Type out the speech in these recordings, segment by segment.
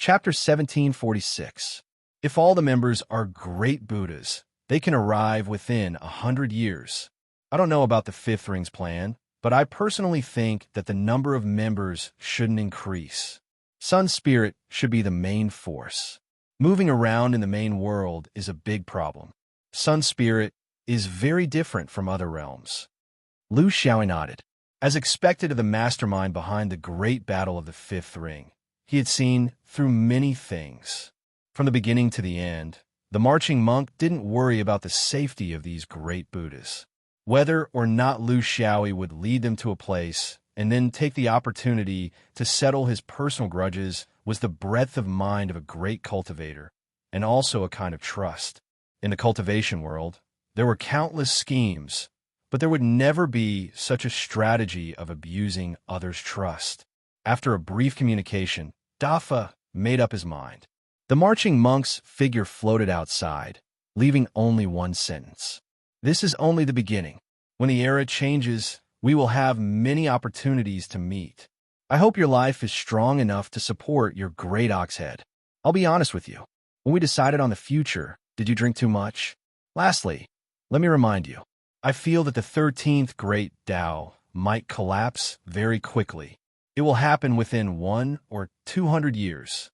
Chapter 1746. If all the members are great Buddhas, they can arrive within 100 years. I don't know about the fifth ring's plan, but I personally think that the number of members shouldn't increase. Sun spirit should be the main force. Moving around in the main world is a big problem. Sun spirit is very different from other realms. Lu Xiaoyi nodded. As expected of the mastermind behind the great battle of the fifth ring, he had seen through many things. From the beginning to the end, the marching monk didn't worry about the safety of these great Buddhas. Whether or not Lu Xiaoyi would lead them to a place and then take the opportunity to settle his personal grudges was the breadth of mind of a great cultivator, and also a kind of trust. In the cultivation world, there were countless schemes, but there would never be such a strategy of abusing others' trust. After a brief communication, Dafa made up his mind. The marching monk's figure floated outside, leaving only one sentence. This is only the beginning. When the era changes, we will have many opportunities to meet. I hope your life is strong enough to support your great ox head. I'll be honest with you. When we decided on the future, did you drink too much? Lastly, let me remind you, I feel that the 13th great Tao might collapse very quickly. It will happen within 1 or 200 years.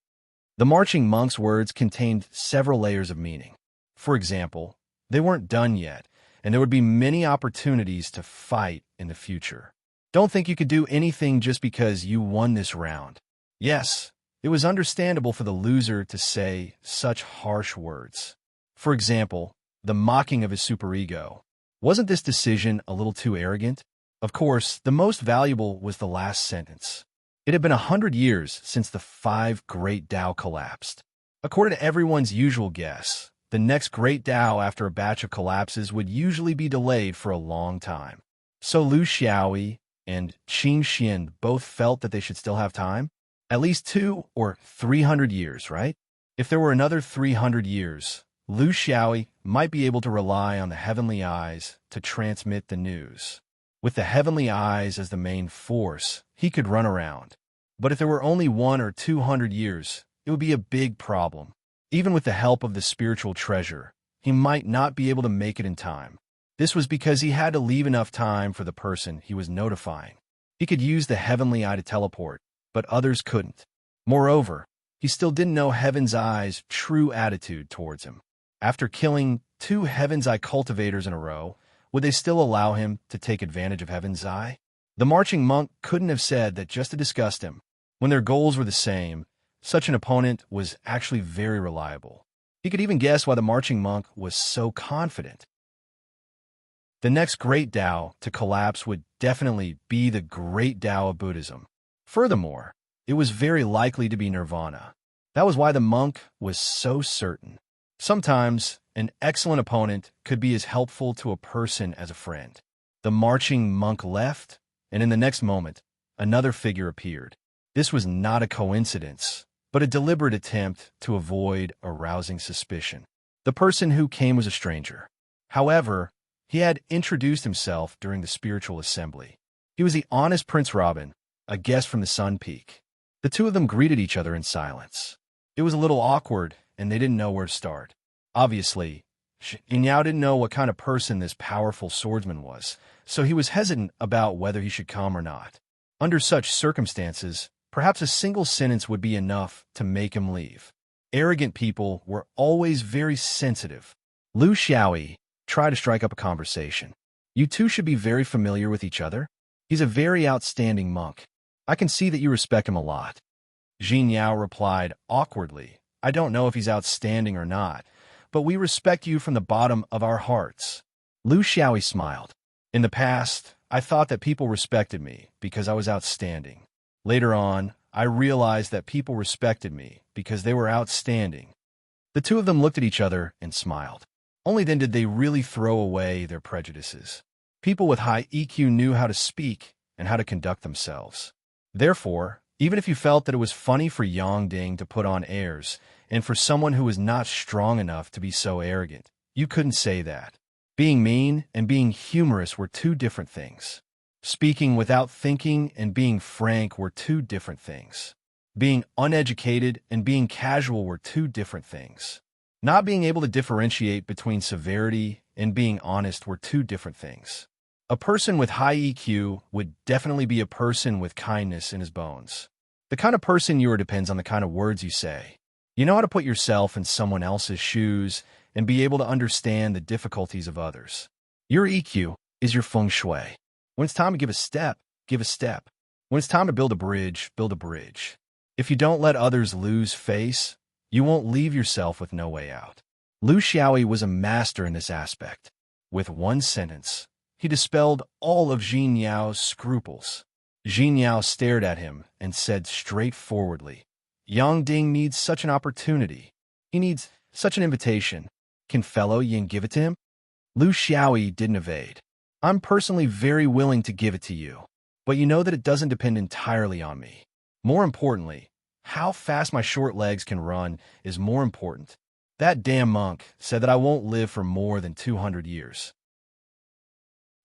The marching monk's words contained several layers of meaning. For example, they weren't done yet, and there would be many opportunities to fight in the future. Don't think you could do anything just because you won this round. Yes, it was understandable for the loser to say such harsh words. For example, the mocking of his superego. Wasn't this decision a little too arrogant? Of course, the most valuable was the last sentence. It had been 100 years since the 5 great Tao collapsed. According to everyone's usual guess, the next great Tao after a batch of collapses would usually be delayed for a long time. So Lu Xiaoyi and Qin Xian both felt that they should still have time? At least 200 or 300 years, right? If there were another 300 years, Lu Xiaoyi might be able to rely on the heavenly eyes to transmit the news. With the heavenly eyes as the main force, he could run around. But if there were only 100 or 200 years, it would be a big problem. Even with the help of the spiritual treasure, he might not be able to make it in time. This was because he had to leave enough time for the person he was notifying. He could use the heavenly eye to teleport, but others couldn't. Moreover, he still didn't know Heaven's Eye's true attitude towards him. After killing 2 Heaven's Eye cultivators in a row, would they still allow him to take advantage of Heaven's Eye? The marching monk couldn't have said that just to disgust him. When their goals were the same, such an opponent was actually very reliable. He could even guess why the marching monk was so confident. The next great Tao to collapse would definitely be the great Tao of Buddhism. Furthermore, it was very likely to be nirvana. That was why the monk was so certain. Sometimes, an excellent opponent could be as helpful to a person as a friend. The marching monk left, and in the next moment, another figure appeared. This was not a coincidence, but a deliberate attempt to avoid arousing suspicion. The person who came was a stranger. However, he had introduced himself during the spiritual assembly. He was the honest Prince Robin, a guest from the Sun Peak. The two of them greeted each other in silence. It was a little awkward, and they didn't know where to start. Obviously, Yin Yao didn't know what kind of person this powerful swordsman was, so he was hesitant about whether he should come or not. Under such circumstances, perhaps a single sentence would be enough to make him leave. Arrogant people were always very sensitive. Lu Xiaoyi tried to strike up a conversation. You two should be very familiar with each other. He's a very outstanding monk. I can see that you respect him a lot. Jin Yao replied awkwardly, I don't know if he's outstanding or not, but we respect you from the bottom of our hearts. Lu Xiaoyi smiled. In the past, I thought that people respected me because I was outstanding. Later on, I realized that people respected me because they were outstanding. The two of them looked at each other and smiled. Only then did they really throw away their prejudices. People with high EQ knew how to speak and how to conduct themselves. Therefore, even if you felt that it was funny for Yang Ding to put on airs, and for someone who was not strong enough to be so arrogant, you couldn't say that. Being mean and being humorous were 2 different things. Speaking without thinking and being frank were 2 different things. Being uneducated and being casual were two different things. Not being able to differentiate between severity and being honest were two different things. A person with high EQ would definitely be a person with kindness in his bones. The kind of person you are depends on the kind of words you say. You know how to put yourself in someone else's shoes and be able to understand the difficulties of others. Your EQ is your feng shui. When it's time to give a step, give a step. When it's time to build a bridge, build a bridge. If you don't let others lose face, you won't leave yourself with no way out. Lu Xiaoyi was a master in this aspect. With one sentence, he dispelled all of Jin Yao's scruples. Jin Yao stared at him and said straightforwardly, Yang Ding needs such an opportunity. He needs such an invitation. Can fellow Yin give it to him? Lu Xiaoyi didn't evade. I'm personally very willing to give it to you, but you know that it doesn't depend entirely on me. More importantly, how fast my short legs can run is more important. That damn monk said that I won't live for more than 200 years.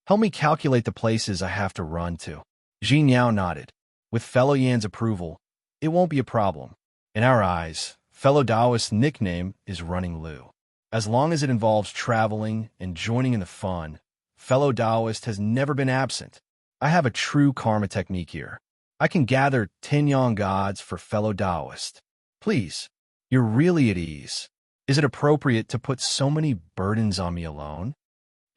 Help me calculate the places I have to run to. Jin Yao nodded. With fellow Yan's approval, it won't be a problem. In our eyes, fellow Taoist's nickname is Running Lu. As long as it involves traveling and joining in the fun, fellow Taoist has never been absent. I have a true karma technique here. I can gather 10 Yang gods for fellow Taoist. Please, you're really at ease. Is it appropriate to put so many burdens on me alone?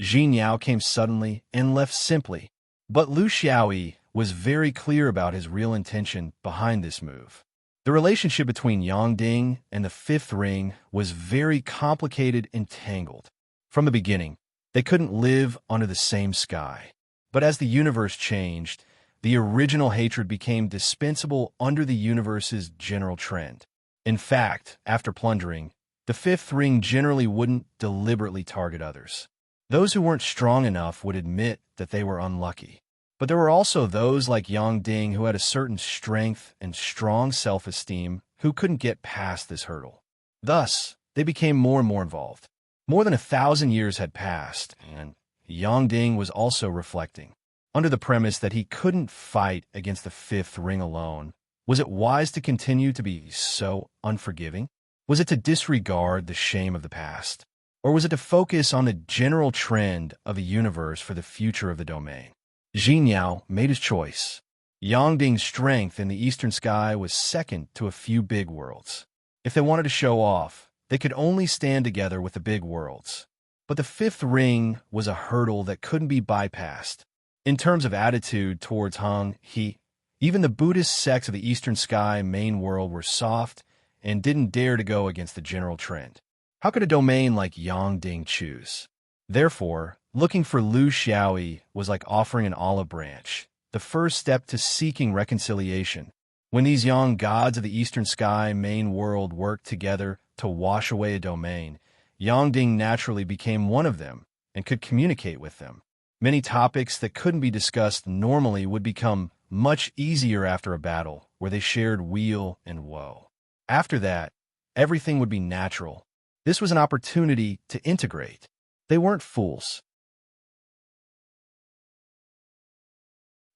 Jin Yao came suddenly and left simply, but Lu Xiaoyi was very clear about his real intention behind this move. The relationship between Yang Ding and the fifth ring was very complicated and tangled. From the beginning, they couldn't live under the same sky. But as the universe changed, the original hatred became dispensable under the universe's general trend. In fact, after plundering, the fifth ring generally wouldn't deliberately target others. Those who weren't strong enough would admit that they were unlucky. But there were also those like Yang Ding who had a certain strength and strong self-esteem who couldn't get past this hurdle. Thus, they became more and more involved. More than 1,000 years had passed, and Yang Ding was also reflecting. Under the premise that he couldn't fight against the fifth ring alone, was it wise to continue to be so unforgiving? Was it to disregard the shame of the past? Or was it to focus on the general trend of the universe for the future of the domain? Jin Yao made his choice. Yang Ding's strength in the eastern sky was second to a few big worlds. If they wanted to show off, they could only stand together with the big worlds. But the fifth ring was a hurdle that couldn't be bypassed. In terms of attitude towards Hung, He, even the Buddhist sects of the eastern sky main world were soft and didn't dare to go against the general trend. How could a domain like Yang Ding choose? Therefore, looking for Lu Xiaoyi was like offering an olive branch, the first step to seeking reconciliation. When these young gods of the eastern sky main world worked together to wash away a domain, Yang Ding naturally became one of them and could communicate with them. Many topics that couldn't be discussed normally would become much easier after a battle where they shared weal and woe. After that, everything would be natural. This was an opportunity to integrate. They weren't fools.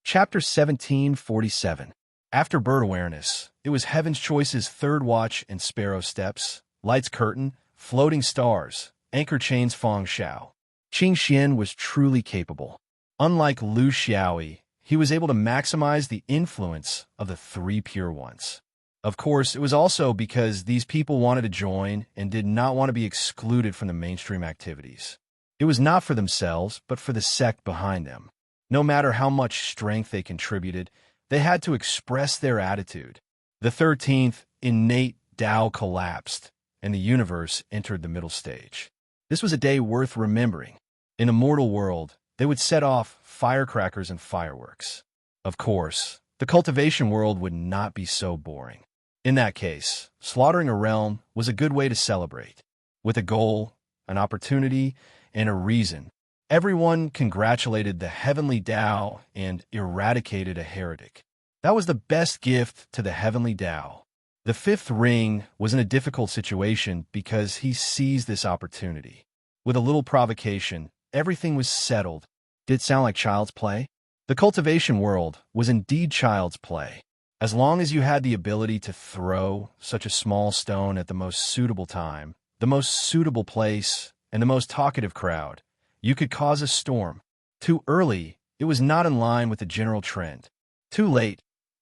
Chapter 1747. After bird awareness, it was Heaven's Choice's third watch and Sparrow Steps, Light's Curtain, Floating Stars, Anchor Chains Fong Shao. Qing Xian was truly capable. Unlike Lu Xiaoyi, he was able to maximize the influence of the three pure ones. Of course, it was also because these people wanted to join and did not want to be excluded from the mainstream activities. It was not for themselves, but for the sect behind them. No matter how much strength they contributed, they had to express their attitude. The 13th innate Tao collapsed, and the universe entered the middle stage. This was a day worth remembering. In a mortal world, they would set off firecrackers and fireworks. Of course, the cultivation world would not be so boring. In that case, slaughtering a realm was a good way to celebrate. With a goal, an opportunity, and a reason, everyone congratulated the heavenly Tao and eradicated a heretic. That was the best gift to the heavenly Tao. The fifth ring was in a difficult situation because he seized this opportunity. With a little provocation, everything was settled. Did it sound like child's play? The cultivation world was indeed child's play. As long as you had the ability to throw such a small stone at the most suitable time, the most suitable place, and the most talkative crowd, you could cause a storm. Too early, it was not in line with the general trend. Too late,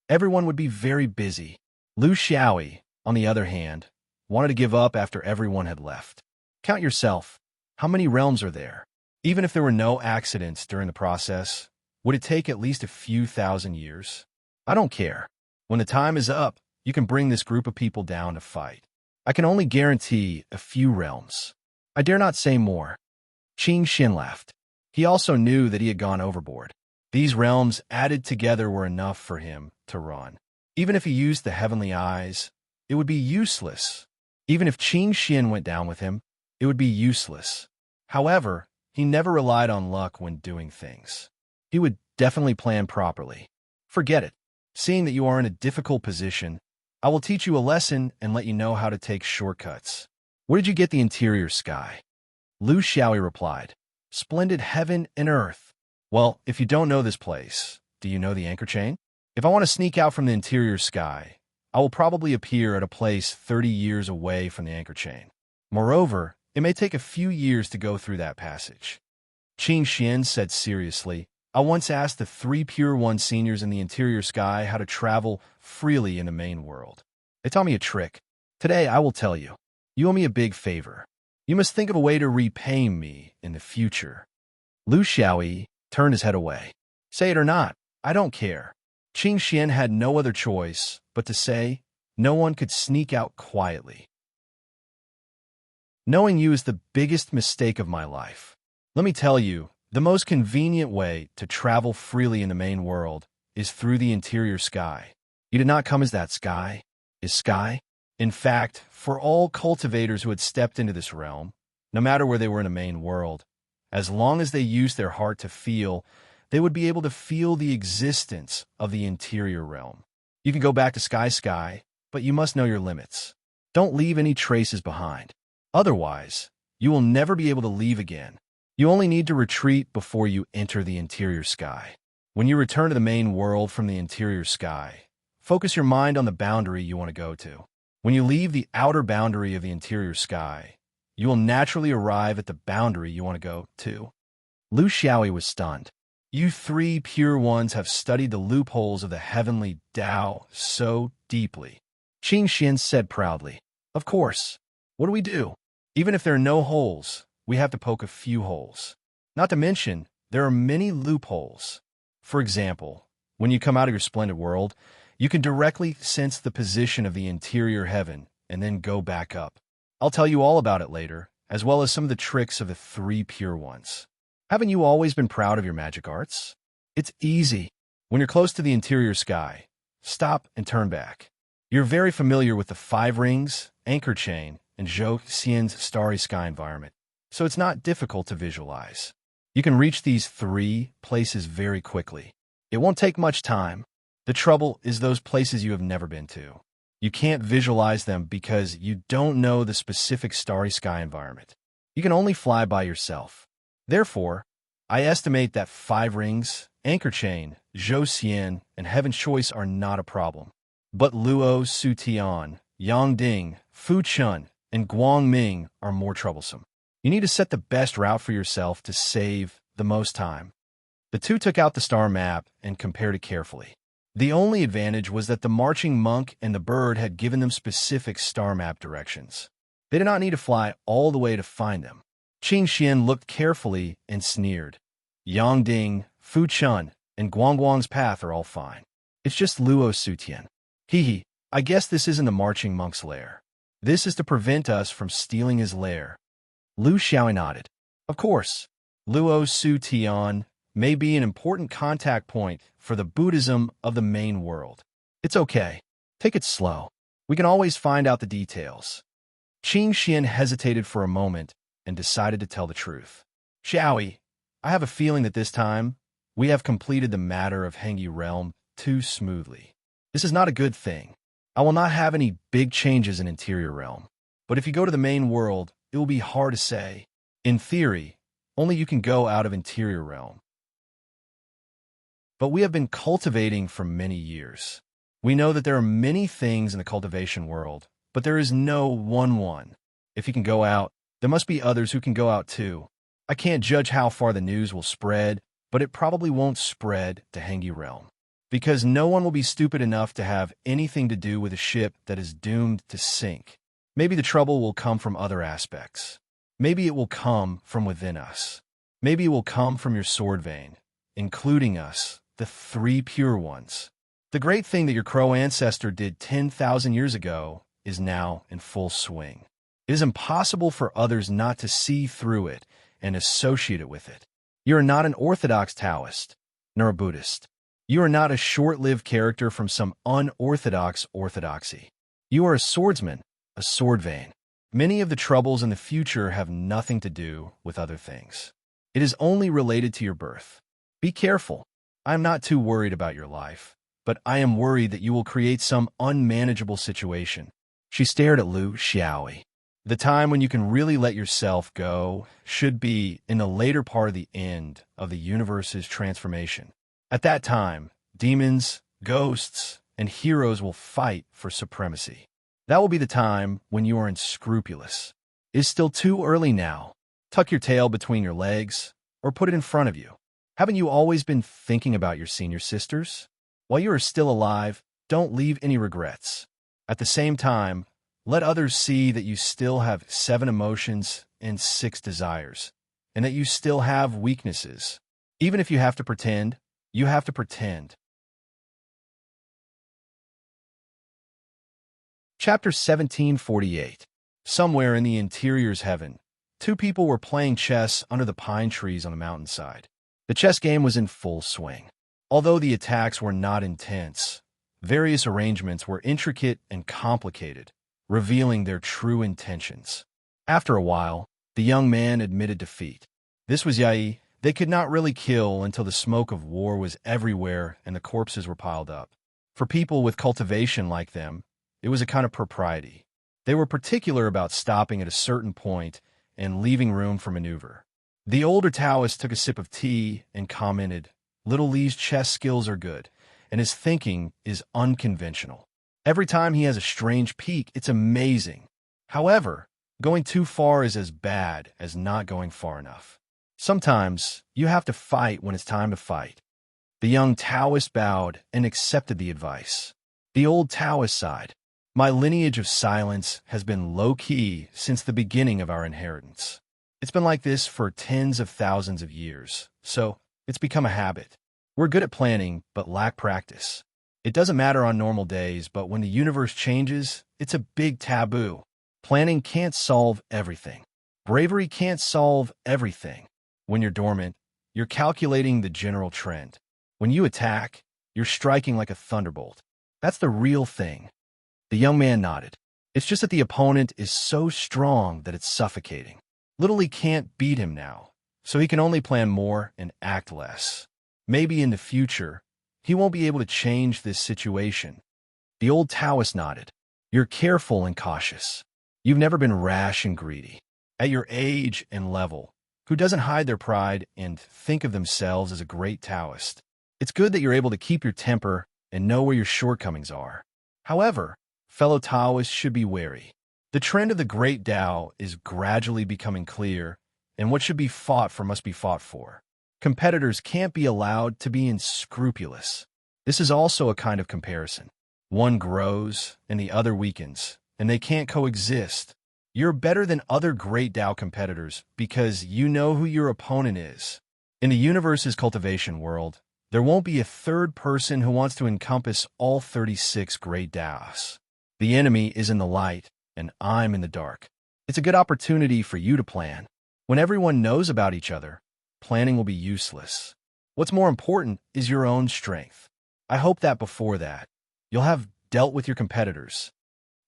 everyone would be very busy. Lu Xiaoyi, on the other hand, wanted to give up after everyone had left. Count yourself. How many realms are there? Even if there were no accidents during the process, would it take at least a few thousand years? I don't care. When the time is up, you can bring this group of people down to fight. I can only guarantee a few realms. I dare not say more. Qing Xin laughed. He also knew that he had gone overboard. These realms added together were enough for him to run. Even if he used the heavenly eyes, it would be useless. Even if Qing Xin went down with him, it would be useless. However, he never relied on luck when doing things. He would definitely plan properly. Forget it. Seeing that you are in a difficult position, I will teach you a lesson and let you know how to take shortcuts. Where did you get the interior sky? Lu Xiaoyi replied, Splendid heaven and earth. Well, if you don't know this place, do you know the anchor chain? If I want to sneak out from the interior sky, I will probably appear at a place 30 years away from the anchor chain. Moreover, it may take a few years to go through that passage. Qing Xian said seriously, I once asked the 3 Pure One seniors in the interior sky how to travel freely in the main world. They taught me a trick. Today I will tell you. You owe me a big favor. You must think of a way to repay me in the future. Lu Xiaoyi turned his head away. Say it or not, I don't care. Qing Xian had no other choice but to say, no one could sneak out quietly. Knowing you is the biggest mistake of my life. Let me tell you, the most convenient way to travel freely in the main world is through the interior sky. You did not come as that sky. Is sky? In fact, for all cultivators who had stepped into this realm, no matter where they were in the main world, as long as they used their heart to feel, they would be able to feel the existence of the interior realm. You can go back to Sky, but you must know your limits. Don't leave any traces behind. Otherwise, you will never be able to leave again. You only need to retreat before you enter the interior sky. When you return to the main world from the interior sky, focus your mind on the boundary you want to go to. When you leave the outer boundary of the interior sky, you will naturally arrive at the boundary you want to go to. Lu Xiaoyi was stunned. You 3 Pure Ones have studied the loopholes of the heavenly Tao so deeply. Qing Xin said proudly. Of course. What do we do? Even if there are no holes, we have to poke a few holes. Not to mention, there are many loopholes. For example, when you come out of your splendid world, you can directly sense the position of the interior heaven and then go back up. I'll tell you all about it later, as well as some of the tricks of the 3 Pure Ones. Haven't you always been proud of your magic arts? It's easy. When you're close to the interior sky, stop and turn back. You're very familiar with the 5 rings, anchor chain, and Zhou Xian's starry sky environment, so it's not difficult to visualize. You can reach these 3 places very quickly. It won't take much time. The trouble is those places you have never been to. You can't visualize them because you don't know the specific starry sky environment. You can only fly by yourself. Therefore, I estimate that 5 rings, anchor chain, Zhou Xian, and Heaven's Choice are not a problem. But Luo Sutian, Yangding, Fuchun, and Guangming are more troublesome. You need to set the best route for yourself to save the most time. The two took out the star map and compared it carefully. The only advantage was that the marching monk and the bird had given them specific star map directions. They did not need to fly all the way to find them. Qing Xian looked carefully and sneered. Yangding, Fuchun, and Guangguang's path are all fine. It's just Luo Sutian. Hee, I guess this isn't the marching monk's lair. This is to prevent us from stealing his lair. Lu Xiaoyi nodded. Of course, Luo Sutian may be an important contact point for the Buddhism of the main world. It's okay. Take it slow. We can always find out the details. Qing Xian hesitated for a moment and decided to tell the truth. Xiaoyi, I have a feeling that this time we have completed the matter of Hengyi Realm too smoothly. This is not a good thing. I will not have any big changes in Interior Realm. But if you go to the main world, it will be hard to say. In theory, only you can go out of Interior Realm. But we have been cultivating for many years. We know that there are many things in the cultivation world, but there is no one. If he can go out, there must be others who can go out too. I can't judge how far the news will spread, but it probably won't spread to Hangi Realm, because no one will be stupid enough to have anything to do with a ship that is doomed to sink. Maybe the trouble will come from other aspects. Maybe it will come from within us. Maybe it will come from your sword vein, including us, the three pure ones. The great thing that your crow ancestor did 10,000 years ago is now in full swing. It is impossible for others not to see through it and associate it with it. You are not an orthodox Taoist, nor a Buddhist. You are not a short-lived character from some unorthodox orthodoxy. You are a swordsman, a sword vein. Many of the troubles in the future have nothing to do with other things. It is only related to your birth. Be careful. I am not too worried about your life, but I am worried that you will create some unmanageable situation. She stared at Lu Xiaoi. The time when you can really let yourself go should be in the later part of the end of the universe's transformation. At that time, demons, ghosts, and heroes will fight for supremacy. That will be the time when you are unscrupulous. It is still too early now. Tuck your tail between your legs, or put it in front of you. Haven't you always been thinking about your senior sisters? While you are still alive, don't leave any regrets. At the same time, let others see that you still have 7 emotions and 6 desires, and that you still have weaknesses. Even if you have to pretend, you have to pretend. Chapter 1748. Somewhere in the interior's heaven, 2 people were playing chess under the pine trees on a mountainside. The chess game was in full swing. Although the attacks were not intense, various arrangements were intricate and complicated, revealing their true intentions. After a while, the young man admitted defeat. This was Yai. They could not really kill until the smoke of war was everywhere and the corpses were piled up. For people with cultivation like them, it was a kind of propriety. They were particular about stopping at a certain point and leaving room for maneuver. The older Taoist took a sip of tea and commented, "Little Li's chess skills are good, and his thinking is unconventional. Every time he has a strange peek, it's amazing. However, going too far is as bad as not going far enough. Sometimes you have to fight when it's time to fight." The young Taoist bowed and accepted the advice. The old Taoist sighed. "My lineage of silence has been low-key since the beginning of our inheritance. It's been like this for tens of thousands of years, so it's become a habit. We're good at planning, but lack practice. It doesn't matter on normal days, but when the universe changes, it's a big taboo. Planning can't solve everything. Bravery can't solve everything. When you're dormant, you're calculating the general trend. When you attack, you're striking like a thunderbolt. That's the real thing." The young man nodded. "It's just that the opponent is so strong that it's suffocating. Little Li can't beat him now, so he can only plan more and act less. Maybe in the future, he won't be able to change this situation." The old Taoist nodded. "You're careful and cautious. You've never been rash and greedy. At your age and level, who doesn't hide their pride and think of themselves as a great Taoist? It's good that you're able to keep your temper and know where your shortcomings are. However, fellow Taoists should be wary. The trend of the great Tao is gradually becoming clear, and what should be fought for must be fought for. Competitors can't be allowed to be unscrupulous. This is also a kind of comparison. One grows and the other weakens, and they can't coexist. You're better than other great Tao competitors because you know who your opponent is. In the universe's cultivation world, there won't be a third person who wants to encompass all 36 great Taos. The enemy is in the light, and I'm in the dark. It's a good opportunity for you to plan. When everyone knows about each other, planning will be useless. What's more important is your own strength. I hope that before that, you'll have dealt with your competitors."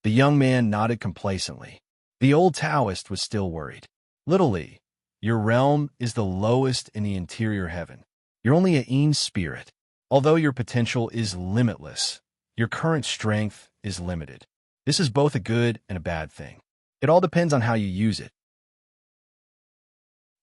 The young man nodded complacently. The old Taoist was still worried. "Little Li, your realm is the lowest in the interior heaven. You're only a Yin spirit. Although your potential is limitless, your current strength is limited. This is both a good and a bad thing. It all depends on how you use it.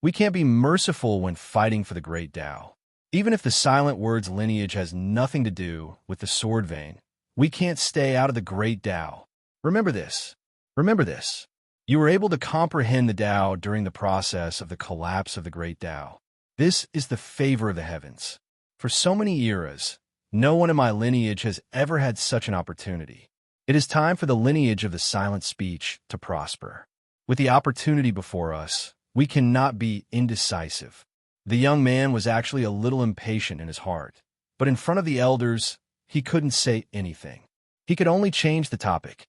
We can't be merciful when fighting for the great Tao. Even if the silent word's lineage has nothing to do with the sword vein, We can't stay out of the great Tao. Remember this. Remember this. You were able to comprehend the Tao during the process of the collapse of the great Tao. This is the favor of the heavens. For so many eras, no one in my lineage has ever had such an opportunity. It is time for the lineage of the silent speech to prosper. With the opportunity before us, we cannot be indecisive. The young man was actually a little impatient in his heart, but in front of the elders, he couldn't say anything. He could only change the topic.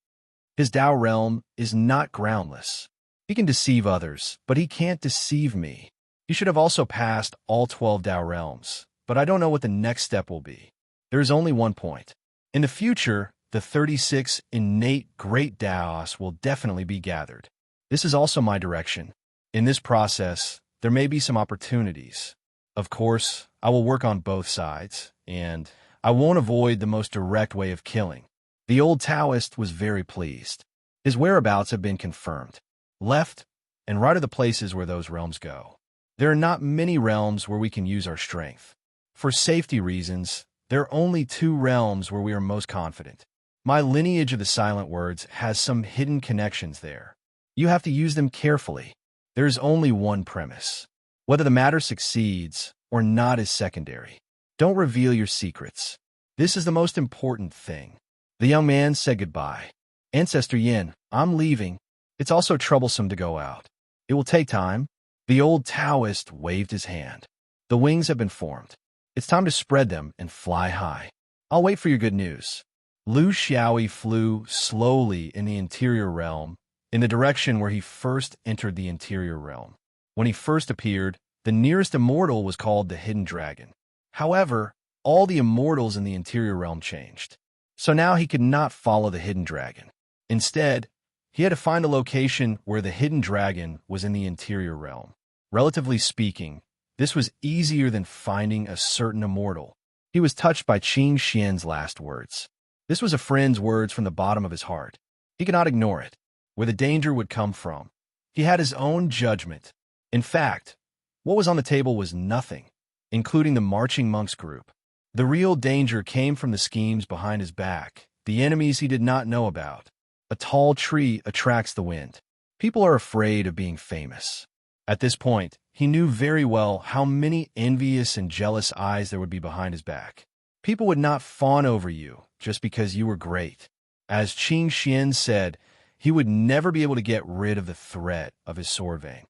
His Tao realm is not groundless. He can deceive others, but he can't deceive me. He should have also passed all 12 Tao realms, but I don't know what the next step will be. There is only one point. In the future, the 36 innate great Taos will definitely be gathered. This is also my direction. In this process, there may be some opportunities. Of course, I will work on both sides, and I won't avoid the most direct way of killing. The old Taoist was very pleased. His whereabouts have been confirmed. Left and right are the places where those realms go. There are not many realms where we can use our strength. For safety reasons, there are only 2 realms where we are most confident. My lineage of the silent words has some hidden connections there. You have to use them carefully. There is only one premise. Whether the matter succeeds or not is secondary. Don't reveal your secrets. This is the most important thing. The young man said goodbye. Ancestor Yin, I'm leaving. It's also troublesome to go out. It will take time. The old Taoist waved his hand. The wings have been formed. It's time to spread them and fly high. I'll wait for your good news. Lu Xiaoyi flew slowly in the interior realm, in the direction where he first entered the interior realm. When he first appeared, the nearest immortal was called the Hidden Dragon. However, all the immortals in the interior realm changed. So now he could not follow the Hidden Dragon. Instead, he had to find a location where the Hidden Dragon was in the interior realm. Relatively speaking, this was easier than finding a certain immortal. He was touched by Qing Xian's last words. This was a friend's words from the bottom of his heart. He could not ignore it. Where the danger would come from. He had his own judgment. In fact, what was on the table was nothing, including the marching monks group. The real danger came from the schemes behind his back, the enemies he did not know about. A tall tree attracts the wind. People are afraid of being famous. At this point, he knew very well how many envious and jealous eyes there would be behind his back. People would not fawn over you just because you were great. As Qing Xian said, he would never be able to get rid of the threat of his sword vein.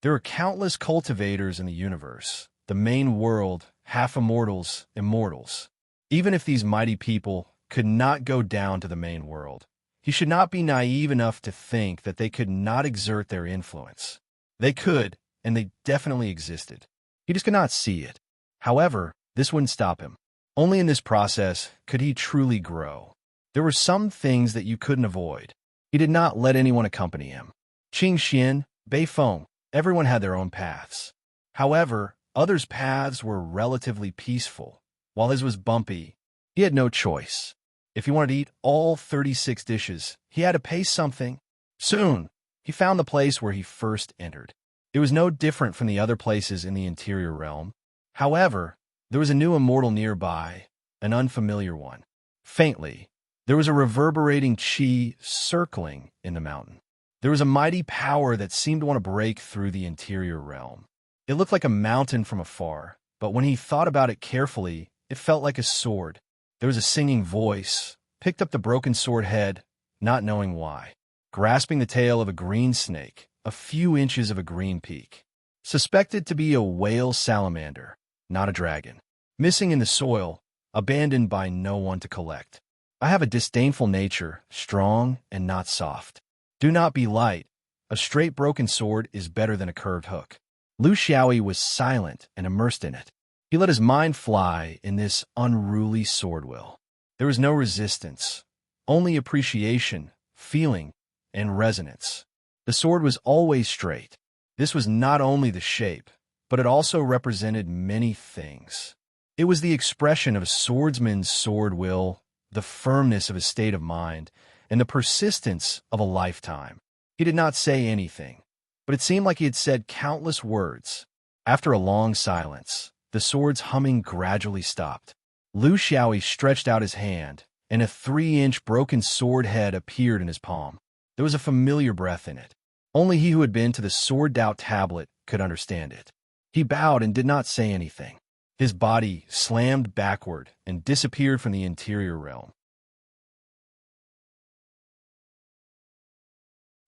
There are countless cultivators in the universe, the main world, half immortals, immortals. Even if these mighty people could not go down to the main world, he should not be naive enough to think that they could not exert their influence. They could, and they definitely existed. He just could not see it. However, this wouldn't stop him. Only in this process could he truly grow. There were some things that you couldn't avoid. He did not let anyone accompany him. Qing Xian, Bei Feng, everyone had their own paths. However, others' paths were relatively peaceful, while his was bumpy. He had no choice. If he wanted to eat all 36 dishes, he had to pay something. Soon, he found the place where he first entered. It was no different from the other places in the interior realm. However, there was a new immortal nearby, an unfamiliar one. Faintly, there was a reverberating qi circling in the mountain. There was a mighty power that seemed to want to break through the interior realm. It looked like a mountain from afar, but when he thought about it carefully, it felt like a sword. There was a singing voice, picked up the broken sword head, not knowing why, grasping the tail of a green snake, a few inches of a green peak. Suspected to be a whale salamander, not a dragon. Missing in the soil, abandoned by no one to collect. I have a disdainful nature, strong and not soft. Do not be light. A straight broken sword is better than a curved hook. Lu Xiaoyi was silent and immersed in it. He let his mind fly in this unruly sword will. There was no resistance, only appreciation, feeling, and resonance. The sword was always straight. This was not only the shape, but it also represented many things. It was the expression of a swordsman's sword will, the firmness of his state of mind, and the persistence of a lifetime. He did not say anything, but it seemed like he had said countless words. After a long silence, the sword's humming gradually stopped. Lu Xiaoyi stretched out his hand, and a 3-inch broken sword head appeared in his palm. There was a familiar breath in it. Only he who had been to the sword doubt tablet could understand it. He bowed and did not say anything. His body slammed backward and disappeared from the interior realm.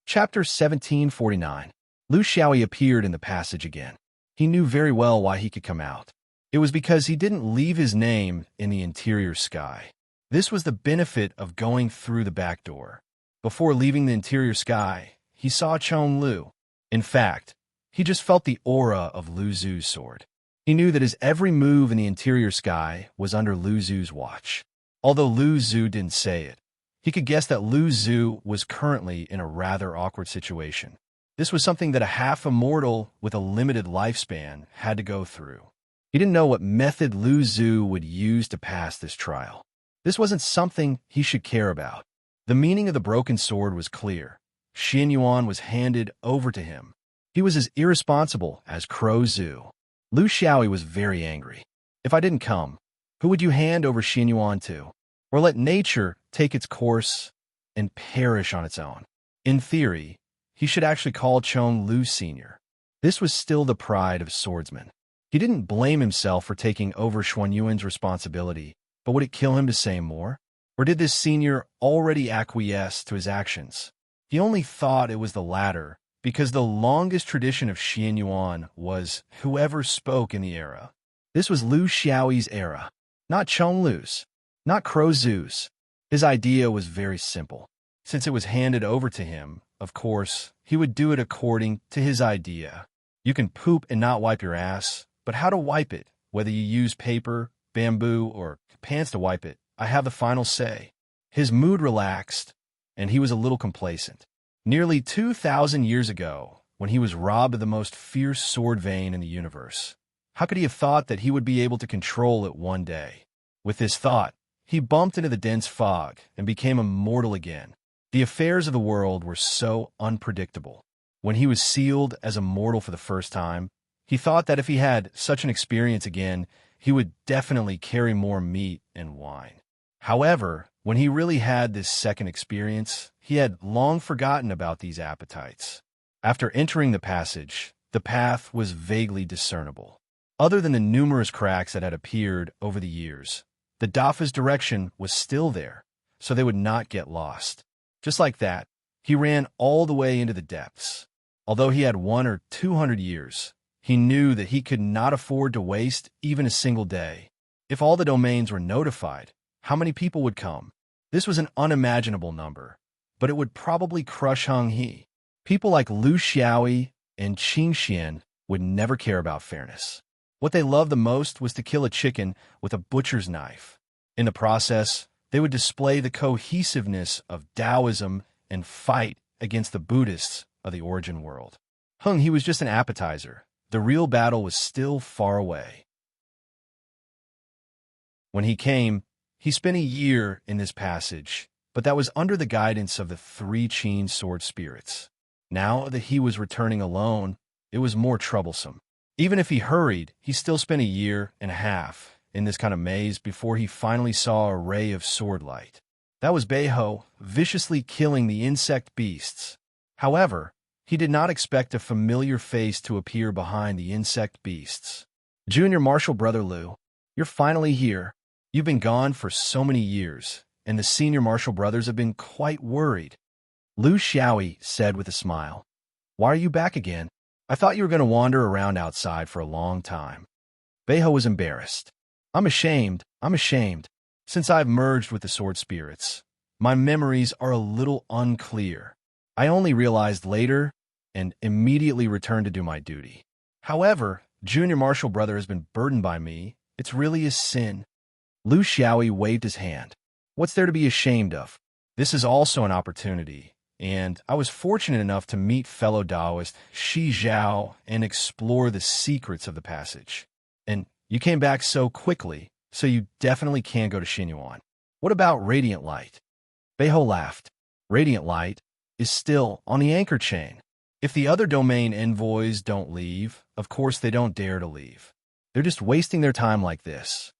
Chapter 1749. Lu Xiaoyi appeared in the passage again. He knew very well why he could come out. It was because he didn't leave his name in the interior sky. This was the benefit of going through the back door. Before leaving the interior sky, he saw Chong Lu. In fact, he just felt the aura of Lu Zu's sword. He knew that his every move in the interior sky was under Lu Zu's watch. Although Lu Zu didn't say it, he could guess that Lu Zu was currently in a rather awkward situation. This was something that a half-immortal with a limited lifespan had to go through. He didn't know what method Lu Zu would use to pass this trial. This wasn't something he should care about. The meaning of the broken sword was clear. Xin Yuan was handed over to him. He was as irresponsible as Crow Zu. Lu Xiaoyi was very angry. If I didn't come, who would you hand over Xin Yuan to? Or let nature take its course and perish on its own? In theory, he should actually call Chong Lu Sr. This was still the pride of swordsmen. He didn't blame himself for taking over Xuan Yuan's responsibility, but would it kill him to say more? Or did this senior already acquiesce to his actions? He only thought it was the latter, because the longest tradition of Xin Yuan was whoever spoke in the era. This was Lu Xiaoyi's era, not Chong Lu's, not Crow Zu's. His idea was very simple. Since it was handed over to him, of course, he would do it according to his idea. You can poop and not wipe your ass, but how to wipe it, whether you use paper, bamboo, or pants to wipe it, I have the final say. His mood relaxed, and he was a little complacent. Nearly 2,000 years ago, when he was robbed of the most fierce sword vein in the universe, how could he have thought that he would be able to control it one day? With this thought, he bumped into the dense fog and became immortal again. The affairs of the world were so unpredictable. When he was sealed as immortal for the first time, he thought that if he had such an experience again, he would definitely carry more meat and wine. However, when he really had this second experience, he had long forgotten about these appetites. After entering the passage, the path was vaguely discernible. Other than the numerous cracks that had appeared over the years, the Dafa's direction was still there, so they would not get lost. Just like that, he ran all the way into the depths. Although he had 100 or 200 years, he knew that he could not afford to waste even a single day. If all the domains were notified, how many people would come? This was an unimaginable number, but it would probably crush Heng He. People like Lu Xiaoyi and Qing Xian would never care about fairness. What they loved the most was to kill a chicken with a butcher's knife. In the process, they would display the cohesiveness of Taoism and fight against the Buddhists of the origin world. Heng He was just an appetizer. The real battle was still far away. When he came, he spent a year in this passage, but that was under the guidance of the 3 Qin sword spirits. Now that he was returning alone, it was more troublesome. Even if he hurried, he still spent a year and a half in this kind of maze before he finally saw a ray of sword light. That was Beiho, viciously killing the insect beasts. However, he did not expect a familiar face to appear behind the insect beasts. Junior Marshal Brother Lu, you're finally here. You've been gone for so many years, and the senior Marshal brothers have been quite worried. Lu Xiaoyi said with a smile, "Why are you back again? I thought you were going to wander around outside for a long time." Beiho was embarrassed. I'm ashamed. Since I've merged with the sword spirits, my memories are a little unclear. I only realized later and immediately returned to do my duty. However, Junior Marshal Brother has been burdened by me. It's really a sin." Lu Xiaoyi waved his hand. "What's there to be ashamed of? This is also an opportunity, and I was fortunate enough to meet fellow Taoist Shi Zhao and explore the secrets of the passage. And you came back so quickly, so you definitely can go to Xinyuan. What about Radiant Light?" Beiho laughed. "Radiant Light is still on the anchor chain. If the other domain envoys don't leave, of course they don't dare to leave. They're just wasting their time like this."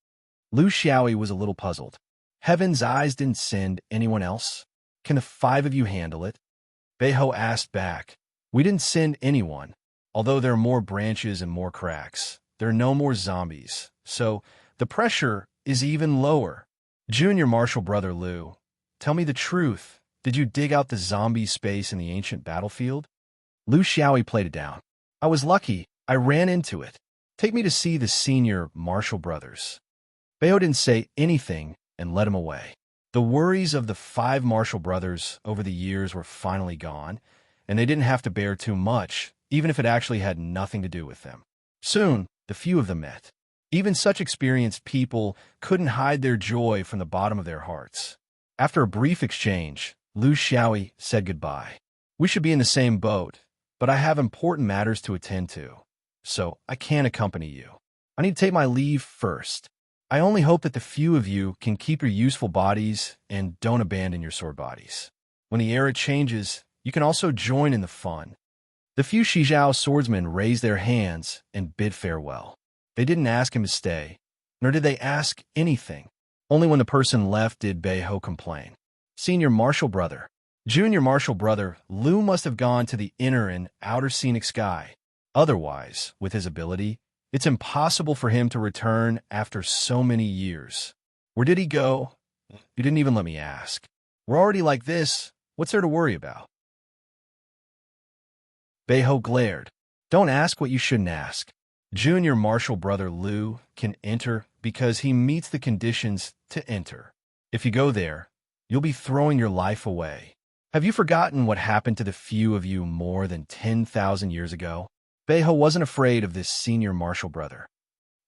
Lu Xiaoyi was a little puzzled. Heaven's eyes didn't send anyone else? Can the 5 of you handle it? Beiho asked back. We didn't send anyone. Although there are more branches and more cracks, there are no more zombies, so the pressure is even lower. Junior Marshall Brother Lu, tell me the truth. Did you dig out the zombie space in the ancient battlefield? Lu Xiaoyi played it down. I was lucky. I ran into it. Take me to see the senior Marshall brothers. Beiho didn't say anything and led him away. The worries of the 5 Marshall brothers over the years were finally gone, and they didn't have to bear too much, even if it actually had nothing to do with them. Soon, the few of them met. Even such experienced people couldn't hide their joy from the bottom of their hearts. After a brief exchange, Lu Xiaoyi said goodbye. We should be in the same boat, but I have important matters to attend to, so I can't accompany you. I need to take my leave first. I only hope that the few of you can keep your useful bodies and don't abandon your sword bodies. When the era changes, you can also join in the fun. The few Shizhao swordsmen raised their hands and bid farewell. They didn't ask him to stay, nor did they ask anything. Only when the person left did Beiho complain. Senior Marshall Brother. Junior Marshall Brother Lu must have gone to the inner and outer scenic sky. Otherwise, with his ability, it's impossible for him to return after so many years. Where did he go? You didn't even let me ask. We're already like this. What's there to worry about? Beiho glared. Don't ask what you shouldn't ask. Junior Marshall Brother Lu can enter because he meets the conditions to enter. If you go there, you'll be throwing your life away. Have you forgotten what happened to the few of you more than 10,000 years ago? Beiho wasn't afraid of this senior Marshall Brother.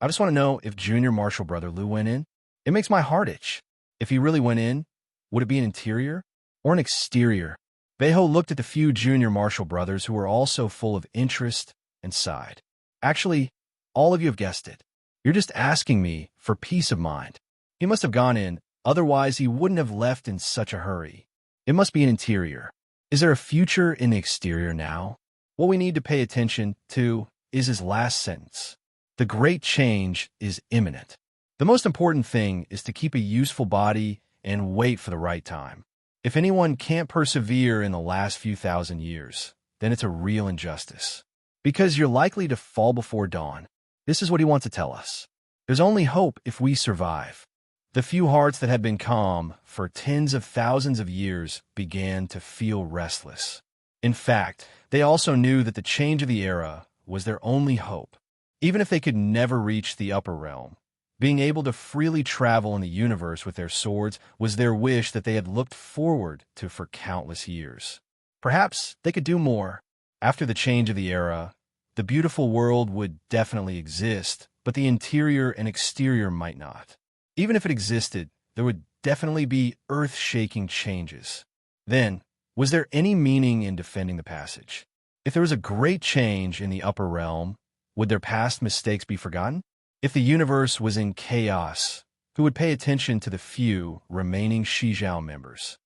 I just want to know if Junior Marshall Brother Lu went in. It makes my heart itch. If he really went in, would it be an interior or an exterior? Beiho looked at the few Junior Marshall brothers who were also full of interest and sighed. Actually, all of you have guessed it. You're just asking me for peace of mind. He must have gone in, otherwise he wouldn't have left in such a hurry. It must be an interior. Is there a future in the exterior now? What we need to pay attention to is his last sentence. The great change is imminent. The most important thing is to keep a useful body and wait for the right time. If anyone can't persevere in the last few thousand years, then it's a real injustice. Because you're likely to fall before dawn. This is what he wants to tell us. There's only hope if we survive. The few hearts that had been calm for tens of thousands of years began to feel restless. In fact, they also knew that the change of the era was their only hope. Even if they could never reach the upper realm, being able to freely travel in the universe with their swords was their wish that they had looked forward to for countless years. Perhaps they could do more. After the change of the era, the beautiful world would definitely exist, but the interior and exterior might not. Even if it existed, there would definitely be earth-shaking changes. Then, was there any meaning in defending the passage? If there was a great change in the upper realm, would their past mistakes be forgotten? If the universe was in chaos, who would pay attention to the few remaining Shizhao members?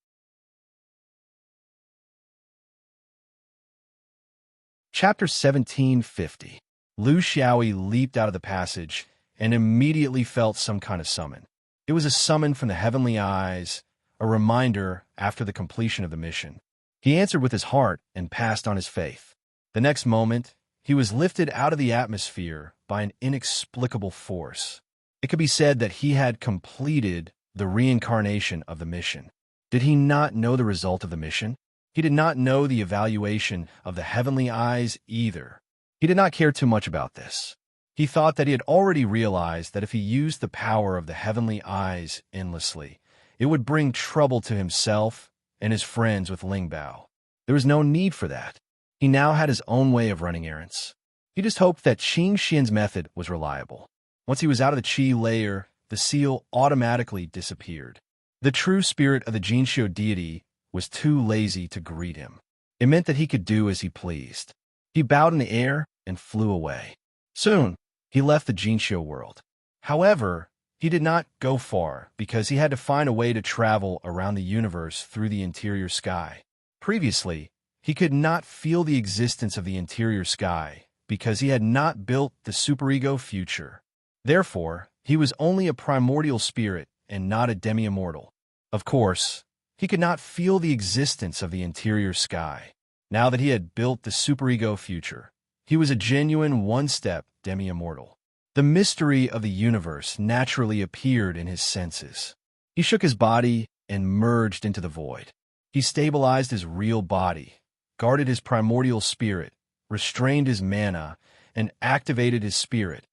Chapter 1750. Lu Xiaoyi leaped out of the passage and immediately felt some kind of summon. It was a summon from the heavenly eyes, a reminder after the completion of the mission. He answered with his heart and passed on his faith. The next moment, he was lifted out of the atmosphere by an inexplicable force. It could be said that he had completed the reincarnation of the mission. Did he not know the result of the mission? He did not know the evaluation of the heavenly eyes either. He did not care too much about this. He thought that he had already realized that if he used the power of the heavenly eyes endlessly, it would bring trouble to himself and his friends with Lingbao. There was no need for that. He now had his own way of running errands. He just hoped that Qing Xian's method was reliable. Once he was out of the qi layer, the seal automatically disappeared. The true spirit of the Jinxiu deity was too lazy to greet him. It meant that he could do as he pleased. He bowed in the air and flew away. Soon, he left the Jinxiu world. However, he did not go far because he had to find a way to travel around the universe through the interior sky. Previously, he could not feel the existence of the interior sky because he had not built the superego future. Therefore, He was only a primordial spirit and not a demi-immortal. Of course, he could not feel the existence of the interior sky. Now that he had built the superego future, he was a genuine one-step demi-immortal. The mystery of the universe naturally appeared in his senses. He shook his body and merged into the void. He stabilized his real body, guarded his primordial spirit, restrained his mana, and activated his spirit.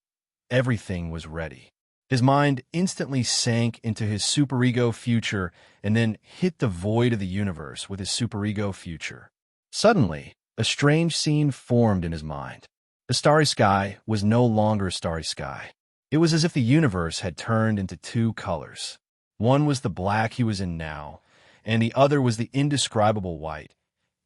Everything was ready. His mind instantly sank into his superego future and then hit the void of the universe with his superego future. Suddenly, a strange scene formed in his mind. The starry sky was no longer a starry sky. It was as if the universe had turned into two colors. One was the black he was in now, and the other was the indescribable white.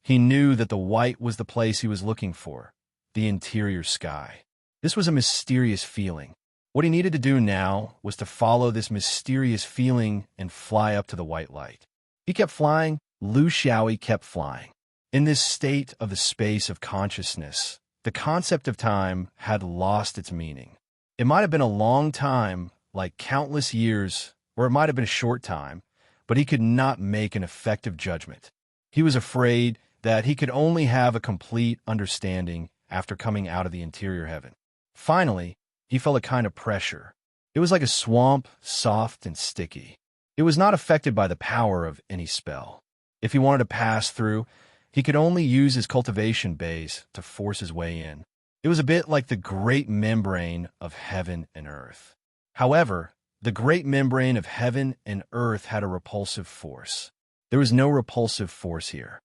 He knew that the white was the place he was looking for, the interior sky. This was a mysterious feeling. What he needed to do now was to follow this mysterious feeling and fly up to the white light. He kept flying. Lu Xiaoyi kept flying. In this state of the space of consciousness, the concept of time had lost its meaning. It might have been a long time, like countless years, or it might have been a short time, but he could not make an effective judgment. He was afraid that he could only have a complete understanding after coming out of the interior heaven. Finally, he felt a kind of pressure. It was like a swamp, soft and sticky. It was not affected by the power of any spell. If he wanted to pass through, he could only use his cultivation bays to force his way in. It was a bit like the great membrane of heaven and earth. However, the great membrane of heaven and earth had a repulsive force. There was no repulsive force here.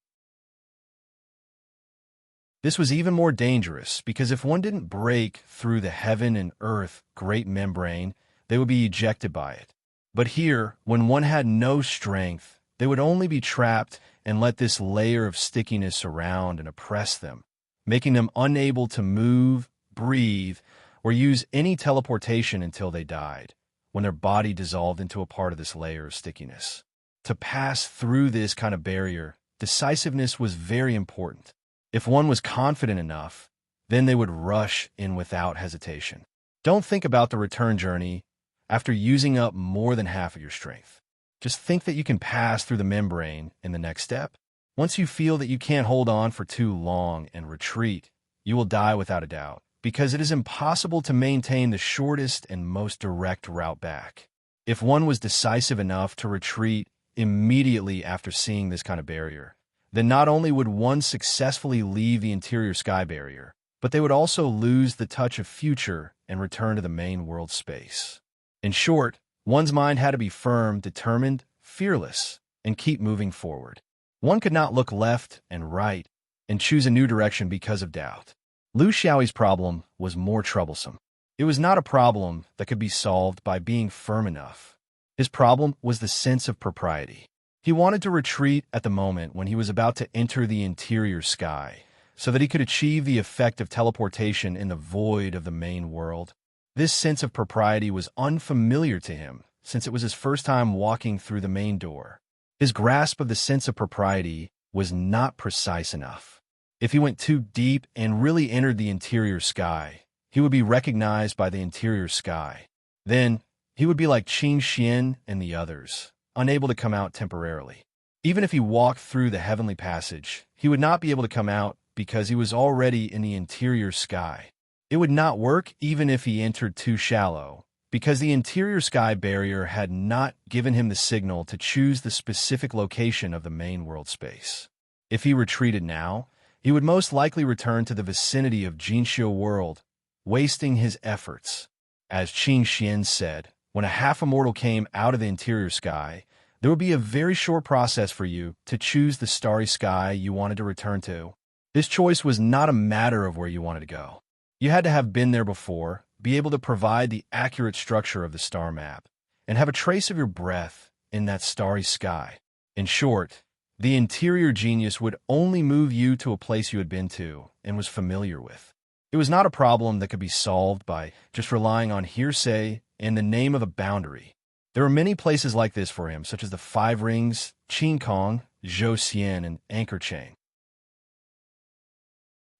This was even more dangerous because if one didn't break through the heaven and earth great membrane, they would be ejected by it. But here, when one had no strength, they would only be trapped and let this layer of stickiness surround and oppress them, making them unable to move, breathe, or use any teleportation until they died, when their body dissolved into a part of this layer of stickiness. To pass through this kind of barrier, decisiveness was very important. If one was confident enough, then they would rush in without hesitation. Don't think about the return journey after using up more than half of your strength. Just think that you can pass through the membrane in the next step. Once you feel that you can't hold on for too long and retreat, you will die without a doubt, because it is impossible to maintain the shortest and most direct route back. If one was decisive enough to retreat immediately after seeing this kind of barrier, then not only would one successfully leave the interior sky barrier, but they would also lose the touch of future and return to the main world space. In short, one's mind had to be firm, determined, fearless, and keep moving forward. One could not look left and right and choose a new direction because of doubt. Lu Xiaoyi's problem was more troublesome. It was not a problem that could be solved by being firm enough. His problem was the sense of propriety. He wanted to retreat at the moment when he was about to enter the interior sky, so that he could achieve the effect of teleportation in the void of the main world. This sense of propriety was unfamiliar to him, since it was his first time walking through the main door. His grasp of the sense of propriety was not precise enough. If he went too deep and really entered the interior sky, he would be recognized by the interior sky. Then, he would be like Qin Xian and the others, unable to come out temporarily. Even if he walked through the heavenly passage, he would not be able to come out because he was already in the interior sky. It would not work even if he entered too shallow, because the interior sky barrier had not given him the signal to choose the specific location of the main world space. If he retreated now, he would most likely return to the vicinity of Jinxiu world, wasting his efforts. As Qin Xian said, when a half-immortal came out of the interior sky, there would be a very short process for you to choose the starry sky you wanted to return to. This choice was not a matter of where you wanted to go. You had to have been there before, be able to provide the accurate structure of the star map, and have a trace of your breath in that starry sky. In short, the interior genius would only move you to a place you had been to and was familiar with. It was not a problem that could be solved by just relying on hearsay and the name of a boundary. There were many places like this for him, such as the Five Rings, Qin Kong, Zhou Xian, and Anchor Chain.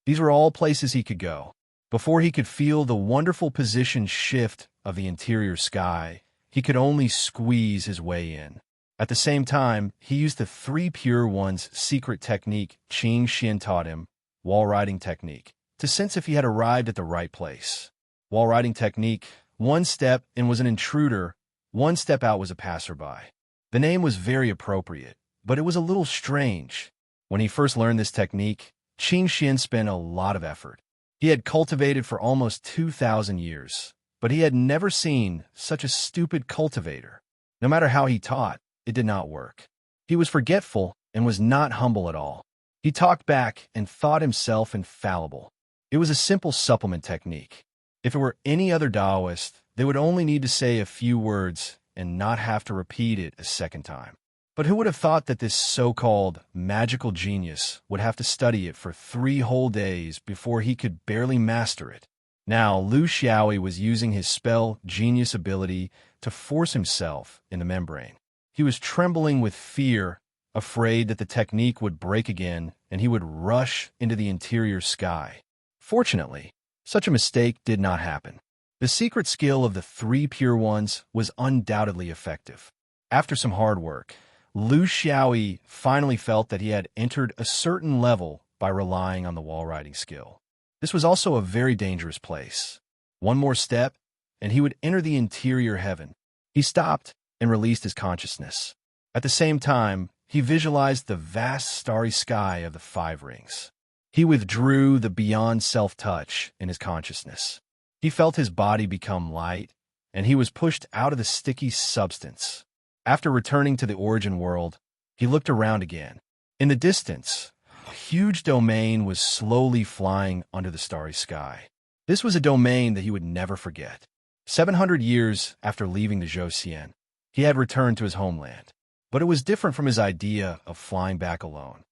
These were all places he could go. Before he could feel the wonderful position shift of the interior sky, he could only squeeze his way in. At the same time, he used the Three Pure Ones' secret technique Qing Xian taught him, wall riding technique, to sense if he had arrived at the right place. Wall riding technique: one step in was an intruder, one step out was a passerby. The name was very appropriate, but it was a little strange. When he first learned this technique, Qing Xian spent a lot of effort. He had cultivated for almost 2,000 years, but he had never seen such a stupid cultivator. No matter how he taught, it did not work. He was forgetful and was not humble at all. He talked back and thought himself infallible. It was a simple supplement technique. If it were any other Taoist, they would only need to say a few words and not have to repeat it a second time. But who would have thought that this so-called magical genius would have to study it for 3 whole days before he could barely master it? Now, Lu Xiaoyi was using his spell genius ability to force himself in the membrane. He was trembling with fear, afraid that the technique would break again and he would rush into the interior sky. Fortunately, such a mistake did not happen. The secret skill of the Three Pure Ones was undoubtedly effective. After some hard work, Lu Xiaoyi finally felt that he had entered a certain level by relying on the wall riding skill. This was also a very dangerous place. One more step, and he would enter the interior heaven. He stopped and released his consciousness. At the same time, he visualized the vast starry sky of the 5 rings. He withdrew the beyond self-touch in his consciousness. He felt his body become light, and he was pushed out of the sticky substance. After returning to the origin world, he looked around again. In the distance, a huge domain was slowly flying under the starry sky. This was a domain that he would never forget. 700 years after leaving the Zhou, he had returned to his homeland, but it was different from his idea of flying back alone.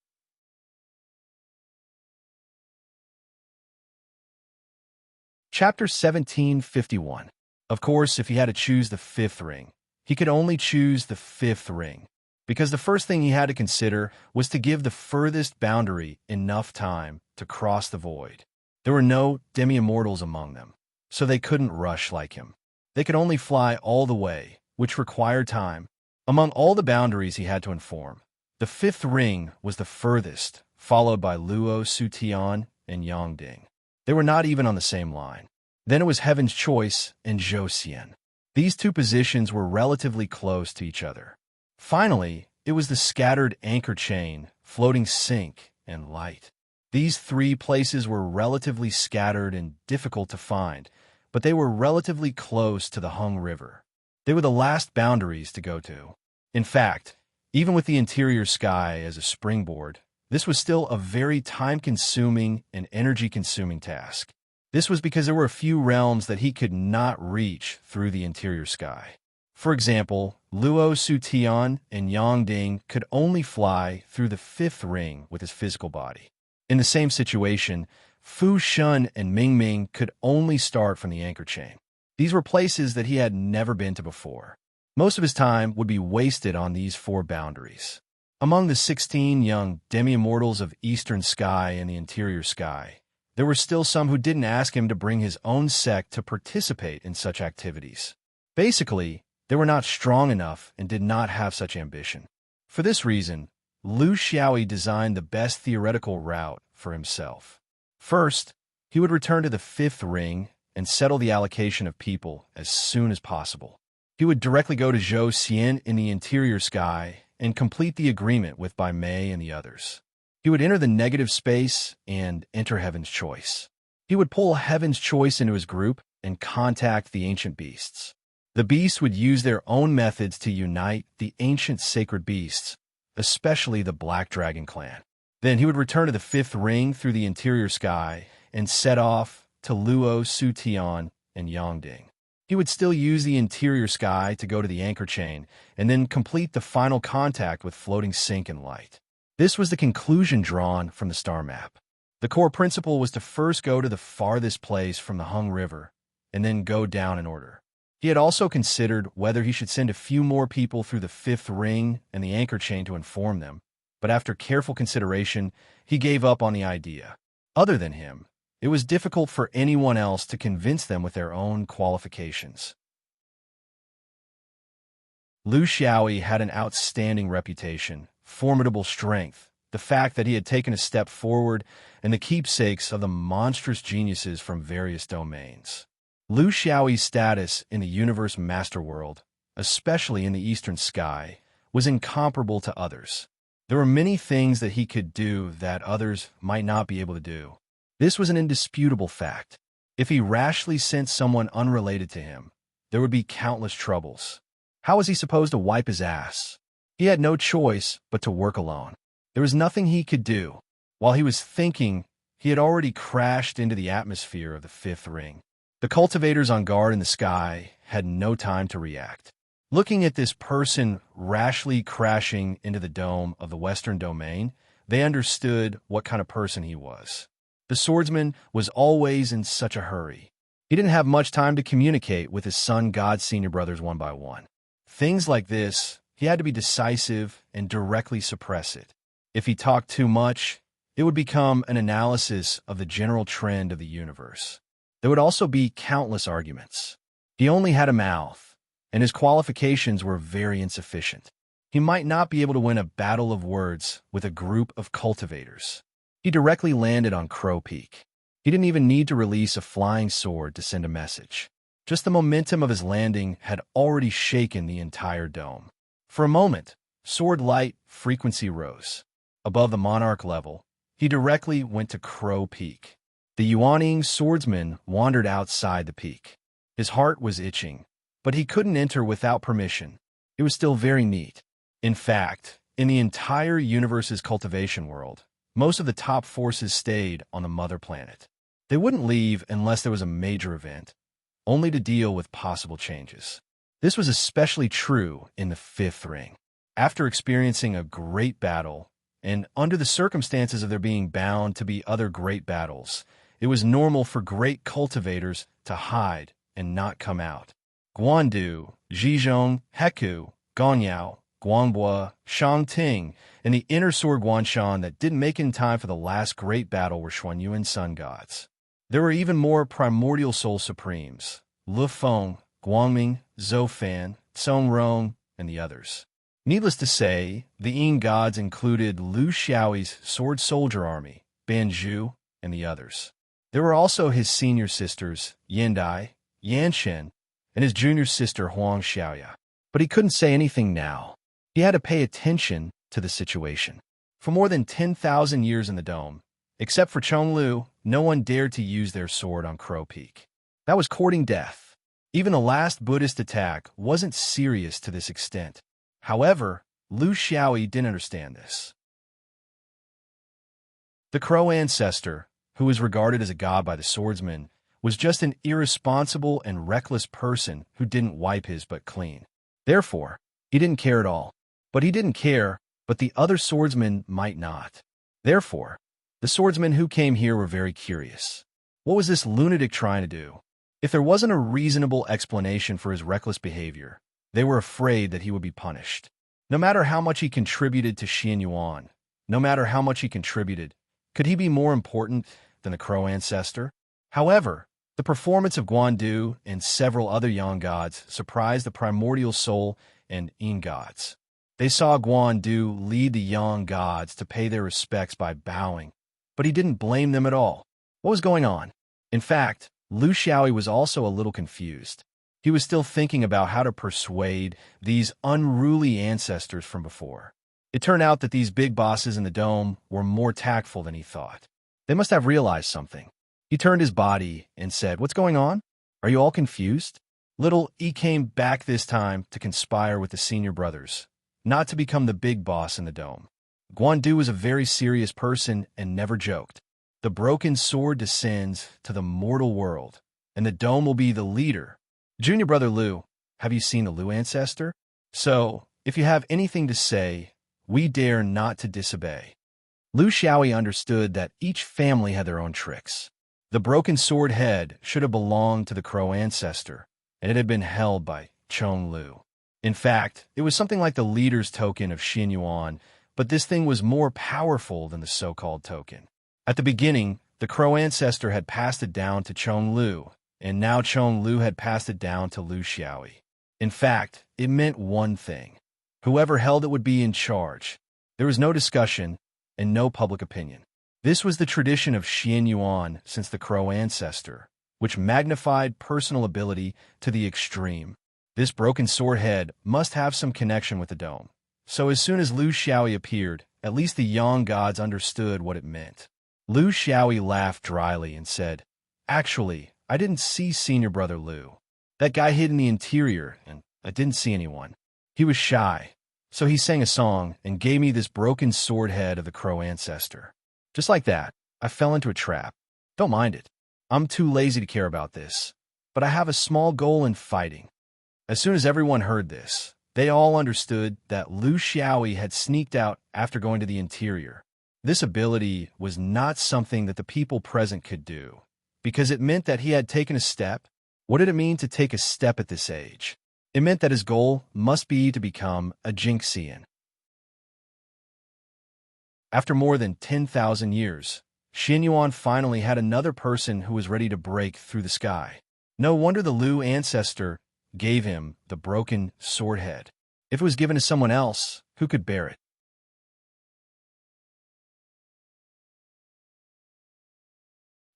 Chapter 1751. Of course, if he had to choose the 5th ring, he could only choose the 5th ring, because the first thing he had to consider was to give the furthest boundary enough time to cross the void. There were no demi-immortals among them, so they couldn't rush like him. They could only fly all the way, which required time. Among all the boundaries he had to inform, the 5th ring was the furthest, followed by Luo Sutian and Yangding. They were not even on the same line. Then it was Heaven's Choice and Zhou. These 2 positions were relatively close to each other. Finally, it was the scattered anchor chain, floating sink, and light. These 3 places were relatively scattered and difficult to find, but they were relatively close to the Hung River. They were the last boundaries to go to. In fact, even with the interior sky as a springboard, this was still a very time-consuming and energy-consuming task. This was because there were a few realms that he could not reach through the interior sky. For example, Luo Sutian and Yangding could only fly through the 5th ring with his physical body. In the same situation, Fu Shun and Mingming could only start from the anchor chain. These were places that he had never been to before. Most of his time would be wasted on these 4 boundaries. Among the 16 young demi-immortals of Eastern Sky and the interior sky, there were still some who didn't ask him to bring his own sect to participate in such activities. Basically, they were not strong enough and did not have such ambition. For this reason, Lu Xiaoyi designed the best theoretical route for himself. First, he would return to the 5th ring and settle the allocation of people as soon as possible. He would directly go to Zhou Xian in the interior sky and complete the agreement with Bai Mei and the others. He would enter the negative space and enter Heaven's Choice. He would pull Heaven's Choice into his group and contact the ancient beasts. The beasts would use their own methods to unite the ancient sacred beasts, especially the Black Dragon clan. Then he would return to the 5th ring through the interior sky and set off to Luo Sutian and Yangding. He would still use the interior sky to go to the anchor chain and then complete the final contact with floating sink and light. This was the conclusion drawn from the star map. The core principle was to first go to the farthest place from the Hung River and then go down in order. He had also considered whether he should send a few more people through the 5th ring and the anchor chain to inform them, but after careful consideration, he gave up on the idea. Other than him, It was difficult for anyone else to convince them with their own qualifications. Liu Xiaoyi had an outstanding reputation, formidable strength, the fact that he had taken a step forward, and the keepsakes of the monstrous geniuses from various domains. Liu Xiaoyi's status in the universe masterworld, especially in the eastern sky, was incomparable to others. There were many things that he could do that others might not be able to do. This was an indisputable fact. If he rashly sent someone unrelated to him, there would be countless troubles. How was he supposed to wipe his ass? He had no choice but to work alone. There was nothing he could do. While he was thinking, he had already crashed into the atmosphere of the fifth ring. The cultivators on guard in the sky had no time to react. Looking at this person rashly crashing into the dome of the Western Domain, they understood what kind of person he was. The swordsman was always in such a hurry. He didn't have much time to communicate with his sun god senior brothers one by one. Things like this, he had to be decisive and directly suppress it. If he talked too much, it would become an analysis of the general trend of the universe. There would also be countless arguments. He only had a mouth, and his qualifications were very insufficient. He might not be able to win a battle of words with a group of cultivators. He directly landed on Crow Peak. He didn't even need to release a flying sword to send a message. Just the momentum of his landing had already shaken the entire dome. For a moment, sword light frequency rose. Above the monarch level, he directly went to Crow Peak. The Yuaning swordsman wandered outside the peak. His heart was itching, but he couldn't enter without permission. It was still very neat. In fact, in the entire universe's cultivation world, most of the top forces stayed on the mother planet. They wouldn't leave unless there was a major event, only to deal with possible changes. This was especially true in the fifth ring. After experiencing a great battle, and under the circumstances of there being bound to be other great battles, it was normal for great cultivators to hide and not come out. Guandu, Zhizhong, Heku, Gonyao, Guangbua, Shangting, and the inner sword Guanshan that didn't make it in time for the last great battle were Xuanyuan sun gods. There were even more primordial soul supremes, Lu Feng, Guangming, Zhou Songrong, and the others. Needless to say, the Ying gods included Liu Xiaoyi's sword soldier army, Banzhu, and the others. There were also his senior sisters, Yandai, Yanshen, and his junior sister Huang Xiaoya. But he couldn't say anything now. He had to pay attention to the situation. For more than 10,000 years in the dome, except for Chonglu, no one dared to use their sword on Crow Peak. That was courting death. Even the last Buddhist attack wasn't serious to this extent. However, Liu Xiaoyi didn't understand this. The Crow ancestor, who was regarded as a god by the swordsman, was just an irresponsible and reckless person who didn't wipe his butt clean. Therefore, he didn't care at all. But he didn't care, but the other swordsmen might not. Therefore, the swordsmen who came here were very curious. What was this lunatic trying to do? If there wasn't a reasonable explanation for his reckless behavior, they were afraid that he would be punished. No matter how much he contributed to Xianyuan, no matter how much he contributed, could he be more important than the Crow ancestor? However, the performance of Guandu and several other Yang gods surprised the primordial soul and Yin gods. They saw Guandu lead the Yang gods to pay their respects by bowing, but he didn't blame them at all. What was going on? In fact, Liu Xiaoyi was also a little confused. He was still thinking about how to persuade these unruly ancestors from before. It turned out that these big bosses in the dome were more tactful than he thought. They must have realized something. He turned his body and said, "What's going on? Are you all confused?" Little E came back this time to conspire with the senior brothers, not to become the big boss in the dome. Guandu was a very serious person and never joked. The broken sword descends to the mortal world, and the dome will be the leader. Junior brother Liu, have you seen the Liu ancestor? So, if you have anything to say, we dare not to disobey. Liu Xiaoyi understood that each family had their own tricks. The broken sword head should have belonged to the Crow ancestor, and it had been held by Chong Lu. In fact, it was something like the leader's token of Xianyuan, but this thing was more powerful than the so-called token. At the beginning, The Crow ancestor had passed it down to Chong Lu, and now Chong Lu had passed it down to Lu Xiaoyi. In fact, it meant one thing. Whoever held it would be in charge. There was no discussion and no public opinion. This was the tradition of Xian Yuan since the Crow ancestor, which magnified personal ability to the extreme. This broken sword head must have some connection with the dome. So as soon as Lu Xiaoyi appeared, at least the Yang gods understood what it meant. Lu Xiaoyi laughed dryly and said, "Actually, I didn't see senior brother Lu. That guy hid in the interior, and I didn't see anyone. He was shy, so he sang a song and gave me this broken sword head of the Crow ancestor. Just like that, I fell into a trap. Don't mind it. I'm too lazy to care about this, but I have a small goal in fighting." As soon as everyone heard this, they all understood that Lu Xiaoyi had sneaked out after going to the interior. This ability was not something that the people present could do, because it meant that he had taken a step. What did it mean to take a step at this age? It meant that his goal must be to become a Jinxian. After more than 10,000 years, Xian Yuan finally had another person who was ready to break through the sky. No wonder the Lu ancestor gave him the broken sword head. If it was given to someone else, who could bear it?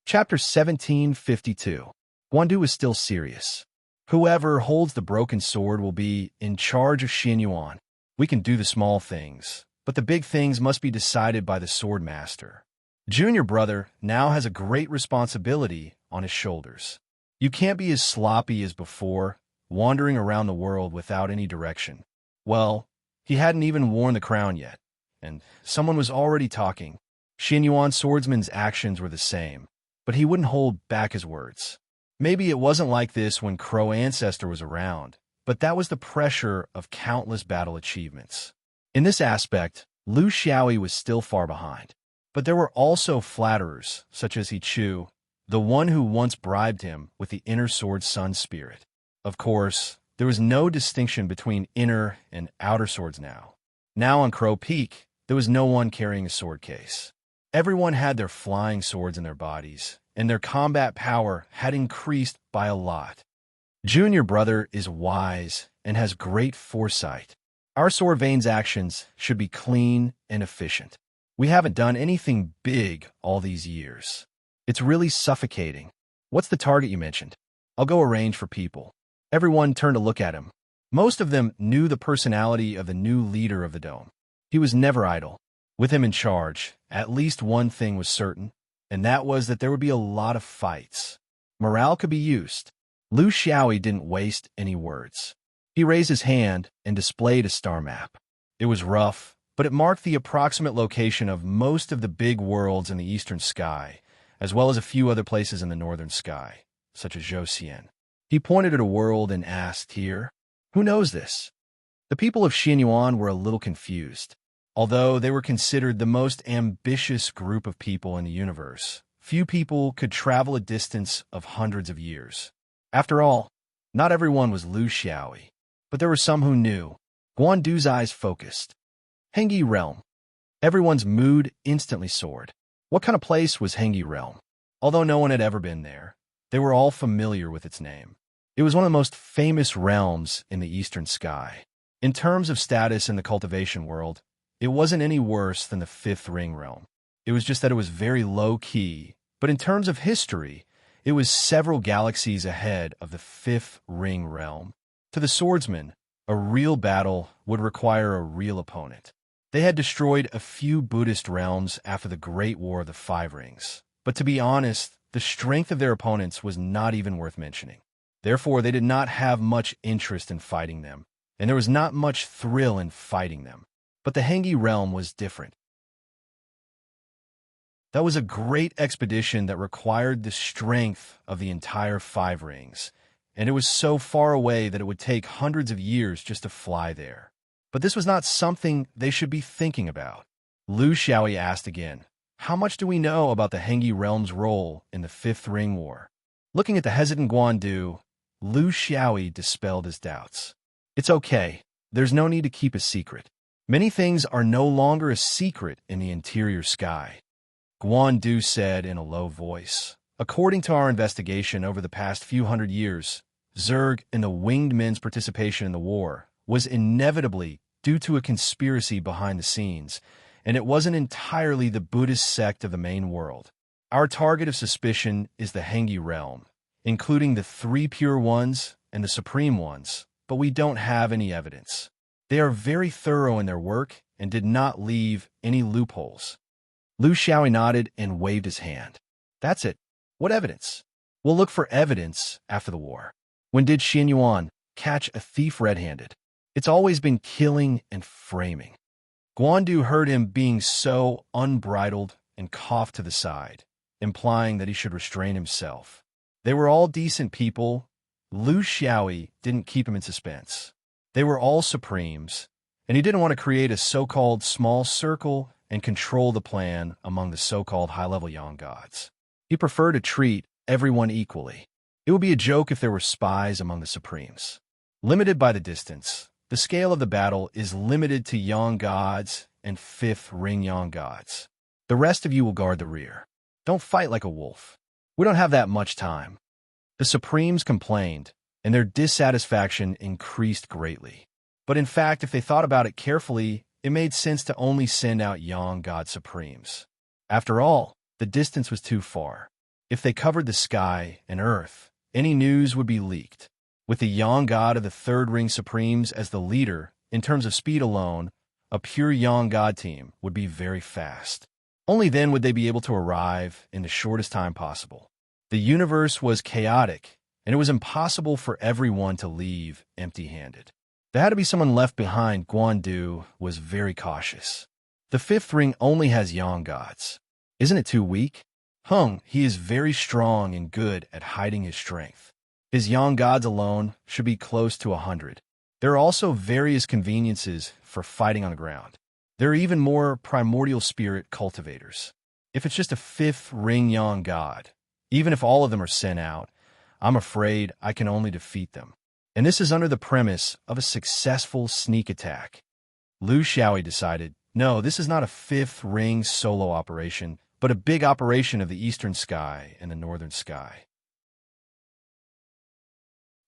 Chapter 1752. Guandu is still serious. Whoever holds the broken sword will be in charge of Xian Yuan. We can do the small things, but the big things must be decided by the sword master. Junior brother now has a great responsibility on his shoulders. You can't be as sloppy as before, wandering around the world without any direction. Well, he hadn't even worn the crown yet, and someone was already talking. Xian Yuan's swordsman's actions were the same, but he wouldn't hold back his words. Maybe it wasn't like this when Crow ancestor was around, but that was the pressure of countless battle achievements. In this aspect, Lu Xiaoyi was still far behind. But there were also flatterers, such as He Chu, the one who once bribed him with the inner sword sun spirit. Of course, there was no distinction between inner and outer swords now. Now on Crow Peak, there was no one carrying a sword case. Everyone had their flying swords in their bodies, and their combat power had increased by a lot. Junior brother is wise and has great foresight. Our sword veins actions should be clean and efficient. We haven't done anything big all these years. It's really suffocating. What's the target you mentioned? I'll go arrange for people. Everyone turned to look at him. Most of them knew the personality of the new leader of the dome. He was never idle. With him in charge, at least one thing was certain, and that was that there would be a lot of fights. Morale could be used. Lu Xiaoyi didn't waste any words. He raised his hand and displayed a star map. It was rough, but it marked the approximate location of most of the big worlds in the eastern sky, as well as a few other places in the northern sky, such as Zhouxian. He pointed at a world and asked here, "Who knows this?" The people of Xian Yuan were a little confused. Although they were considered the most ambitious group of people in the universe, few people could travel a distance of hundreds of years. After all, not everyone was Lu Xiaoyi, but there were some who knew. Guandu's eyes focused. Hengi Realm. Everyone's mood instantly soared. What kind of place was Hengi Realm? Although no one had ever been there, they were all familiar with its name. It was one of the most famous realms in the eastern sky. In terms of status in the cultivation world, it wasn't any worse than the Fifth Ring realm. It was just that it was very low-key, but in terms of history, it was several galaxies ahead of the Fifth Ring realm. To the swordsman, a real battle would require a real opponent. They had destroyed a few Buddhist realms after the Great War of the Five Rings, but to be honest, the strength of their opponents was not even worth mentioning. Therefore, they did not have much interest in fighting them, and there was not much thrill in fighting them. But the Hengi realm was different. That was a great expedition that required the strength of the entire Five Rings, and it was so far away that it would take hundreds of years just to fly there. But this was not something they should be thinking about. Lu Xiaoyi asked again, "How much do we know about the Hengi realm's role in the Fifth Ring War?" Looking at the hesitant Guandu, Lu Xiaoyi dispelled his doubts. "It's okay. There's no need to keep a secret. Many things are no longer a secret in the interior sky." Guan said in a low voice. According to our investigation over the past few hundred years, Zerg and the winged men's participation in the war was inevitably due to a conspiracy behind the scenes, and it wasn't entirely the Buddhist sect of the main world. Our target of suspicion is the Hengi realm, including the three pure ones and the supreme ones, but we don't have any evidence. They are very thorough in their work and did not leave any loopholes. Lu Xiaoyi nodded and waved his hand. That's it. What evidence? We'll look for evidence after the war. When did Xin Yuan catch a thief red-handed? It's always been killing and framing. Guan heard him being so unbridled and coughed to the side, implying that he should restrain himself. They were all decent people. Lu Xiaoyi didn't keep him in suspense. They were all supremes, and he didn't want to create a so-called small circle and control the plan among the so-called high-level Yang gods. He preferred to treat everyone equally. It would be a joke if there were spies among the supremes. Limited by the distance, the scale of the battle is limited to Yang gods and fifth ring Yang gods. The rest of you will guard the rear. Don't fight like a wolf. We don't have that much time. The supremes complained, and their dissatisfaction increased greatly. But in fact, if they thought about it carefully, it made sense to only send out Yang God Supremes. After all, the distance was too far. If they covered the sky and earth, any news would be leaked. With the Yang God of the Third Ring Supremes as the leader, in terms of speed alone, a pure Yang God team would be very fast. Only then would they be able to arrive in the shortest time possible. The universe was chaotic, and it was impossible for everyone to leave empty-handed. There had to be someone left behind. Guan was very cautious. The fifth ring only has Yang gods. Isn't it too weak? He is very strong and good at hiding his strength. His Yang gods alone should be close to 100. There are also various conveniences for fighting on the ground. There are even more primordial spirit cultivators. If it's just a fifth ring Yang god, even if all of them are sent out, I'm afraid I can only defeat them. And this is under the premise of a successful sneak attack. Lu Xiaoyi decided, no, this is not a fifth ring solo operation, but a big operation of the eastern sky and the northern sky.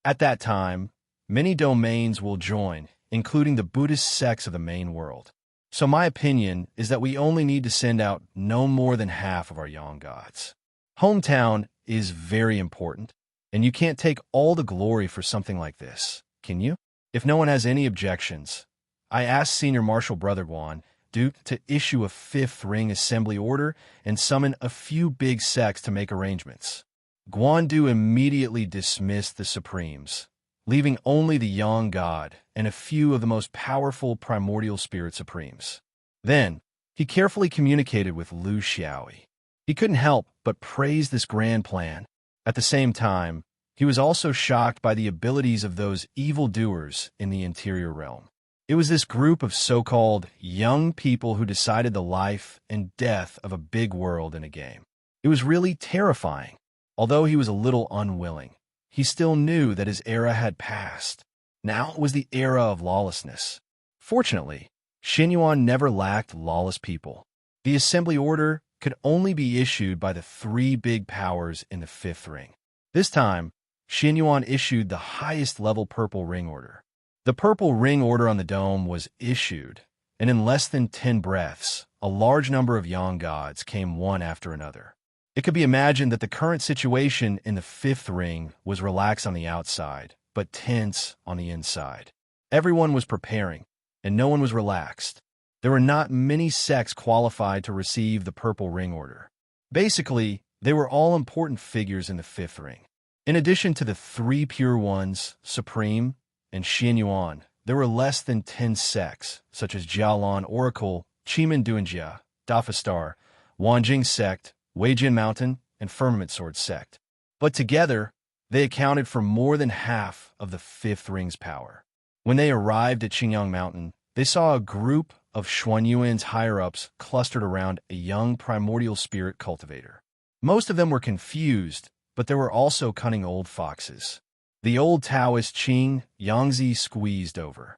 At that time, many domains will join, including the Buddhist sects of the main world. So my opinion is that we only need to send out no more than half of our Yang gods. Hometown is very important, and you can't take all the glory for something like this, can you? If no one has any objections, I asked Senior Marshal Brother Guan to issue a fifth ring assembly order and summon a few big sects to make arrangements. Guan immediately dismissed the Supremes, leaving only the Yang God and a few of the most powerful primordial spirit Supremes. Then, he carefully communicated with Lu Xiaoyi. He couldn't help but praise this grand plan. At the same time, he was also shocked by the abilities of those evildoers in the interior realm. It was this group of so-called young people who decided the life and death of a big world in a game. It was really terrifying. Although he was a little unwilling, he still knew that his era had passed. Now it was the era of lawlessness. Fortunately, Xin Yuan never lacked lawless people. The assembly order could only be issued by the three big powers in the fifth ring. This time, Xin Yuan issued the highest level purple ring order. The purple ring order on the dome was issued, and in less than 10 breaths, a large number of Yang gods came one after another. It could be imagined that the current situation in the fifth ring was relaxed on the outside, but tense on the inside. Everyone was preparing, and no one was relaxed. There were not many sects qualified to receive the purple ring order. Basically, they were all important figures in the fifth ring. In addition to the three pure ones, Supreme, and Xin Yuan, there were less than 10 sects, such as Jialan Oracle, Chimen Duanjia, Dafastar, Wanjing Sect, Weijin Mountain, and Firmament Sword Sect. But together, they accounted for more than half of the fifth ring's power. When they arrived at Qingyang Mountain, they saw a group of Xuanyuan's higher-ups clustered around a young primordial spirit cultivator. Most of them were confused, but there were also cunning old foxes. The old Taoist Qing Yangzi squeezed over.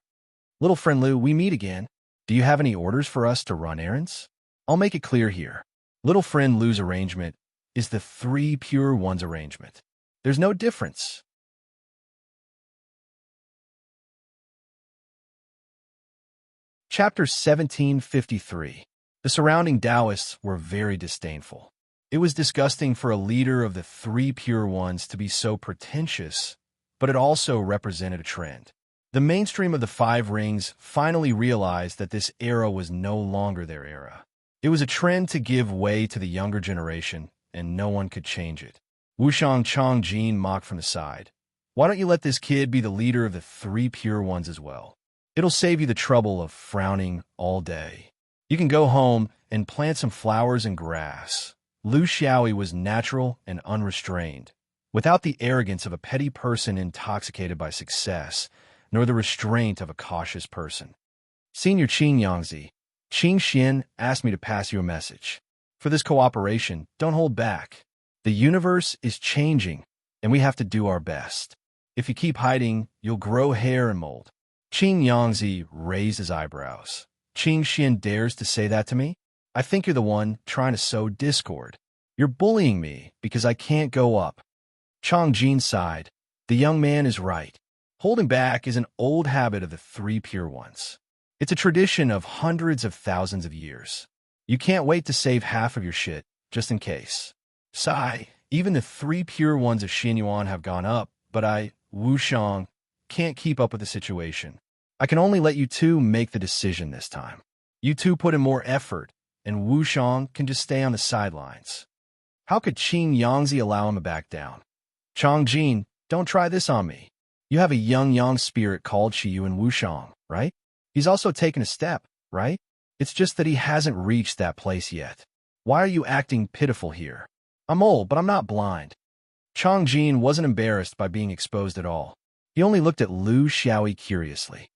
Little friend Lu, we meet again. Do you have any orders for us to run errands? I'll make it clear here. Little friend Lu's arrangement is the three pure ones arrangement. There's no difference. Chapter 1753. The surrounding Taoists were very disdainful. It was disgusting for a leader of the three pure ones to be so pretentious, but it also represented a trend. The mainstream of the five rings finally realized that this era was no longer their era. It was a trend to give way to the younger generation, and no one could change it. Wushang Chongjin mocked from the side. Why don't you let this kid be the leader of the three pure ones as well? It'll save you the trouble of frowning all day. You can go home and plant some flowers and grass. Lu Xiaoyi was natural and unrestrained, without the arrogance of a petty person intoxicated by success, nor the restraint of a cautious person. Senior Qin Yangzi, Qing Xian asked me to pass you a message. For this cooperation, don't hold back. The universe is changing, and we have to do our best. If you keep hiding, you'll grow hair and mold. Qin Yangzi raised his eyebrows. Qing Xian dares to say that to me? I think you're the one trying to sow discord. You're bullying me because I can't go up. Chong Jin sighed. The young man is right. Holding back is an old habit of the three pure ones. It's a tradition of hundreds of thousands of years. You can't wait to save half of your shit, just in case. Sigh, even the three pure ones of Xinyuan have gone up, but I, Wushang, can't keep up with the situation. I can only let you two make the decision this time. You two put in more effort, and Wushang can just stay on the sidelines. How could Qin Yangzi allow him to back down? Chongjin, don't try this on me. You have a young spirit called Shiyu and Wushang, right? He's also taken a step, right? It's just that he hasn't reached that place yet. Why are you acting pitiful here? I'm old, but I'm not blind. Chongjin wasn't embarrassed by being exposed at all. He only looked at Lu Xiaoyi curiously.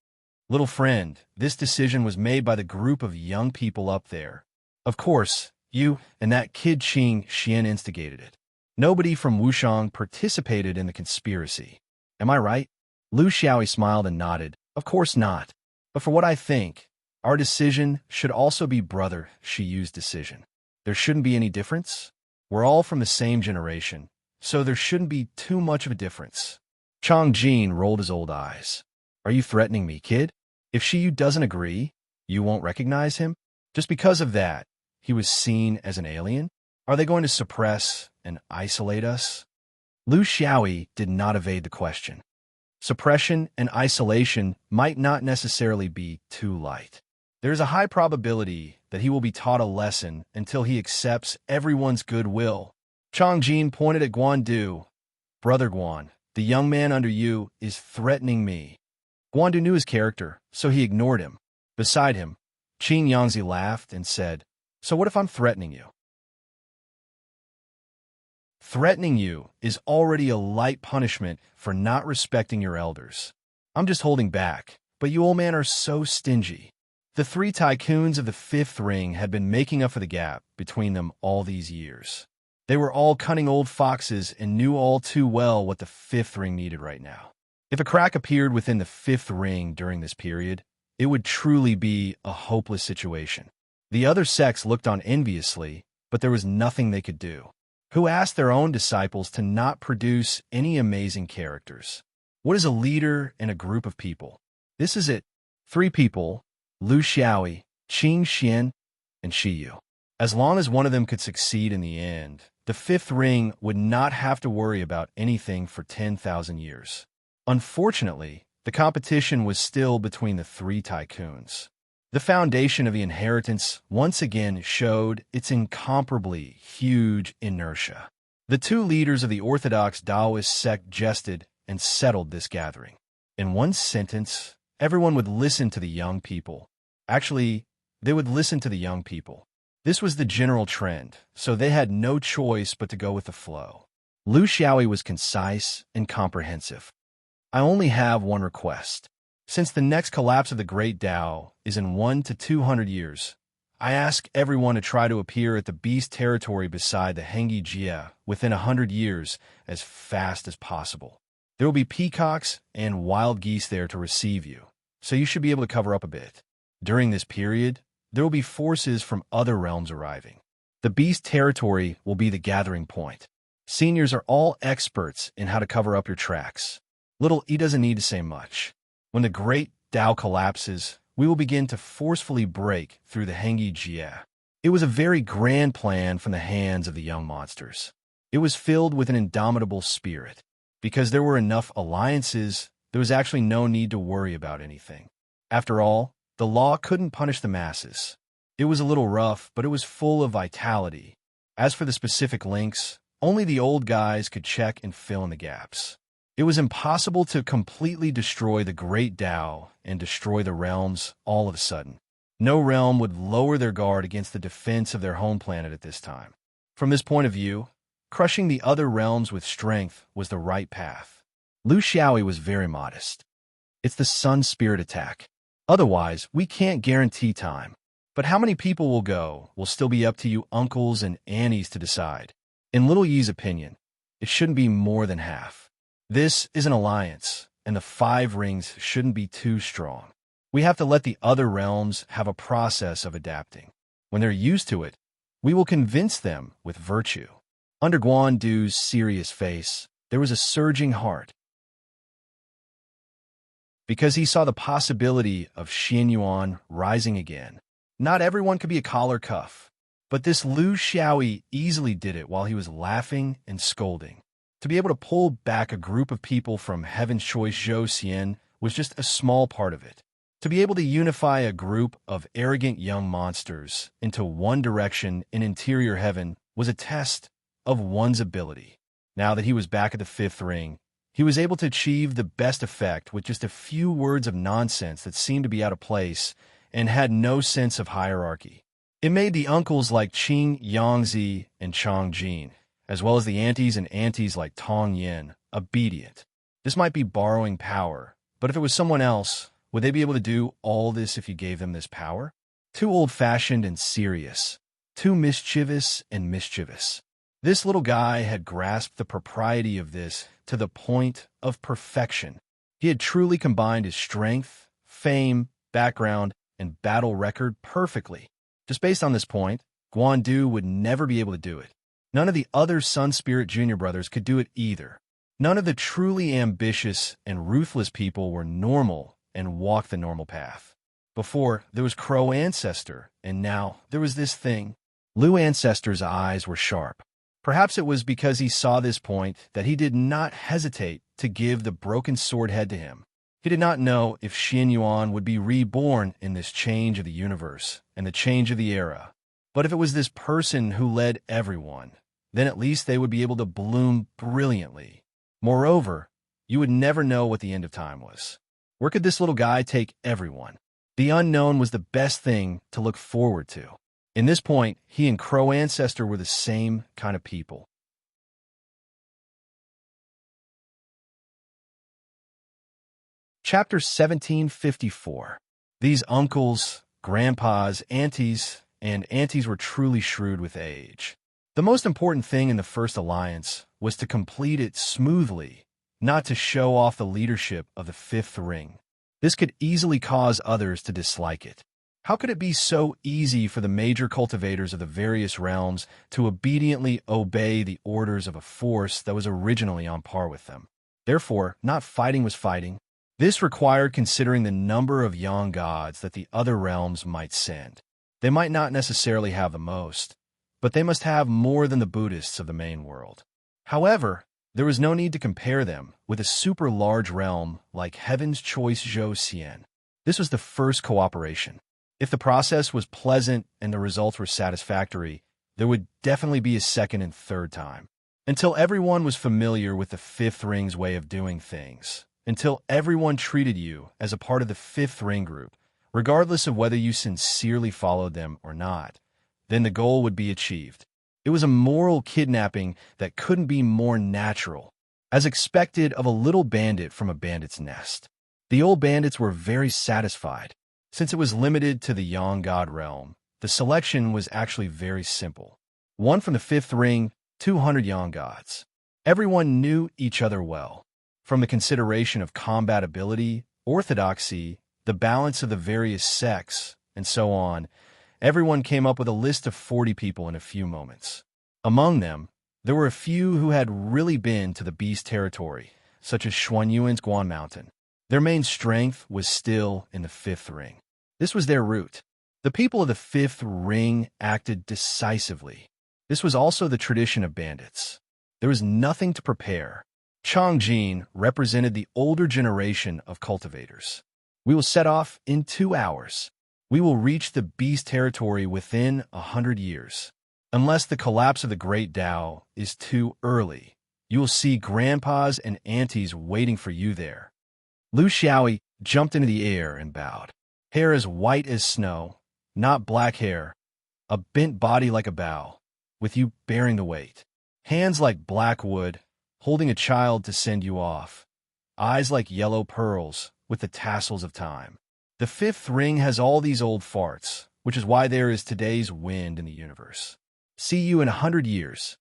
Little friend, this decision was made by the group of young people up there. Of course, you and that kid Qing Xian instigated it. Nobody from Wushang participated in the conspiracy. Am I right? Lu Xiaoyi smiled and nodded. Of course not. But for what I think, our decision should also be Brother Shiyu's decision. There shouldn't be any difference. We're all from the same generation, so there shouldn't be too much of a difference. Chongjin rolled his old eyes. Are you threatening me, kid? If Shiyu doesn't agree, you won't recognize him? Just because of that, he was seen as an alien? Are they going to suppress and isolate us? Lu Xiaoyi did not evade the question. Suppression and isolation might not necessarily be too light. There is a high probability that he will be taught a lesson until he accepts everyone's goodwill. Chongjin pointed at Guandu. Brother Guan, the young man under you is threatening me. Guandu knew his character, so he ignored him. Beside him, Qin Yangzi laughed and said, So what if I'm threatening you? Threatening you is already a light punishment for not respecting your elders. I'm just holding back, but you old men are so stingy. The three tycoons of the fifth ring had been making up for the gap between them all these years. They were all cunning old foxes and knew all too well what the fifth ring needed right now. If a crack appeared within the fifth ring during this period, it would truly be a hopeless situation. The other sects looked on enviously, but there was nothing they could do. Who asked their own disciples to not produce any amazing characters? What is a leader in a group of people? This is it. 3 people, Lu Xiaoyi, Qing Xian, and Shiyu. As long as one of them could succeed in the end, the fifth ring would not have to worry about anything for 10,000 years. Unfortunately, the competition was still between the 3 tycoons. The foundation of the inheritance once again showed its incomparably huge inertia. The 2 leaders of the Orthodox Taoist sect jested and settled this gathering. In one sentence, everyone would listen to the young people. Actually, they would listen to the young people. This was the general trend, so they had no choice but to go with the flow. Lu Xiaoyi was concise and comprehensive. I only have one request. Since the next collapse of the Great Tao is in 1 to 200 years, I ask everyone to try to appear at the beast territory beside the Hengi Jia within 100 years as fast as possible. There will be peacocks and wild geese there to receive you, so you should be able to cover up a bit. During this period, there will be forces from other realms arriving. The beast territory will be the gathering point. Seniors are all experts in how to cover up your tracks. Little E doesn't need to say much. When the great Tao collapses, we will begin to forcefully break through the Hengi Jie. It was a very grand plan from the hands of the young monsters. It was filled with an indomitable spirit. Because there were enough alliances, there was actually no need to worry about anything. After all, the law couldn't punish the masses. It was a little rough, but it was full of vitality. As for the specific links, only the old guys could check and fill in the gaps. It was impossible to completely destroy the great Tao and destroy the realms all of a sudden. No realm would lower their guard against the defense of their home planet at this time. From this point of view, crushing the other realms with strength was the right path. Lu Xiaoyi was very modest. It's the sun spirit attack. Otherwise, we can't guarantee time. But how many people will go will still be up to you uncles and aunties to decide. In Little Yi's opinion, it shouldn't be more than half. This is an alliance, and the 5 rings shouldn't be too strong. We have to let the other realms have a process of adapting. When they're used to it, we will convince them with virtue. Under Guan Du's serious face, there was a surging heart. Because he saw the possibility of Xianyuan rising again. Not everyone could be a collar cuff, but this Lu Xiaoyi easily did it while he was laughing and scolding. To be able to pull back a group of people from Heaven's Choice Zhou Xian was just a small part of it. To be able to unify a group of arrogant young monsters into one direction in interior heaven was a test of one's ability. Now that he was back at the 5th ring, he was able to achieve the best effect with just a few words of nonsense that seemed to be out of place and had no sense of hierarchy. It made the uncles like Qing Yangzi and Chang Jin, as well as the aunties and aunties like Tong Yin, obedient. This might be borrowing power, but if it was someone else, would they be able to do all this if you gave them this power? Too old-fashioned and serious. Too mischievous and mischievous. This little guy had grasped the propriety of this to the point of perfection. He had truly combined his strength, fame, background, and battle record perfectly. Just based on this point, Guan Du would never be able to do it. None of the other Sun Spirit Junior brothers could do it either. None of the truly ambitious and ruthless people were normal and walked the normal path. Before, there was Crow Ancestor, and now there was this thing. Lu Ancestor's eyes were sharp. Perhaps it was because he saw this point that he did not hesitate to give the broken sword head to him. He did not know if Xianyuan would be reborn in this change of the universe and the change of the era. But if it was this person who led everyone, then at least they would be able to bloom brilliantly. Moreover, you would never know what the end of time was. Where could this little guy take everyone? The unknown was the best thing to look forward to. In this point, he and Crow Ancestor were the same kind of people. Chapter 1754. These uncles, grandpas, aunties, and aunties were truly shrewd with age. The most important thing in the first alliance was to complete it smoothly, not to show off the leadership of the 5th ring. This could easily cause others to dislike it. How could it be so easy for the major cultivators of the various realms to obediently obey the orders of a force that was originally on par with them? Therefore, not fighting was fighting. This required considering the number of young gods that the other realms might send. They might not necessarily have the most, but they must have more than the Buddhists of the main world. However, there was no need to compare them with a super large realm like Heaven's Choice Zhou Xian. This was the first cooperation. If the process was pleasant and the results were satisfactory, there would definitely be a second and third time. Until everyone was familiar with the 5th ring's way of doing things. Until everyone treated you as a part of the 5th ring group, regardless of whether you sincerely followed them or not, then the goal would be achieved. It was a moral kidnapping that couldn't be more natural, as expected of a little bandit from a bandit's nest. The old bandits were very satisfied. Since it was limited to the Yang God realm, the selection was actually very simple. One from the 5th ring, 200 Yang gods. Everyone knew each other well. From the consideration of combat ability, orthodoxy, the balance of the various sects, and so on, Everyone came up with a list of 40 people in a few moments. Among them, there were a few who had really been to the beast territory, such as Xuanyuan's Guan Mountain. Their main strength was still in the fifth ring. This was their root. The people of the fifth ring acted decisively. This was also the tradition of bandits. There was nothing to prepare. Changjin represented the older generation of cultivators. We will set off in 2 hours. We will reach the beast territory within 100 years. Unless the collapse of the Great Tao is too early, you will see grandpas and aunties waiting for you there. Lu Xiaoyi jumped into the air and bowed. Hair as white as snow, not black hair, a bent body like a bow, with you bearing the weight. Hands like black wood, holding a child to send you off. Eyes like yellow pearls, with the tassels of time. The fifth ring has all these old farts, which is why there is today's wind in the universe. See you in 100 years.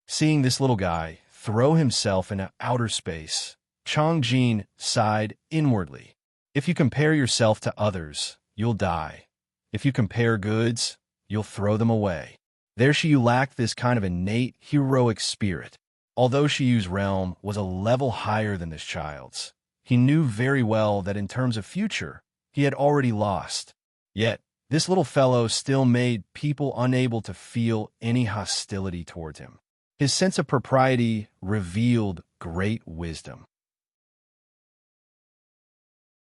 Seeing this little guy throw himself into outer space, Changjin sighed inwardly. If you compare yourself to others, you'll die. If you compare goods, you'll throw them away. There Shiyu lacked this kind of innate, heroic spirit. Although Shiyu's realm was a level higher than this child's, he knew very well that in terms of future, he had already lost. Yet, this little fellow still made people unable to feel any hostility towards him. His sense of propriety revealed great wisdom.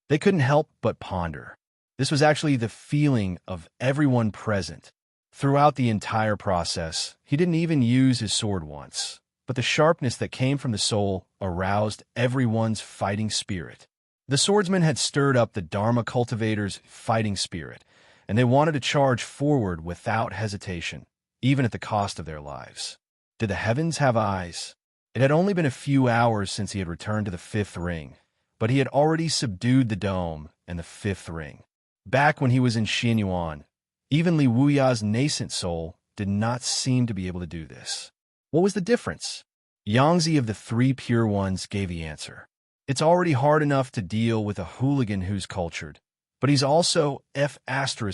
They couldn't help but ponder. This was actually the feeling of everyone present. Throughout the entire process, he didn't even use his sword once, but the sharpness that came from the soul aroused everyone's fighting spirit. The swordsman had stirred up the Dharma cultivators' fighting spirit, and they wanted to charge forward without hesitation, even at the cost of their lives. Did the heavens have eyes? It had only been a few hours since he had returned to the fifth ring, but he had already subdued the dome and the fifth ring. Back when he was in Xianyuan, even Li Wuya's nascent soul did not seem to be able to do this. What was the difference? Yangzi of the three pure ones gave the answer. It's already hard enough to deal with a hooligan who's cultured, but he's also F**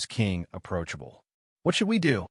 king approachable. What should we do?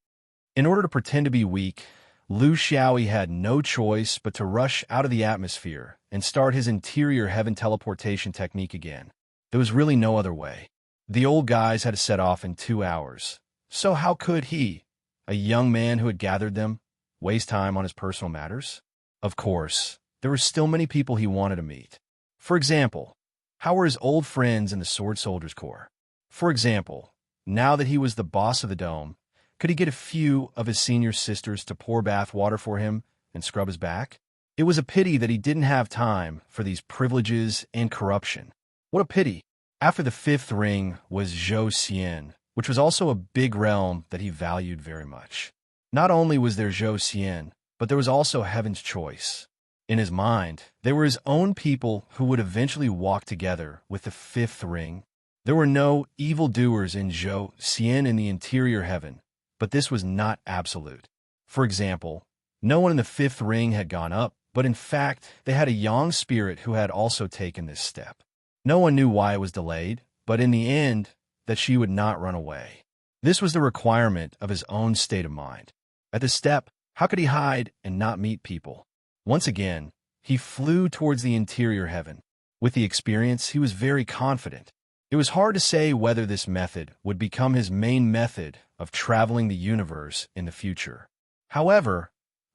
In order to pretend to be weak, Lu Xiaoyi had no choice but to rush out of the atmosphere and start his interior heaven teleportation technique again. There was really no other way. The old guys had to set off in 2 hours. So how could he, a young man who had gathered them, waste time on his personal matters? Of course, there were still many people he wanted to meet. For example, how were his old friends in the Sword Soldiers Corps? For example, now that he was the boss of the dome, could he get a few of his senior sisters to pour bath water for him and scrub his back? It was a pity that he didn't have time for these privileges and corruption. What a pity. After the fifth ring was Zhou Xian, which was also a big realm that he valued very much. Not only was there Zhou Xian, but there was also Heaven's Choice. In his mind, they were his own people who would eventually walk together with the fifth ring. There were no evildoers in Zhou Xian in the interior heaven, but this was not absolute. For example, no one in the fifth ring had gone up, but in fact, they had a young spirit who had also taken this step. No one knew why it was delayed, but in the end, that she would not run away. This was the requirement of his own state of mind. At this step, how could he hide and not meet people? Once again, he flew towards the interior heaven. With the experience, he was very confident. It was hard to say whether this method would become his main method of traveling the universe in the future. However,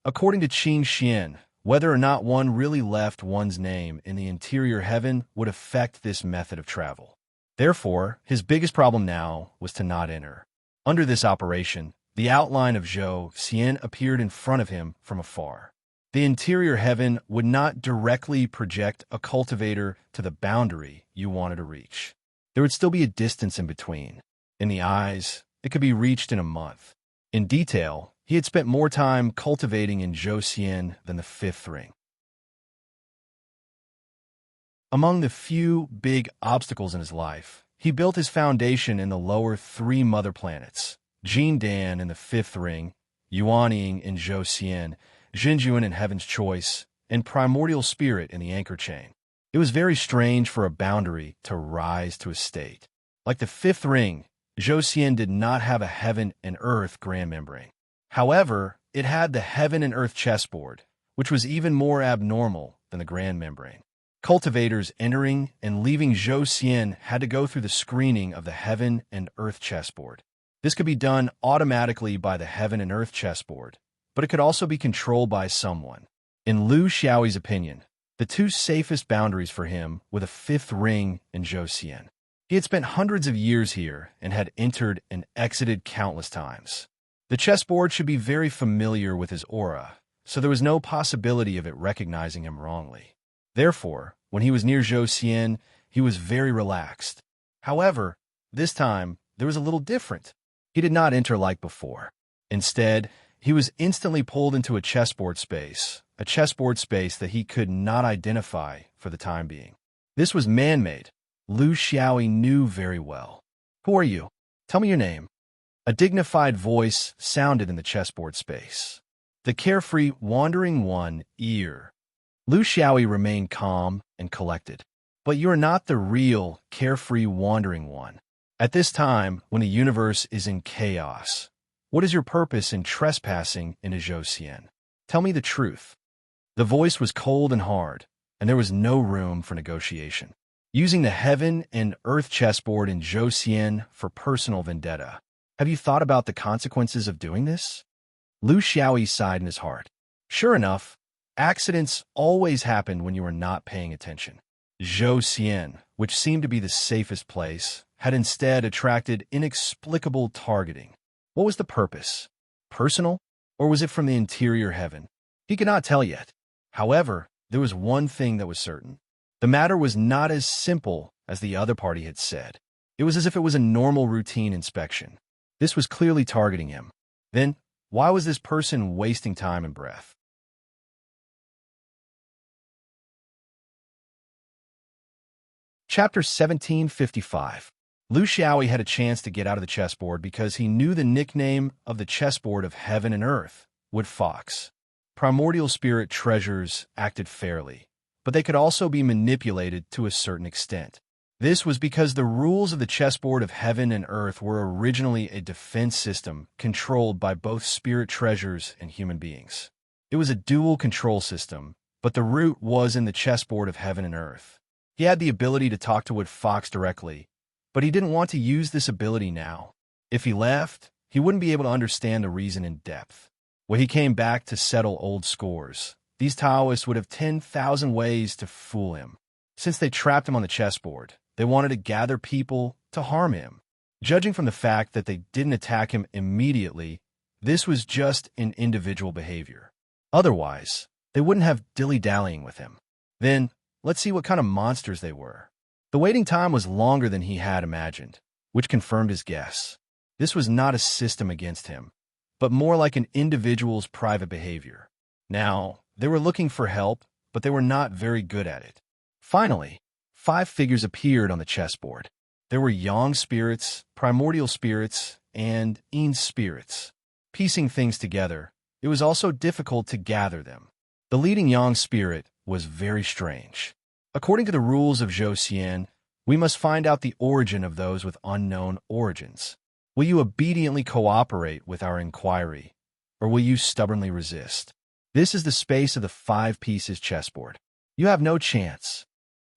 according to Qin Xian, whether or not one really left one's name in the interior heaven would affect this method of travel. Therefore, his biggest problem now was to not enter. Under this operation, the outline of Zhou Xian appeared in front of him from afar. The interior heaven would not directly project a cultivator to the boundary you wanted to reach. There would still be a distance in between. In the eyes, it could be reached in a month. In detail, he had spent more time cultivating in Zhou Xian than the fifth ring. Among the few big obstacles in his life, he built his foundation in the lower 3 mother planets, Jindan in the fifth ring, Yuanying in Zhou Xian, Jinjuan in Heaven's Choice, and Primordial Spirit in the Anchor Chain. It was very strange for a boundary to rise to a state. Like the fifth ring, Zhou did not have a heaven and earth grand membrane. However, it had the heaven and earth chessboard, which was even more abnormal than the grand membrane. Cultivators entering and leaving Zhou had to go through the screening of the heaven and earth chessboard. This could be done automatically by the heaven and earth chessboard, but it could also be controlled by someone. In Liu Xiaoyi's opinion, the two safest boundaries for him were the fifth ring and Zhou. He had spent hundreds of years here and had entered and exited countless times. The chessboard should be very familiar with his aura, so there was no possibility of it recognizing him wrongly. Therefore, when he was near Zhou, he was very relaxed. However, this time, there was a little different. He did not enter like before. Instead, he was instantly pulled into a chessboard space that he could not identify for the time being. This was man-made. Liu Xiaoyi knew very well. "Who are you? Tell me your name." A dignified voice sounded in the chessboard space. The carefree, wandering one, ear. Liu Xiaoyi remained calm and collected. "But you are not the real, carefree, wandering one. At this time, when the universe is in chaos, what is your purpose in trespassing into Zhou? Tell me the truth." The voice was cold and hard, and there was no room for negotiation. Using the heaven and earth chessboard in Zhou for personal vendetta. Have you thought about the consequences of doing this? Liu Xiaoyi sighed in his heart. Sure enough, accidents always happened when you were not paying attention. Zhou, which seemed to be the safest place, had instead attracted inexplicable targeting. What was the purpose? Personal? Or was it from the interior heaven? He could not tell yet. However, there was one thing that was certain. The matter was not as simple as the other party had said. It was as if it was a normal routine inspection. This was clearly targeting him. Then, why was this person wasting time and breath? Chapter 1755. Liu Xiaoyi had a chance to get out of the chessboard because he knew the nickname of the chessboard of heaven and earth, Wood Fox. Primordial spirit treasures acted fairly, but they could also be manipulated to a certain extent. This was because the rules of the chessboard of heaven and earth were originally a defense system controlled by both spirit treasures and human beings. It was a dual control system, but the root was in the chessboard of heaven and earth. He had the ability to talk to Wood Fox directly, but he didn't want to use this ability now. If he left, he wouldn't be able to understand the reason in depth. When he came back to settle old scores, these Taoists would have 10,000 ways to fool him. Since they trapped him on the chessboard, they wanted to gather people to harm him. Judging from the fact that they didn't attack him immediately, this was just an individual behavior. Otherwise, they wouldn't have dilly-dallying with him. Then, let's see what kind of monsters they were. The waiting time was longer than he had imagined, which confirmed his guess. This was not a system against him, but more like an individual's private behavior. Now, they were looking for help, but they were not very good at it. Finally, 5 figures appeared on the chessboard. There were yang spirits, primordial spirits, and yin spirits. Piecing things together, it was also difficult to gather them. The leading yang spirit was very strange. According to the rules of Zhou, we must find out the origin of those with unknown origins. Will you obediently cooperate with our inquiry, or will you stubbornly resist? This is the space of the 5 pieces chessboard. You have no chance.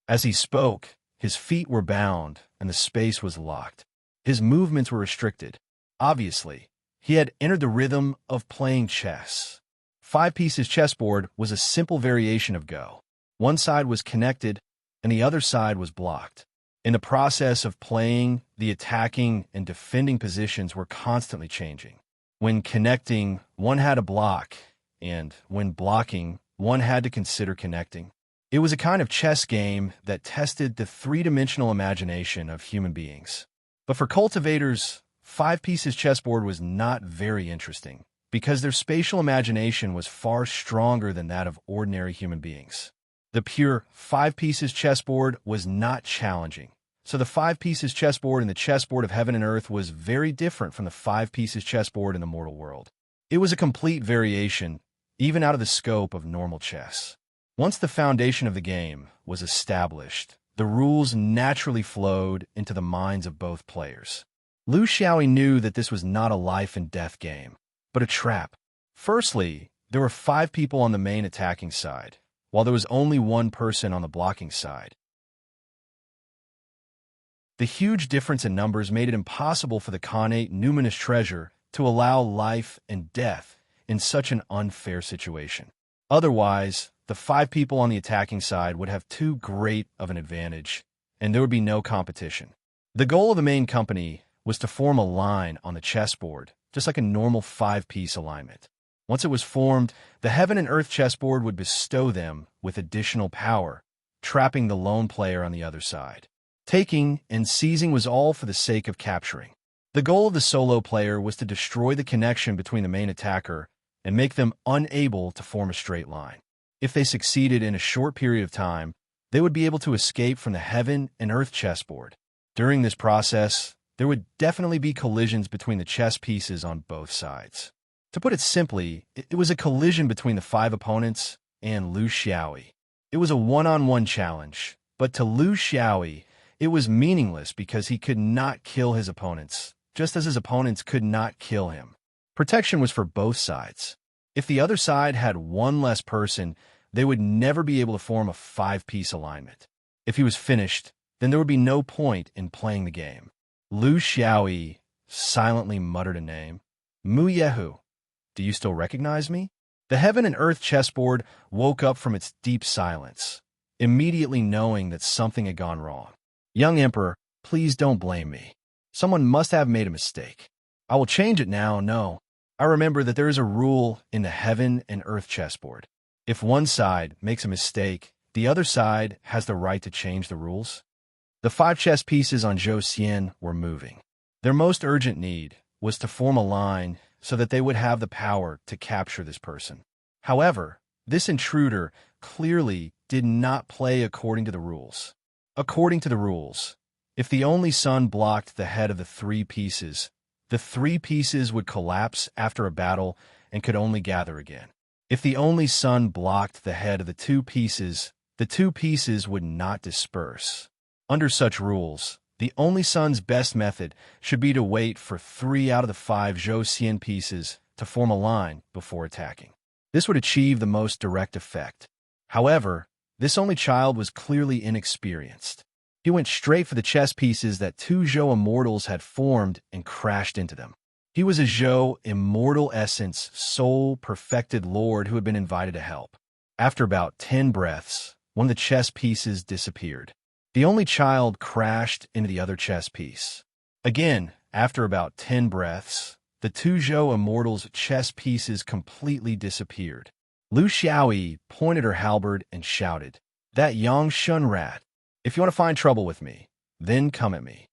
As he spoke, his feet were bound and the space was locked. His movements were restricted. Obviously, he had entered the rhythm of playing chess. 5 pieces chessboard was a simple variation of Go. One side was connected and the other side was blocked. In the process of playing, the attacking and defending positions were constantly changing. When connecting, one had to block, and when blocking, one had to consider connecting. It was a kind of chess game that tested the 3-dimensional imagination of human beings. But for cultivators, 5 pieces chessboard was not very interesting, because their spatial imagination was far stronger than that of ordinary human beings. The pure 5 pieces chessboard was not challenging, so the 5 pieces chessboard in the chessboard of heaven and earth was very different from the 5 pieces chessboard in the mortal world. It was a complete variation, even out of the scope of normal chess. Once the foundation of the game was established, the rules naturally flowed into the minds of both players. Lu Xiaoyi knew that this was not a life and death game, but a trap. Firstly, there were 5 people on the main attacking side, while there was only 1 person on the blocking side. The huge difference in numbers made it impossible for the Khanate numinous treasure to allow life and death in such an unfair situation. Otherwise, the 5 people on the attacking side would have too great of an advantage, and there would be no competition. The goal of the main company was to form a line on the chessboard, just like a normal 5-piece alignment. Once it was formed, the heaven and earth chessboard would bestow them with additional power, trapping the lone player on the other side. Taking and seizing was all for the sake of capturing. The goal of the solo player was to destroy the connection between the main attacker and make them unable to form a straight line. If they succeeded in a short period of time, they would be able to escape from the heaven and earth chessboard. During this process, there would definitely be collisions between the chess pieces on both sides. To put it simply, it was a collision between the 5 opponents and Lu Xiaoyi. It was a one-on-one challenge, but to Lu Xiaoyi, it was meaningless because he could not kill his opponents, just as his opponents could not kill him. Protection was for both sides. If the other side had 1 less person, they would never be able to form a 5-piece alignment. If he was finished, then there would be no point in playing the game. Lu Xiaoyi silently muttered a name. Mu Yehu, do you still recognize me? The heaven and earth chessboard woke up from its deep silence, immediately knowing that something had gone wrong. Young Emperor, please don't blame me. Someone must have made a mistake. I will change it now, no. I remember that there is a rule in the heaven and earth chessboard. If one side makes a mistake, the other side has the right to change the rules. The 5 chess pieces on Zhou Xian were moving. Their most urgent need was to form a line so that they would have the power to capture this person. However, this intruder clearly did not play according to the rules. According to the rules, if the only son blocked the head of the 3 pieces, the 3 pieces would collapse after a battle and could only gather again. If the only son blocked the head of the 2 pieces, the 2 pieces would not disperse. Under such rules, the only son's best method should be to wait for 3 out of the 5 Zhou Xian pieces to form a line before attacking. This would achieve the most direct effect. However, this only child was clearly inexperienced. He went straight for the chess pieces that 2 Zhou immortals had formed and crashed into them. He was a Zhou immortal essence, soul perfected lord who had been invited to help. After about 10 breaths, one of the chess pieces disappeared. The only child crashed into the other chess piece. Again, after about 10 breaths, the 2 Zhou immortals' chess pieces completely disappeared. Lu Xiaoyi pointed her halberd and shouted, "That Yang Shun rat! If you want to find trouble with me, then come at me."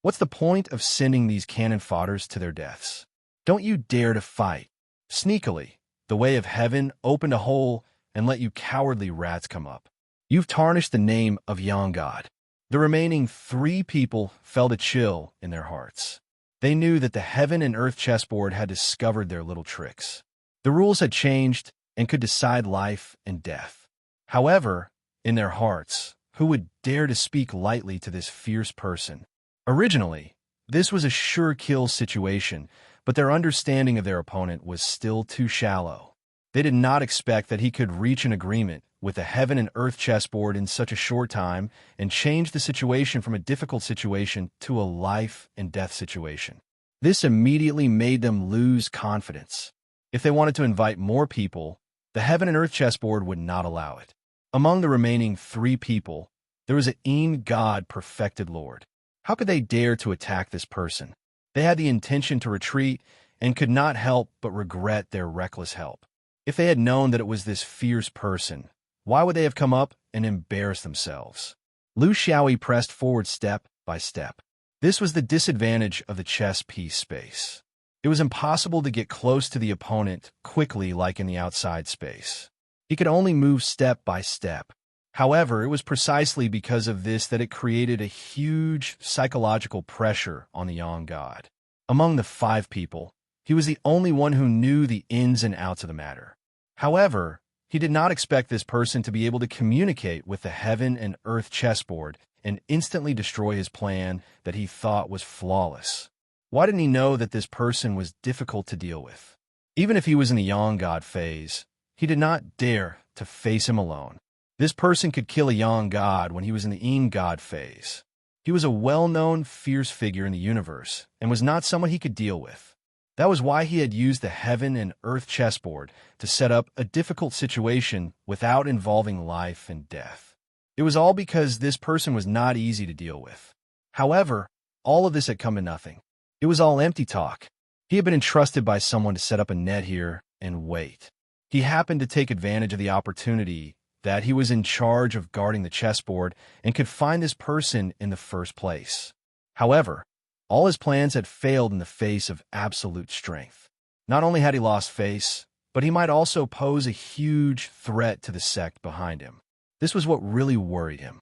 What's the point of sending these cannon fodders to their deaths? Don't you dare to fight. Sneakily, the way of heaven opened a hole and let you cowardly rats come up. You've tarnished the name of Yang God. The remaining 3 people felt a chill in their hearts. They knew that the heaven and earth chessboard had discovered their little tricks. The rules had changed and could decide life and death. However, in their hearts, who would dare to speak lightly to this fierce person? Originally, this was a sure kill situation, but their understanding of their opponent was still too shallow. They did not expect that he could reach an agreement with the heaven and earth chessboard in such a short time and change the situation from a difficult situation to a life and death situation. This immediately made them lose confidence. If they wanted to invite more people, the heaven and earth chessboard would not allow it. Among the remaining 3 people, there was an God perfected lord. How could they dare to attack this person? They had the intention to retreat and could not help but regret their reckless help. If they had known that it was this fierce person, why would they have come up and embarrassed themselves? Lu Xiaoyi pressed forward step by step. This was the disadvantage of the chess piece space. It was impossible to get close to the opponent quickly like in the outside space. He could only move step by step. However, it was precisely because of this that it created a huge psychological pressure on the Yang God. Among the 5 people, he was the only one who knew the ins and outs of the matter. However, he did not expect this person to be able to communicate with the heaven and earth chessboard and instantly destroy his plan that he thought was flawless. Why didn't he know that this person was difficult to deal with? Even if he was in the Yang God phase, he did not dare to face him alone. This person could kill a Yang God when he was in the Yin God phase. He was a well-known, fierce figure in the universe and was not someone he could deal with. That was why he had used the heaven and earth chessboard to set up a difficult situation without involving life and death. It was all because this person was not easy to deal with. However, all of this had come to nothing. It was all empty talk. He had been entrusted by someone to set up a net here and wait. He happened to take advantage of the opportunity that he was in charge of guarding the chessboard and could find this person in the first place. However, all his plans had failed in the face of absolute strength. Not only had he lost face, but he might also pose a huge threat to the sect behind him. This was what really worried him.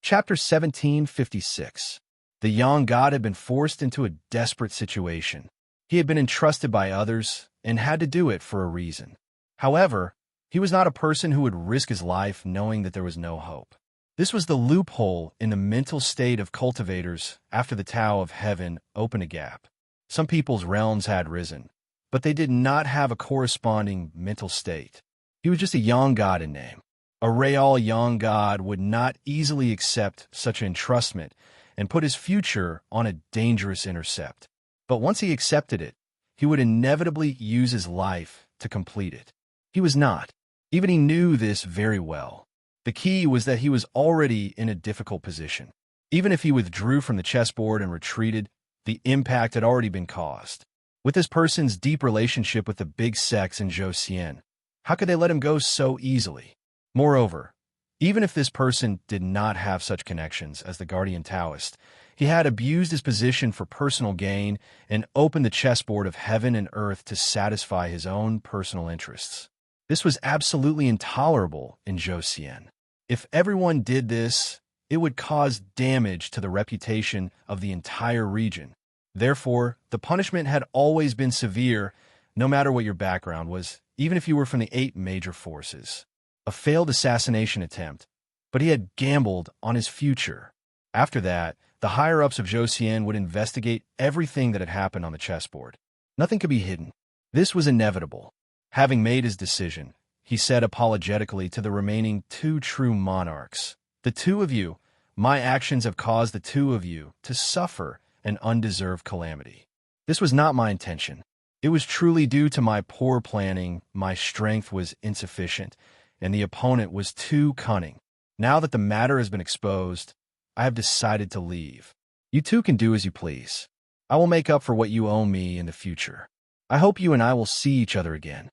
Chapter 1756. The Yang God had been forced into a desperate situation. He had been entrusted by others and had to do it for a reason. However, he was not a person who would risk his life knowing that there was no hope. This was the loophole in the mental state of cultivators after the Tao of Heaven opened a gap. Some people's realms had risen, but they did not have a corresponding mental state. He was just a Yang God in name. A real Yang God would not easily accept such an entrustment and put his future on a dangerous intercept. But once he accepted it, he would inevitably use his life to complete it. He was not. Even he knew this very well. The key was that he was already in a difficult position. Even if he withdrew from the chessboard and retreated, the impact had already been caused. With this person's deep relationship with the big sects in Zhou, how could they let him go so easily? Moreover, even if this person did not have such connections as the Guardian Taoist, he had abused his position for personal gain and opened the chessboard of heaven and earth to satisfy his own personal interests. This was absolutely intolerable in Zhou. If everyone did this, it would cause damage to the reputation of the entire region. Therefore, the punishment had always been severe, no matter what your background was, even if you were from the 8 major forces. A failed assassination attempt, but he had gambled on his future. After that, the higher-ups of Zhou would investigate everything that had happened on the chessboard. Nothing could be hidden. This was inevitable. Having made his decision, he said apologetically to the remaining 2 true monarchs, "The 2 of you, my actions have caused the 2 of you to suffer an undeserved calamity. This was not my intention. It was truly due to my poor planning. My strength was insufficient, and the opponent was too cunning. Now that the matter has been exposed, I have decided to leave. You 2 can do as you please. I will make up for what you owe me in the future. I hope you and I will see each other again."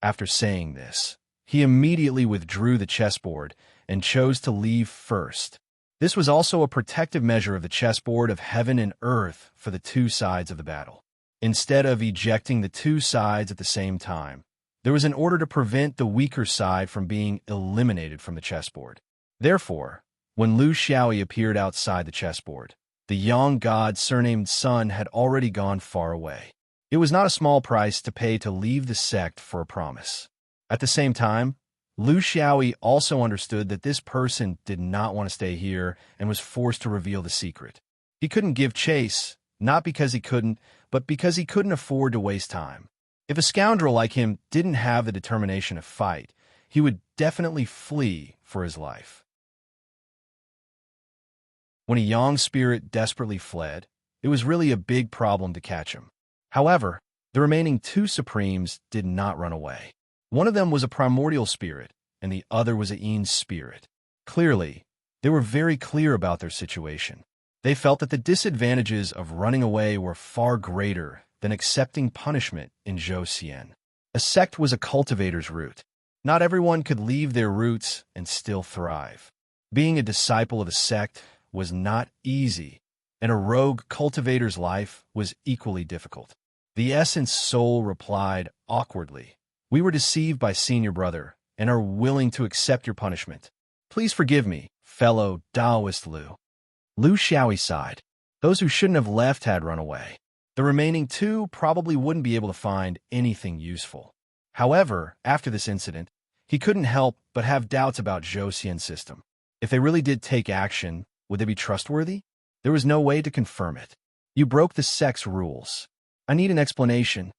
After saying this, he immediately withdrew the chessboard and chose to leave first. This was also a protective measure of the chessboard of heaven and earth for the 2 sides of the battle. Instead of ejecting the 2 sides at the same time, there was an order to prevent the weaker side from being eliminated from the chessboard. Therefore, when Lu Xiaoyi appeared outside the chessboard, the Yang God surnamed Sun had already gone far away. It was not a small price to pay to leave the sect for a promise. At the same time, Lu Xiaoyi also understood that this person did not want to stay here and was forced to reveal the secret. He couldn't give chase, not because he couldn't, but because he couldn't afford to waste time. If a scoundrel like him didn't have the determination to fight, he would definitely flee for his life. When a Yang spirit desperately fled, it was really a big problem to catch him. However, the remaining 2 supremes did not run away. One of them was a primordial spirit, and the other was a Yin spirit. Clearly, they were very clear about their situation. They felt that the disadvantages of running away were far greater than accepting punishment in Zhou. A sect was a cultivator's root. Not everyone could leave their roots and still thrive. Being a disciple of a sect was not easy, and a rogue cultivator's life was equally difficult. The Essence Soul replied awkwardly, "We were deceived by Senior Brother and are willing to accept your punishment. Please forgive me, fellow Taoist Lu." Lu Xiaoyi sighed. Those who shouldn't have left had run away. The remaining 2 probably wouldn't be able to find anything useful. However, after this incident, he couldn't help but have doubts about Zhou Xian's system. If they really did take action, would they be trustworthy? There was no way to confirm it. You broke the sect's rules. I need an explanation.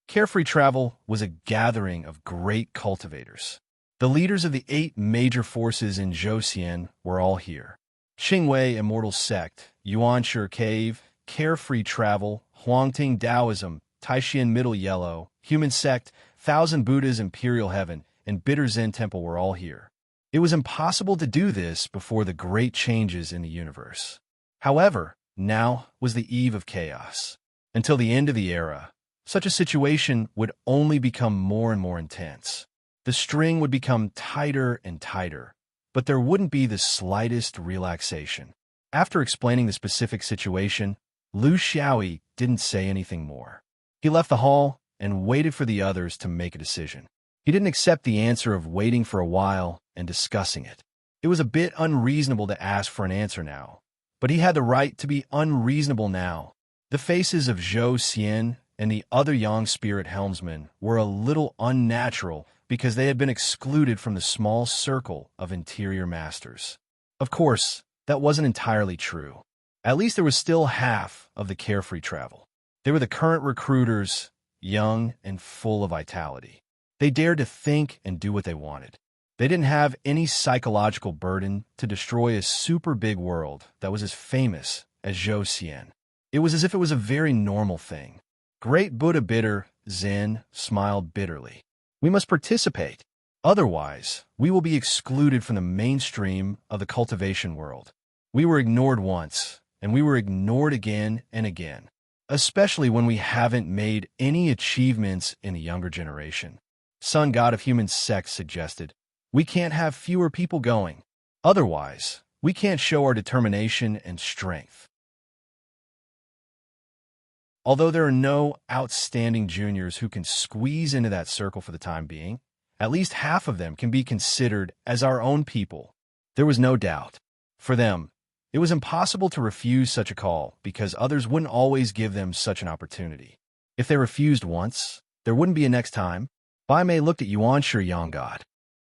Carefree Travel was a gathering of great cultivators. The leaders of the 8 major forces in Zhou were all here. Qingwei Immortal Sect, Yuanshi Cave, Carefree Travel, Huangting Taoism, Taishan Middle Yellow, Human Sect, Thousand Buddhas Imperial Heaven, and Bitter Zen Temple were all here. It was impossible to do this before the great changes in the universe. However, now was the eve of chaos. Until the end of the era, such a situation would only become more and more intense. The string would become tighter and tighter, but there wouldn't be the slightest relaxation. After explaining the specific situation, Lu Xiaoyi didn't say anything more. He left the hall and waited for the others to make a decision. He didn't accept the answer of waiting for a while and discussing it. It was a bit unreasonable to ask for an answer now, but he had the right to be unreasonable now. The faces of Zhou Xian and the other Yang Spirit helmsmen were a little unnatural because they had been excluded from the small circle of interior masters. Of course, that wasn't entirely true. At least there was still half of the Carefree Travel. They were the current recruiters, young and full of vitality. They dared to think and do what they wanted. They didn't have any psychological burden to destroy a super big world that was as famous as Zhou Xian. It was as if it was a very normal thing. Great Buddha Bitter Zen smiled bitterly. We must participate. Otherwise, we will be excluded from the mainstream of the cultivation world. We were ignored once, and we were ignored again and again, especially when we haven't made any achievements in the younger generation. Sun God of Human Sect suggested, we can't have fewer people going. Otherwise, we can't show our determination and strength. Although there are no outstanding juniors who can squeeze into that circle for the time being, at least half of them can be considered as our own people. There was no doubt. For them, it was impossible to refuse such a call because others wouldn't always give them such an opportunity. If they refused once, there wouldn't be a next time. Bai Mei looked at Yuanshi Yang God.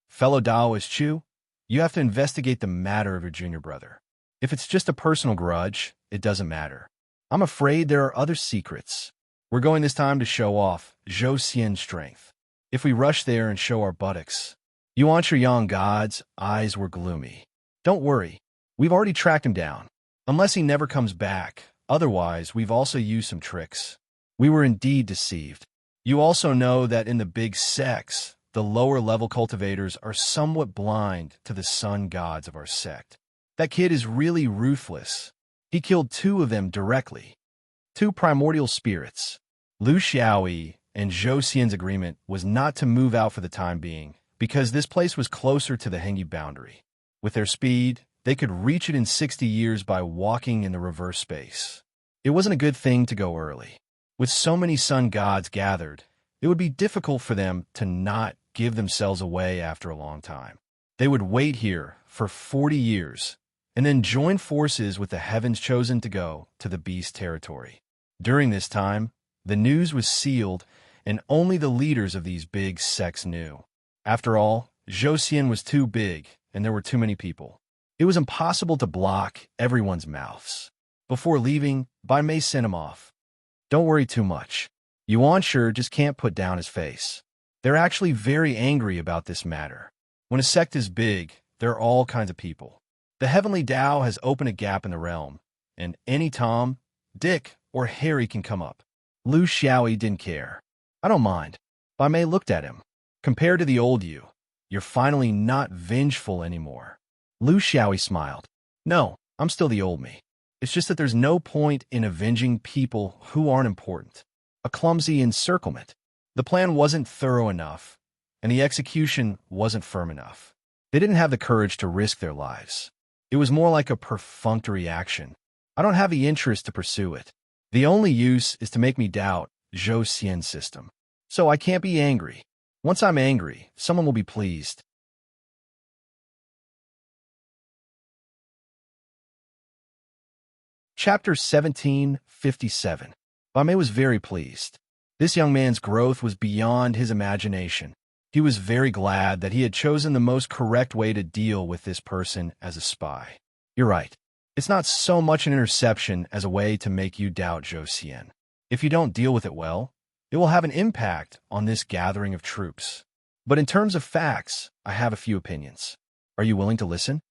Fellow Daoist Chu, you have to investigate the matter of your junior brother. If it's just a personal grudge, it doesn't matter. I'm afraid there are other secrets. We're going this time to show off Zhou Xian's strength. If we rush there and show our buttocks. Yuanshi Yang God's eyes were gloomy. Don't worry, we've already tracked him down. Unless he never comes back, otherwise we've also used some tricks. We were indeed deceived. You also know that in the big sects, the lower-level cultivators are somewhat blind to the sun gods of our sect. That kid is really ruthless. He killed 2 of them directly. 2 primordial spirits. Lu Xiaoyi and Zhou Xian's agreement was not to move out for the time being, because this place was closer to the Hengyi boundary. With their speed, they could reach it in 60 years by walking in the reverse space. It wasn't a good thing to go early. With so many sun gods gathered, it would be difficult for them to not give themselves away after a long time. They would wait here for 40 years, and then join forces with the heavens chosen to go to the beast territory. During this time, the news was sealed, and only the leaders of these big sects knew. After all, Zhou Xian was too big, and there were too many people. It was impossible to block everyone's mouths. Before leaving, Bai Mei sent him off. Don't worry too much. Yuanshi just can't put down his face. They're actually very angry about this matter. When a sect is big, there are all kinds of people. The Heavenly Tao has opened a gap in the realm, and any Tom, Dick, or Harry can come up. Lu Xiaoyi didn't care. I don't mind. Bai Mei looked at him. Compared to the old you, you're finally not vengeful anymore. Lu Xiaoyi smiled. No, I'm still the old me. It's just that there's no point in avenging people who aren't important. A clumsy encirclement. The plan wasn't thorough enough, and the execution wasn't firm enough. They didn't have the courage to risk their lives. It was more like a perfunctory action. I don't have the interest to pursue it. The only use is to make me doubt Zhou Xian's system. So I can't be angry. Once I'm angry, someone will be pleased. Chapter 1757. Bai Mei was very pleased. This young man's growth was beyond his imagination. He was very glad that he had chosen the most correct way to deal with this person as a spy. You're right. It's not so much an interception as a way to make you doubt Zhou Xian. If you don't deal with it well, it will have an impact on this gathering of troops. But in terms of facts, I have a few opinions. Are you willing to listen?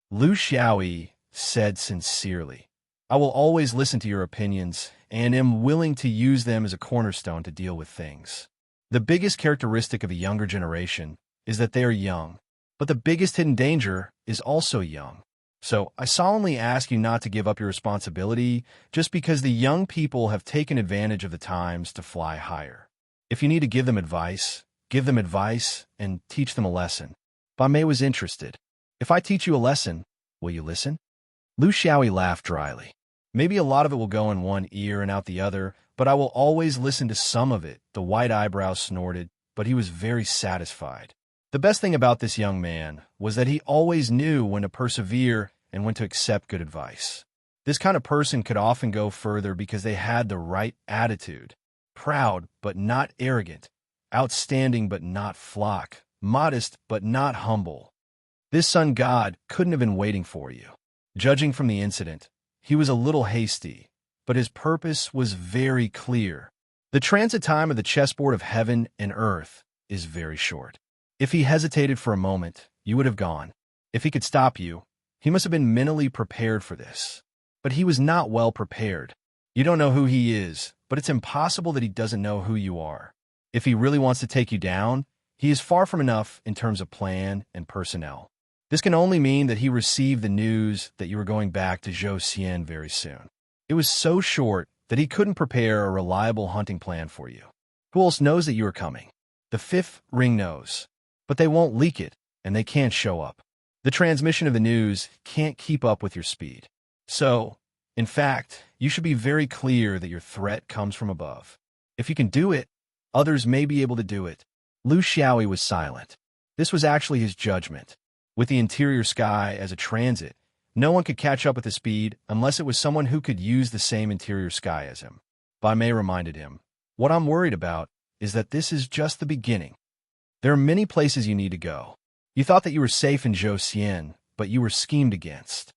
Lu Xiaoyi said sincerely, I will always listen to your opinions and am willing to use them as a cornerstone to deal with things. The biggest characteristic of a younger generation is that they are young, but the biggest hidden danger is also young. So I solemnly ask you not to give up your responsibility just because the young people have taken advantage of the times to fly higher. If you need to give them advice and teach them a lesson. Ba Mei was interested. If I teach you a lesson, will you listen? Lu Xiaoyi laughed dryly. Maybe a lot of it will go in one ear and out the other, but I will always listen to some of it. The white eyebrows snorted, but he was very satisfied. The best thing about this young man was that he always knew when to persevere and when to accept good advice. This kind of person could often go further because they had the right attitude. Proud but not arrogant. Outstanding but not flock. Modest but not humble. This sun god couldn't have been waiting for you. Judging from the incident, he was a little hasty, but his purpose was very clear. The transit time of the chessboard of heaven and earth is very short. If he hesitated for a moment, you would have gone. If he could stop you, he must have been mentally prepared for this. But he was not well prepared. You don't know who he is, but it's impossible that he doesn't know who you are. If he really wants to take you down, he is far from enough in terms of plan and personnel. This can only mean that he received the news that you were going back to Zhou Xian very soon. It was so short that he couldn't prepare a reliable hunting plan for you. Who else knows that you are coming? The fifth ring knows. But they won't leak it, and they can't show up. The transmission of the news can't keep up with your speed. So, in fact, you should be very clear that your threat comes from above. If you can do it, others may be able to do it. Lu Xiaoyi was silent. This was actually his judgment. With the interior sky as a transit, no one could catch up with his speed unless it was someone who could use the same interior sky as him. Ba Mei reminded him, what I'm worried about is that this is just the beginning. There are many places you need to go. You thought that you were safe in Zhou Xian, but you were schemed against.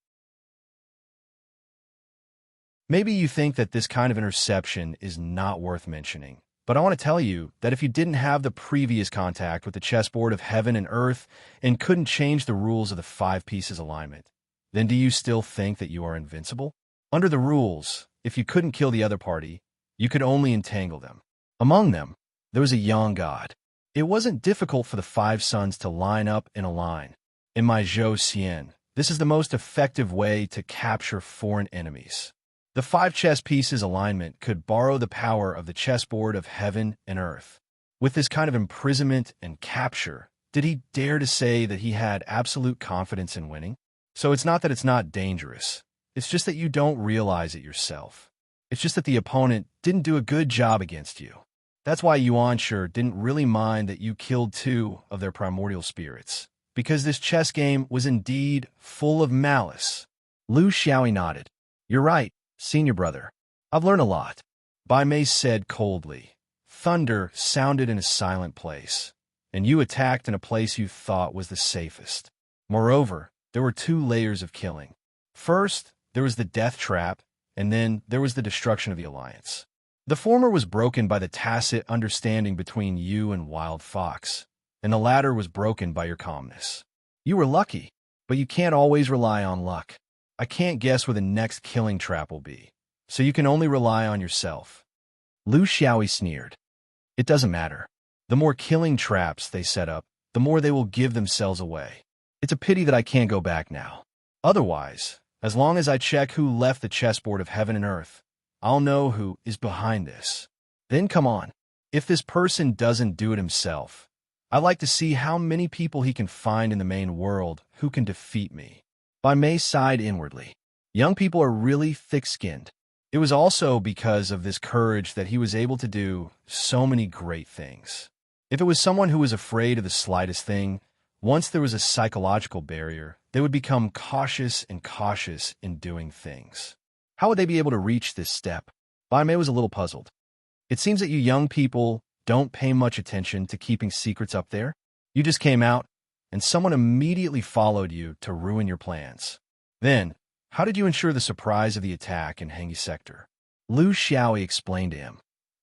Maybe you think that this kind of interception is not worth mentioning, but I want to tell you that if you didn't have the previous contact with the chessboard of heaven and earth and couldn't change the rules of the 5 pieces alignment, then do you still think that you are invincible? Under the rules, if you couldn't kill the other party, you could only entangle them. Among them, there was a young god. It wasn't difficult for the 5 suns to line up in a line. In my Zhou Xian, this is the most effective way to capture foreign enemies. The 5 chess pieces alignment could borrow the power of the chessboard of heaven and earth. With this kind of imprisonment and capture, did he dare to say that he had absolute confidence in winning? So it's not that it's not dangerous. It's just that you don't realize it yourself. It's just that the opponent didn't do a good job against you. That's why Yuan Shi didn't really mind that you killed 2 of their primordial spirits, because this chess game was indeed full of malice. Lu Xiaoyi nodded. You're right, senior brother. I've learned a lot. Ba Mei said coldly. Thunder sounded in a silent place, and you attacked in a place you thought was the safest. Moreover, there were 2 layers of killing. First, there was the death trap, and then there was the destruction of the alliance. The former was broken by the tacit understanding between you and Wild Fox, and the latter was broken by your calmness. You were lucky, but you can't always rely on luck. I can't guess where the next killing trap will be, so you can only rely on yourself. Lu Xiaoyi sneered. It doesn't matter. The more killing traps they set up, the more they will give themselves away. It's a pity that I can't go back now. Otherwise, as long as I check who left the chessboard of heaven and earth, I'll know who is behind this. Then come on. If this person doesn't do it himself, I'd like to see how many people he can find in the main world who can defeat me. Ba Mei sighed inwardly. Young people are really thick-skinned. It was also because of this courage that he was able to do so many great things. If it was someone who was afraid of the slightest thing, once there was a psychological barrier, they would become cautious in doing things. How would they be able to reach this step? Ba Mei was a little puzzled. It seems that you young people don't pay much attention to keeping secrets up there. You just came out, and someone immediately followed you to ruin your plans. Then, how did you ensure the surprise of the attack in Hengi Sector? Lu Xiaoyi explained to him.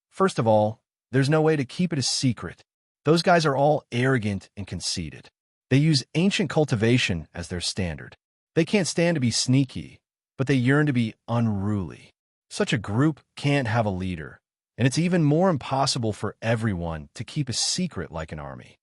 First of all, there's no way to keep it a secret. Those guys are all arrogant and conceited. They use ancient cultivation as their standard. They can't stand to be sneaky, but they yearn to be unruly. Such a group can't have a leader, and it's even more impossible for everyone to keep a secret like an army.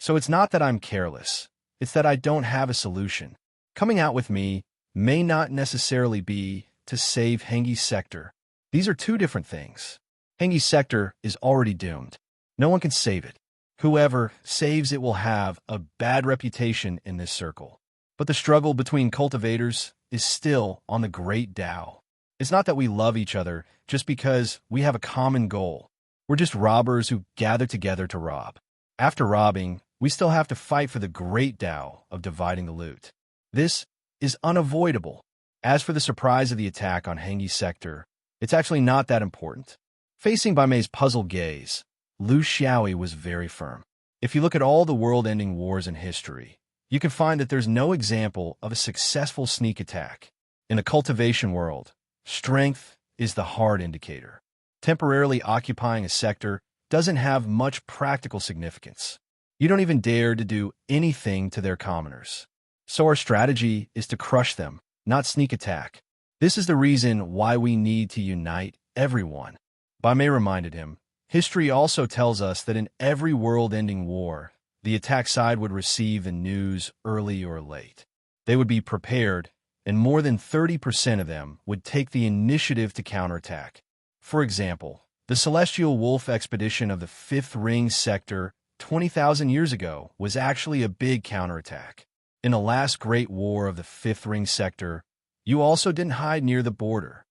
So it's not that I'm careless, it's that I don't have a solution. Coming out with me may not necessarily be to save Hengi Sector. These are two different things. Hengi Sector is already doomed. No one can save it. Whoever saves it will have a bad reputation in this circle. But the struggle between cultivators is still on the Great Tao. It's not that we love each other just because we have a common goal. We're just robbers who gather together to rob. After robbing, we still have to fight for the Great Tao of dividing the loot. This is unavoidable. As for the surprise of the attack on Hengi Sector, it's actually not that important. Facing Bai Mei's puzzled gaze, Lu Xiaoyi was very firm. If you look at all the world-ending wars in history, you can find that there's no example of a successful sneak attack. In the cultivation world, strength is the hard indicator. Temporarily occupying a sector doesn't have much practical significance. You don't even dare to do anything to their commoners. So our strategy is to crush them, not sneak attack. This is the reason why we need to unite everyone. Bai Mei reminded him, history also tells us that in every world-ending war, the attack side would receive the news early or late. They would be prepared, and more than 30% of them would take the initiative to counterattack. For example, the Celestial Wolf expedition of the Fifth Ring Sector 20,000 years ago was actually a big counterattack. In the last Great War of the Fifth Ring Sector, you also didn't hide near the border.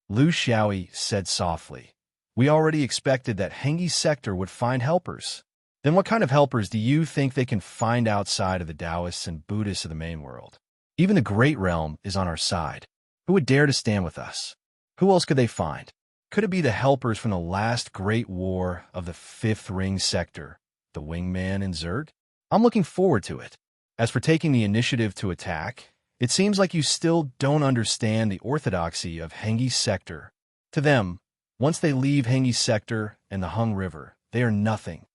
Lu Xiaoyi said softly, we already expected that Hengi Sector would find helpers. Then what kind of helpers do you think they can find outside of the Taoists and Buddhists of the main world? Even the Great Realm is on our side. Who would dare to stand with us? Who else could they find? Could it be the helpers from the last Great War of the Fifth Ring Sector, the Wingman and Zerg? I'm looking forward to it. As for taking the initiative to attack, it seems like you still don't understand the orthodoxy of Hengi Sector. To them, once they leave Hengi Sector and the Hung River, they are nothing.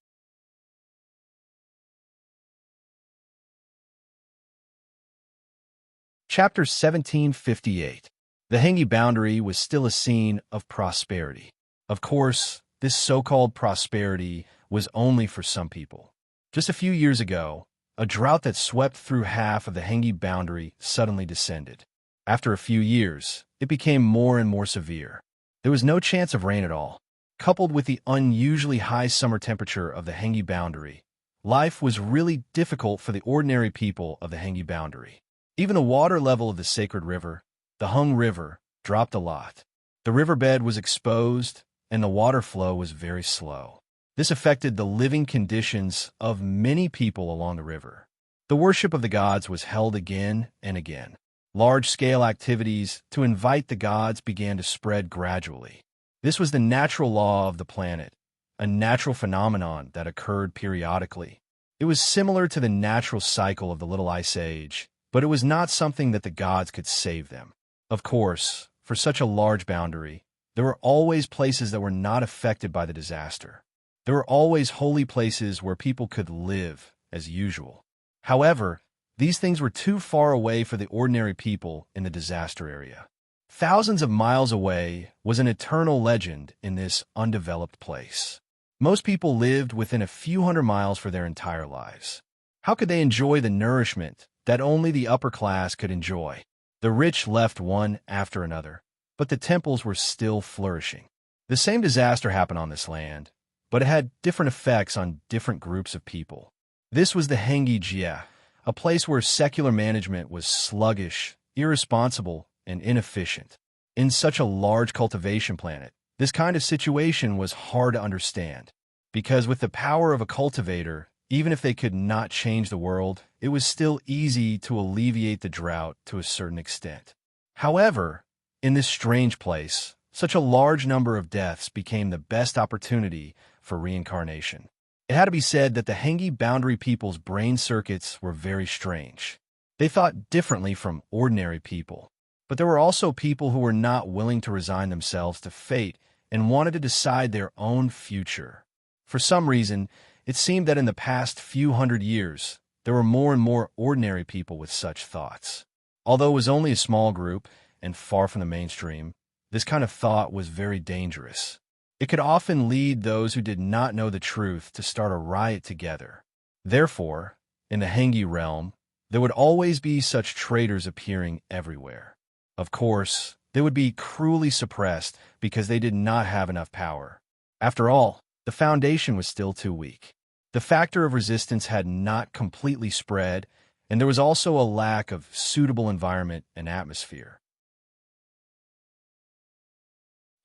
Chapter 1758. The Hengi boundary was still a scene of prosperity. Of course, this so-called prosperity was only for some people. Just a few years ago, a drought that swept through half of the Hengi boundary suddenly descended. After a few years, it became more and more severe. There was no chance of rain at all. Coupled with the unusually high summer temperature of the Hengi boundary, life was really difficult for the ordinary people of the Hengi boundary. Even the water level of the sacred river, the Hung River, dropped a lot. The riverbed was exposed, and the water flow was very slow. This affected the living conditions of many people along the river. The worship of the gods was held again and again. Large-scale activities to invite the gods began to spread gradually. This was the natural law of the planet, a natural phenomenon that occurred periodically. It was similar to the natural cycle of the Little Ice Age, but it was not something that the gods could save them. Of course, for such a large boundary, there were always places that were not affected by the disaster. There were always holy places where people could live as usual. However, these things were too far away for the ordinary people in the disaster area. Thousands of miles away was an eternal legend in this undeveloped place. Most people lived within a few hundred miles for their entire lives. How could they enjoy the nourishment that only the upper class could enjoy? The rich left one after another, but the temples were still flourishing. The same disaster happened on this land, but it had different effects on different groups of people. This was the Hengi Jia, a place where secular management was sluggish, irresponsible, and inefficient. In such a large cultivation planet, this kind of situation was hard to understand, because with the power of a cultivator, even if they could not change the world, it was still easy to alleviate the drought to a certain extent. However, in this strange place, Such a large number of deaths became the best opportunity for reincarnation. It had to be said that the Hengi boundary people's brain circuits were very strange. They thought differently from ordinary people. But there were also people who were not willing to resign themselves to fate and wanted to decide their own future. For some reason, it seemed that in the past few hundred years, there were more and more ordinary people with such thoughts. Although it was only a small group and far from the mainstream, this kind of thought was very dangerous. It could often lead those who did not know the truth to start a riot together. Therefore, in the Hengi realm, there would always be such traitors appearing everywhere. Of course, they would be cruelly suppressed because they did not have enough power. After all, the foundation was still too weak. The factor of resistance had not completely spread, and there was also a lack of suitable environment and atmosphere.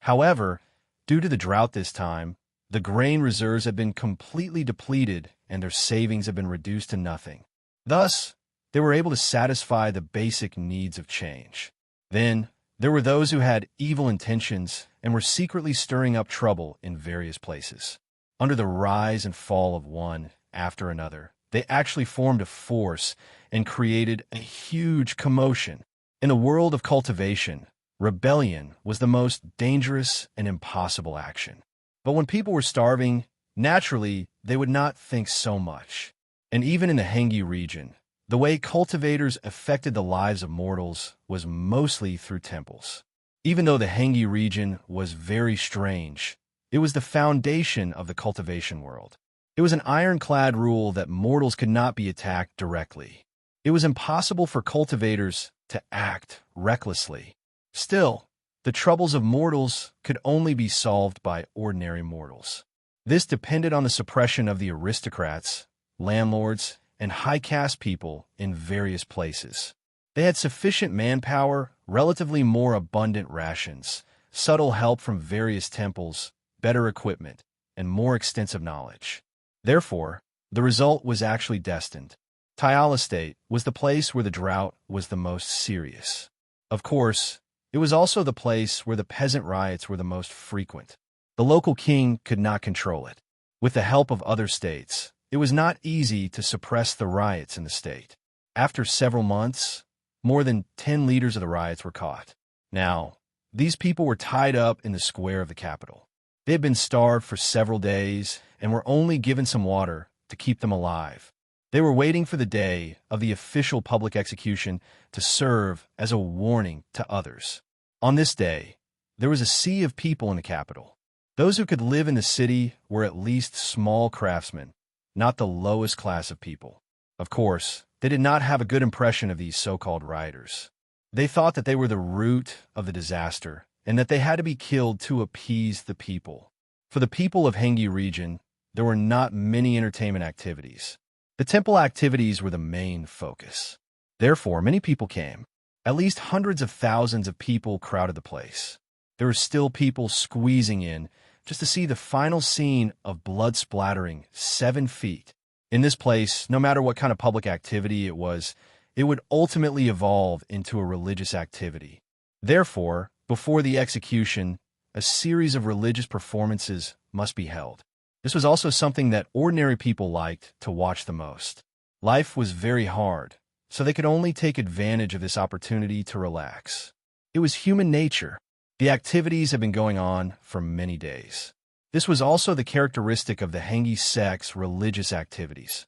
However, due to the drought this time, the grain reserves had been completely depleted and their savings had been reduced to nothing. Thus, they were able to satisfy the basic needs of change. Then, there were those who had evil intentions and were secretly stirring up trouble in various places. Under the rise and fall of one after another, they actually formed a force and created a huge commotion. In the world of cultivation, rebellion was the most dangerous and impossible action. But when people were starving, naturally, they would not think so much. And even in the Hengi region, the way cultivators affected the lives of mortals was mostly through temples. Even though the Hengi region was very strange, it was the foundation of the cultivation world. It was an ironclad rule that mortals could not be attacked directly. It was impossible for cultivators to act recklessly. Still, the troubles of mortals could only be solved by ordinary mortals. This depended on the suppression of the aristocrats, landlords, and high-caste people in various places. They had sufficient manpower, relatively more abundant rations, subtle help from various temples, better equipment, and more extensive knowledge. Therefore, the result was actually destined. Tayal Estate was the place where the drought was the most serious. Of course, it was also the place where the peasant riots were the most frequent. The local king could not control it. With the help of other states, it was not easy to suppress the riots in the state. After several months, more than 10 leaders of the riots were caught. Now, these people were tied up in the square of the capital. They had been starved for several days and were only given some water to keep them alive. They were waiting for the day of the official public execution to serve as a warning to others. On this day, there was a sea of people in the capital. Those who could live in the city were at least small craftsmen, not the lowest class of people. Of course, they did not have a good impression of these so-called rioters. They thought that they were the root of the disaster and that they had to be killed to appease the people. For the people of Hengi region, there were not many entertainment activities. The temple activities were the main focus. Therefore, many people came. At least hundreds of thousands of people crowded the place. There were still people squeezing in just to see the final scene of blood splattering 7 feet. In this place, no matter what kind of public activity it would ultimately evolve into a religious activity. Therefore, before the execution, a series of religious performances must be held. This was also something that ordinary people liked to watch the most. Life was very hard, so they could only take advantage of this opportunity to relax. It was human nature. The activities had been going on for many days. This was also the characteristic of the Hengi sect's religious activities.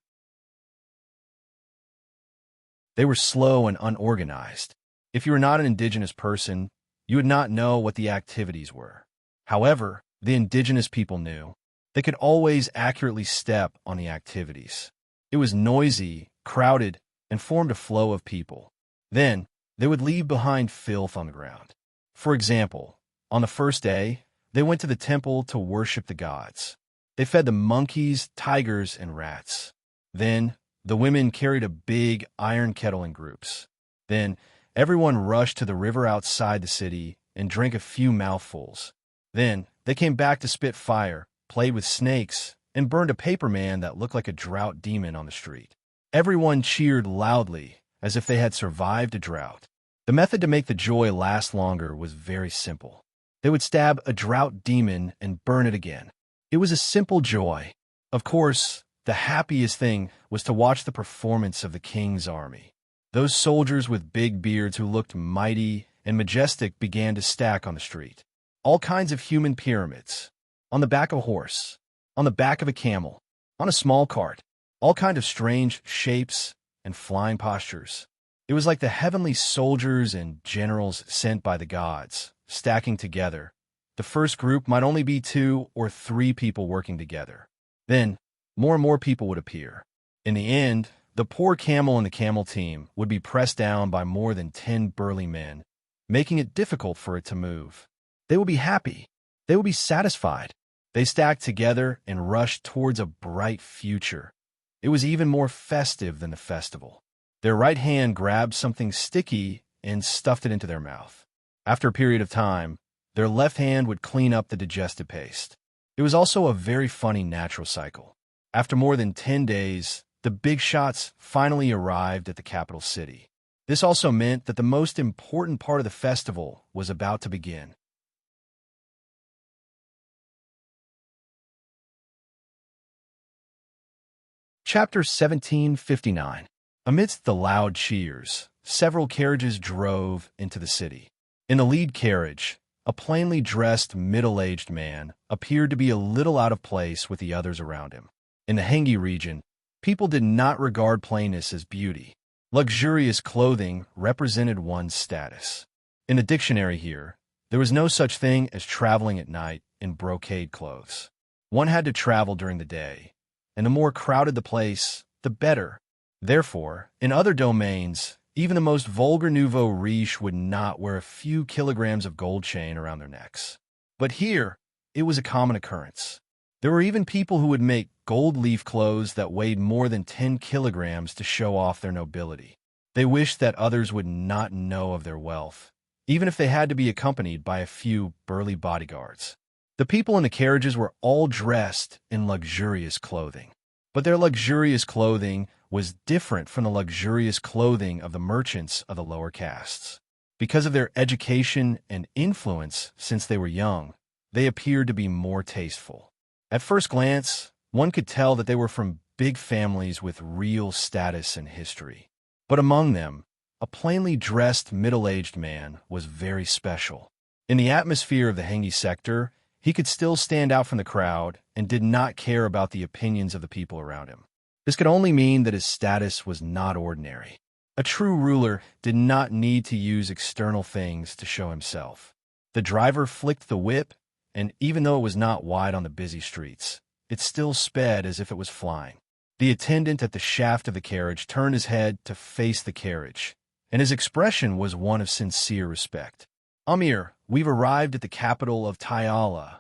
They were slow and unorganized. If you were not an indigenous person, you would not know what the activities were. However, the indigenous people knew. They could always accurately step on the activities. It was noisy, crowded, and formed a flow of people. Then, they would leave behind filth on the ground. For example, on the first day, they went to the temple to worship the gods. They fed the monkeys, tigers, and rats. Then, the women carried a big iron kettle in groups. Then, everyone rushed to the river outside the city and drank a few mouthfuls. Then, they came back to spit fire, played with snakes, and burned a paper man that looked like a drought demon on the street. Everyone cheered loudly, as if they had survived a drought. The method to make the joy last longer was very simple. They would stab a drought demon and burn it again. It was a simple joy. Of course, the happiest thing was to watch the performance of the king's army. Those soldiers with big beards who looked mighty and majestic began to stack on the street. All kinds of human pyramids. On the back of a horse. On the back of a camel. On a small cart. All kinds of strange shapes and flying postures. It was like the heavenly soldiers and generals sent by the gods, stacking together. The first group might only be 2 or 3 people working together. Then, more and more people would appear. In the end, the poor camel and the camel team would be pressed down by more than 10 burly men, making it difficult for it to move. They would be happy. They would be satisfied. They stacked together and rushed towards a bright future. It was even more festive than the festival. Their right hand grabbed something sticky and stuffed it into their mouth. After a period of time, their left hand would clean up the digestive paste. It was also a very funny natural cycle. After more than 10 days, the big shots finally arrived at the capital city. This also meant that the most important part of the festival was about to begin. Chapter 1759. Amidst the loud cheers, several carriages drove into the city. In the lead carriage, a plainly dressed, middle-aged man appeared to be a little out of place with the others around him. In the Hengi region, people did not regard plainness as beauty. Luxurious clothing represented one's status. In the dictionary here, there was no such thing as traveling at night in brocade clothes. One had to travel during the day, and the more crowded the place, the better. Therefore, in other domains, even the most vulgar nouveau riche would not wear a few kilograms of gold chain around their necks. But here, it was a common occurrence. There were even people who would make gold leaf clothes that weighed more than 10 kilograms to show off their nobility. They wished that others would not know of their wealth, even if they had to be accompanied by a few burly bodyguards. The people in the carriages were all dressed in luxurious clothing. But their luxurious clothing was different from the luxurious clothing of the merchants of the lower castes. Because of their education and influence since they were young, they appeared to be more tasteful. At first glance, one could tell that they were from big families with real status and history. But among them, a plainly dressed middle-aged man was very special. In the atmosphere of the Hengi sector, he could still stand out from the crowd and did not care about the opinions of the people around him. This could only mean that his status was not ordinary. A true ruler did not need to use external things to show himself. The driver flicked the whip, and even though it was not wide on the busy streets, it still sped as if it was flying. The attendant at the shaft of the carriage turned his head to face the carriage, and his expression was one of sincere respect. "Amir, we've arrived at the capital of Tyala."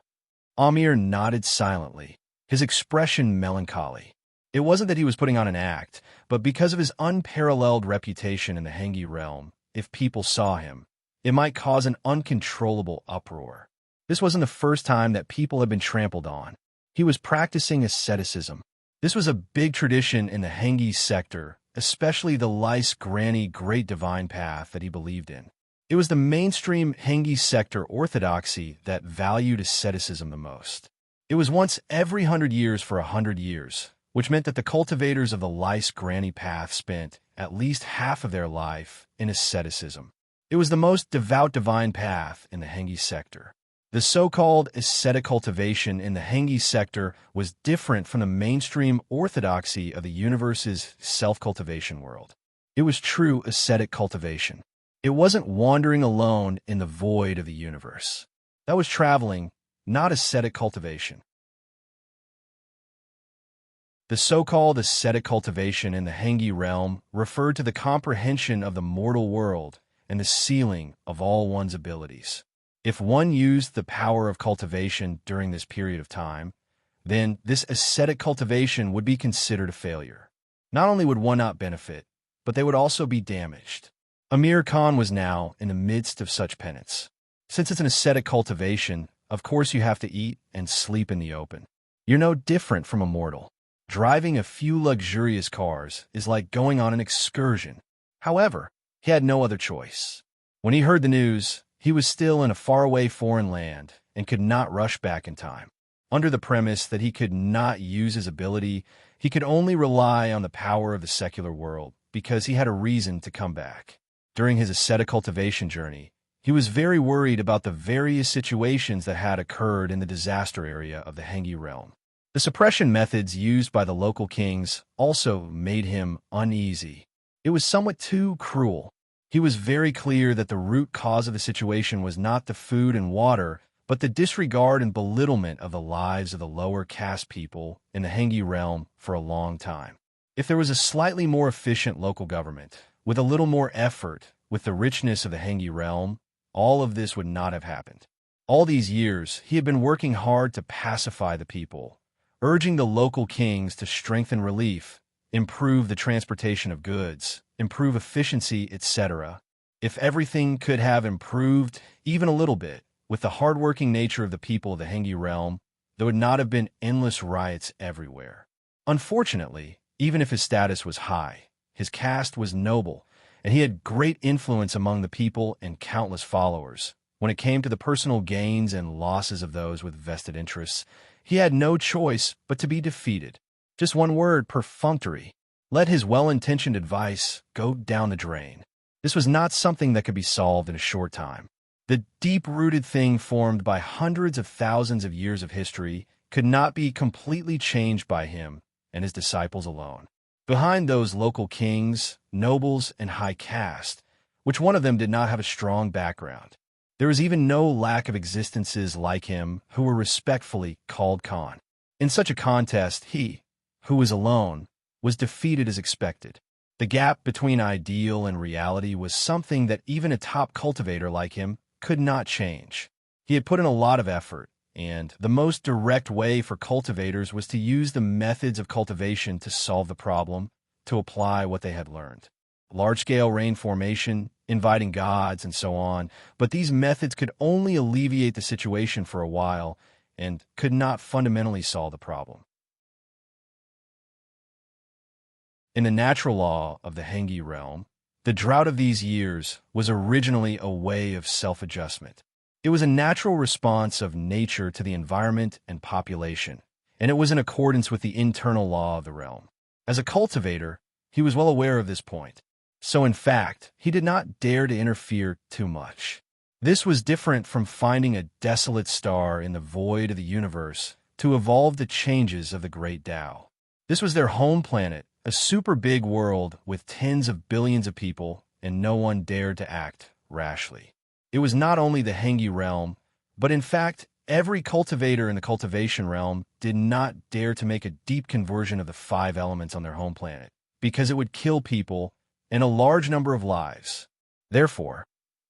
Amir nodded silently, his expression melancholy. It wasn't that he was putting on an act, but because of his unparalleled reputation in the Hengi realm, if people saw him, it might cause an uncontrollable uproar. This wasn't the first time that people had been trampled on. He was practicing asceticism. This was a big tradition in the Hengi sector, especially the Lice Granny Great Divine Path that he believed in. It was the mainstream Hengi sector orthodoxy that valued asceticism the most. It was once every 100 years for 100 years, which meant that the cultivators of the Lice Granny Path spent at least half of their life in asceticism. It was the most devout divine path in the Hengi sector. The so-called ascetic cultivation in the Hengi sector was different from the mainstream orthodoxy of the universe's self-cultivation world. It was true ascetic cultivation. It wasn't wandering alone in the void of the universe. That was traveling, not ascetic cultivation. The so-called ascetic cultivation in the Hengi realm referred to the comprehension of the mortal world and the ceiling of all one's abilities. If one used the power of cultivation during this period of time, then this ascetic cultivation would be considered a failure. Not only would one not benefit, but they would also be damaged. Amir Khan was now in the midst of such penance. Since it's an ascetic cultivation, of course you have to eat and sleep in the open. You're no different from a mortal. Driving a few luxurious cars is like going on an excursion. However, he had no other choice. When he heard the news, He was still in a faraway foreign land and could not rush back in time. Under the premise that he could not use his ability, he could only rely on the power of the secular world because he had a reason to come back. During his ascetic cultivation journey, he was very worried about the various situations that had occurred in the disaster area of the Hengi realm. The suppression methods used by the local kings also made him uneasy. It was somewhat too cruel. He was very clear that the root cause of the situation was not the food and water, but the disregard and belittlement of the lives of the lower caste people in the Hengi realm for a long time. If there was a slightly more efficient local government, with a little more effort, with the richness of the Hengi realm, all of this would not have happened. All these years, he had been working hard to pacify the people, urging the local kings to strengthen relief, improve the transportation of goods, improve efficiency, etc. If everything could have improved even a little bit, with the hardworking nature of the people of the Hengi realm, there would not have been endless riots everywhere. Unfortunately, even if his status was high, his caste was noble, and he had great influence among the people and countless followers. When it came to the personal gains and losses of those with vested interests, he had no choice but to be defeated. Just one word: perfunctory. Let his well-intentioned advice go down the drain. This was not something that could be solved in a short time. The deep-rooted thing formed by hundreds of thousands of years of history could not be completely changed by him and his disciples alone. Behind those local kings, nobles, and high caste, which one of them did not have a strong background? There was even no lack of existences like him who were respectfully called Khan. In such a contest, he, who was alone, was defeated as expected. The gap between ideal and reality was something that even a top cultivator like him could not change. He had put in a lot of effort, and the most direct way for cultivators was to use the methods of cultivation to solve the problem, to apply what they had learned. Large-scale rain formation, inviting gods, and so on, but these methods could only alleviate the situation for a while and could not fundamentally solve the problem. In the natural law of the Hengi realm, the drought of these years was originally a way of self-adjustment. It was a natural response of nature to the environment and population, and it was in accordance with the internal law of the realm. As a cultivator, he was well aware of this point. So in fact, he did not dare to interfere too much. This was different from finding a desolate star in the void of the universe to evolve the changes of the great Tao. This was their home planet, a super big world with tens of billions of people, and no one dared to act rashly. It was not only the Hengi realm, but in fact, every cultivator in the cultivation realm did not dare to make a deep conversion of the 5 elements on their home planet, because it would kill people and a large number of lives. Therefore,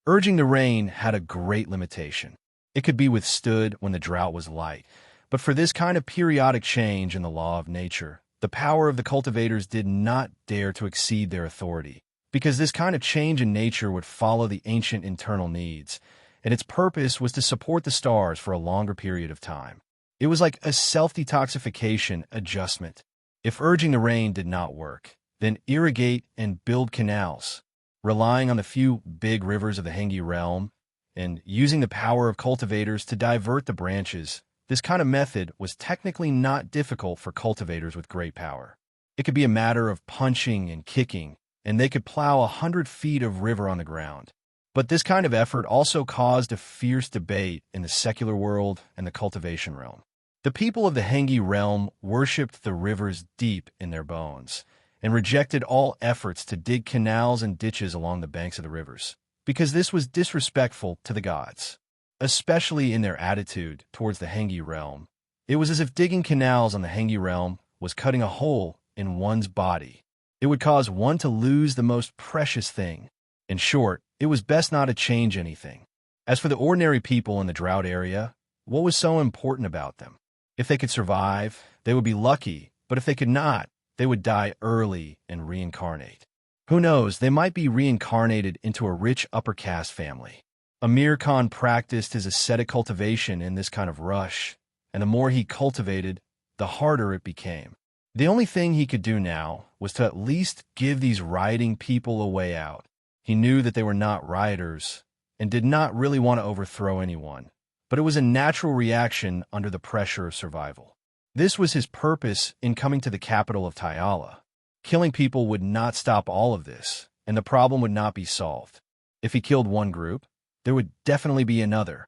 urging the rain had a great limitation. It could be withstood when the drought was light, but for this kind of periodic change in the law of nature, the power of the cultivators did not dare to exceed their authority, because this kind of change in nature would follow the ancient internal needs, and its purpose was to support the stars for a longer period of time. It was like a self-detoxification adjustment. If urging the rain did not work, then irrigate and build canals, relying on the few big rivers of the Hengi realm, and using the power of cultivators to divert the branches. This kind of method was technically not difficult for cultivators with great power. It could be a matter of punching and kicking, and they could plow 100 feet of river on the ground. But this kind of effort also caused a fierce debate in the secular world and the cultivation realm. The people of the Hengi realm worshipped the rivers deep in their bones, and rejected all efforts to dig canals and ditches along the banks of the rivers, because this was disrespectful to the gods, especially in their attitude towards the Hengi realm. It was as if digging canals on the Hengi realm was cutting a hole in one's body. It would cause one to lose the most precious thing. In short, it was best not to change anything. As for the ordinary people in the drought area, what was so important about them? If they could survive, they would be lucky, but if they could not, they would die early and reincarnate. Who knows, they might be reincarnated into a rich upper caste family. Amir Khan practiced his ascetic cultivation in this kind of rush, and the more he cultivated, the harder it became. The only thing he could do now was to at least give these rioting people a way out. He knew that they were not rioters, and did not really want to overthrow anyone, but it was a natural reaction under the pressure of survival. This was his purpose in coming to the capital of Tyala. Killing people would not stop all of this, and the problem would not be solved. If he killed one group, there would definitely be another.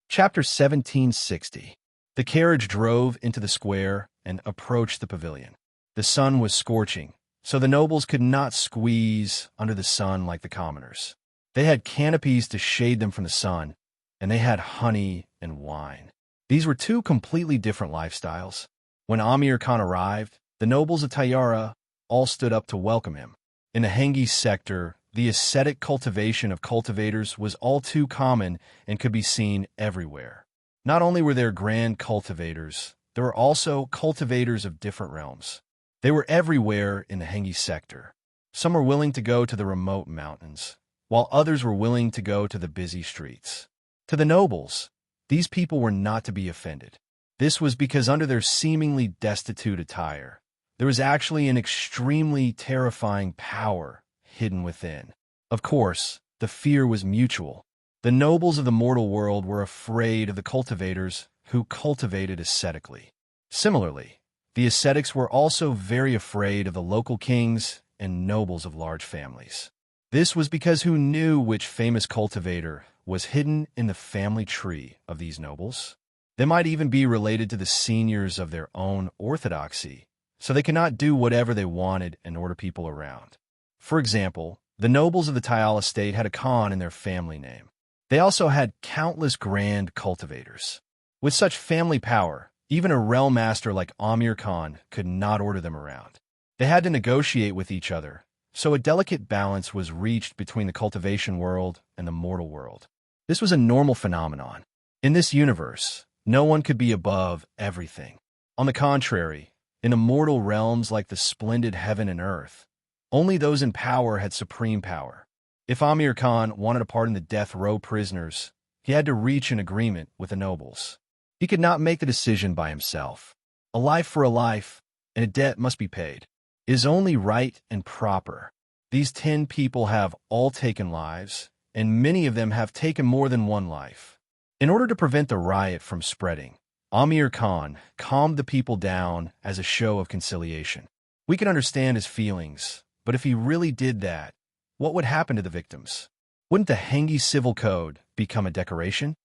Chapter 1760. The carriage drove into the square and approached the pavilion. The sun was scorching, so the nobles could not squeeze under the sun like the commoners. They had canopies to shade them from the sun, and they had honey and wine. These were two completely different lifestyles. When Amir Khan arrived, the nobles of Tyara all stood up to welcome him. In the Hengi sector, the ascetic cultivation of cultivators was all too common and could be seen everywhere. Not only were there grand cultivators, there were also cultivators of different realms. They were everywhere in the Hengi sector. Some were willing to go to the remote mountains, while others were willing to go to the busy streets. To the nobles, these people were not to be offended. This was because under their seemingly destitute attire, there was actually an extremely terrifying power hidden within. Of course, the fear was mutual. The nobles of the mortal world were afraid of the cultivators who cultivated ascetically. Similarly, the ascetics were also very afraid of the local kings and nobles of large families. This was because who knew which famous cultivator was hidden in the family tree of these nobles? They might even be related to the seniors of their own orthodoxy, so they could not do whatever they wanted and order people around. For example, the nobles of the Tyala state had a Khan in their family name. They also had countless grand cultivators. With such family power, even a realm master like Amir Khan could not order them around. They had to negotiate with each other, so a delicate balance was reached between the cultivation world and the mortal world. This was a normal phenomenon. In this universe, no one could be above everything. On the contrary, in immortal realms like the splendid heaven and earth, only those in power had supreme power. If Amir Khan wanted to pardon the death row prisoners, he had to reach an agreement with the nobles. He could not make the decision by himself. A life for a life, and a debt must be paid. It is only right and proper. These 10 people have all taken lives, and many of them have taken more than one life. In order to prevent the riot from spreading, Amir Khan calmed the people down as a show of conciliation. We can understand his feelings, but if he really did that, what would happen to the victims? Wouldn't the Hengi civil code become a decoration?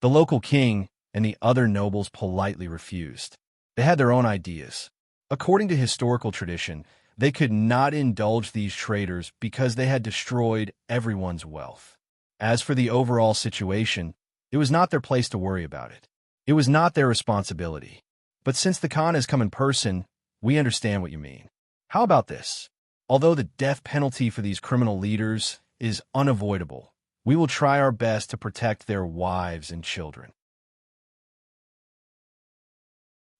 The local king and the other nobles politely refused. They had their own ideas. According to historical tradition, they could not indulge these traitors because they had destroyed everyone's wealth. As for the overall situation, it was not their place to worry about it. It was not their responsibility. But since the Khan has come in person, we understand what you mean. How about this? Although the death penalty for these criminal leaders is unavoidable, we will try our best to protect their wives and children.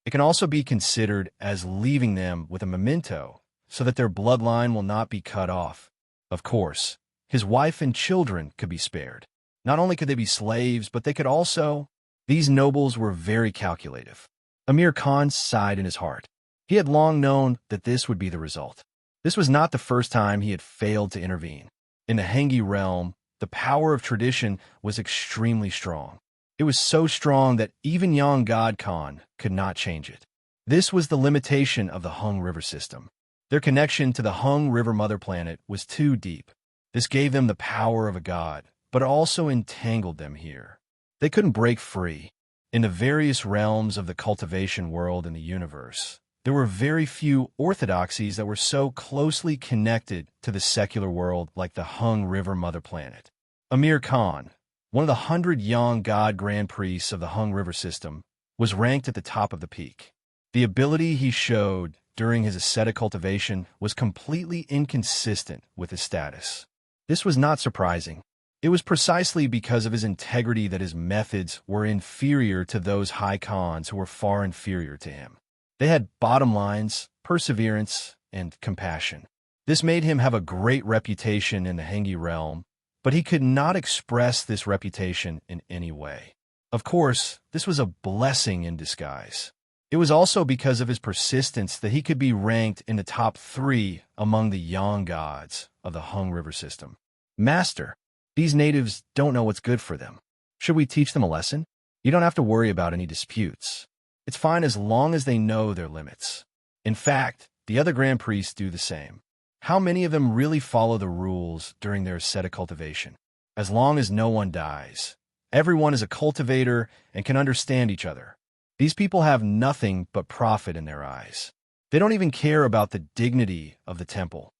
It can also be considered as leaving them with a memento so that their bloodline will not be cut off. Of course, his wife and children could be spared. Not only could they be slaves, but they could also... These nobles were very calculative. Amir Khan sighed in his heart. He had long known that this would be the result. This was not the first time he had failed to intervene. In the Hengi realm, the power of tradition was extremely strong. It was so strong that even young God Khan could not change it. This was the limitation of the Hung River system. Their connection to the Hung River mother planet was too deep. This gave them the power of a god, but it also entangled them here. They couldn't break free. In the various realms of the cultivation world in the universe, there were very few orthodoxies that were so closely connected to the secular world like the Hung River mother planet. Amir Khan, one of the 100 young god grand priests of the Hung River system, was ranked at the top of the peak. The ability he showed during his ascetic cultivation was completely inconsistent with his status. This was not surprising. It was precisely because of his integrity that his methods were inferior to those high Khans who were far inferior to him. They had bottom lines, perseverance, and compassion. This made him have a great reputation in the Hengi realm, but he could not express this reputation in any way. Of course, this was a blessing in disguise. It was also because of his persistence that he could be ranked in the top 3 among the Yang gods of the Hung River system. Master, these natives don't know what's good for them. Should we teach them a lesson? You don't have to worry about any disputes. It's fine as long as they know their limits. In fact, the other Grand Priests do the same. How many of them really follow the rules during their ascetic cultivation? As long as no one dies. Everyone is a cultivator and can understand each other. These people have nothing but profit in their eyes. They don't even care about the dignity of the temple.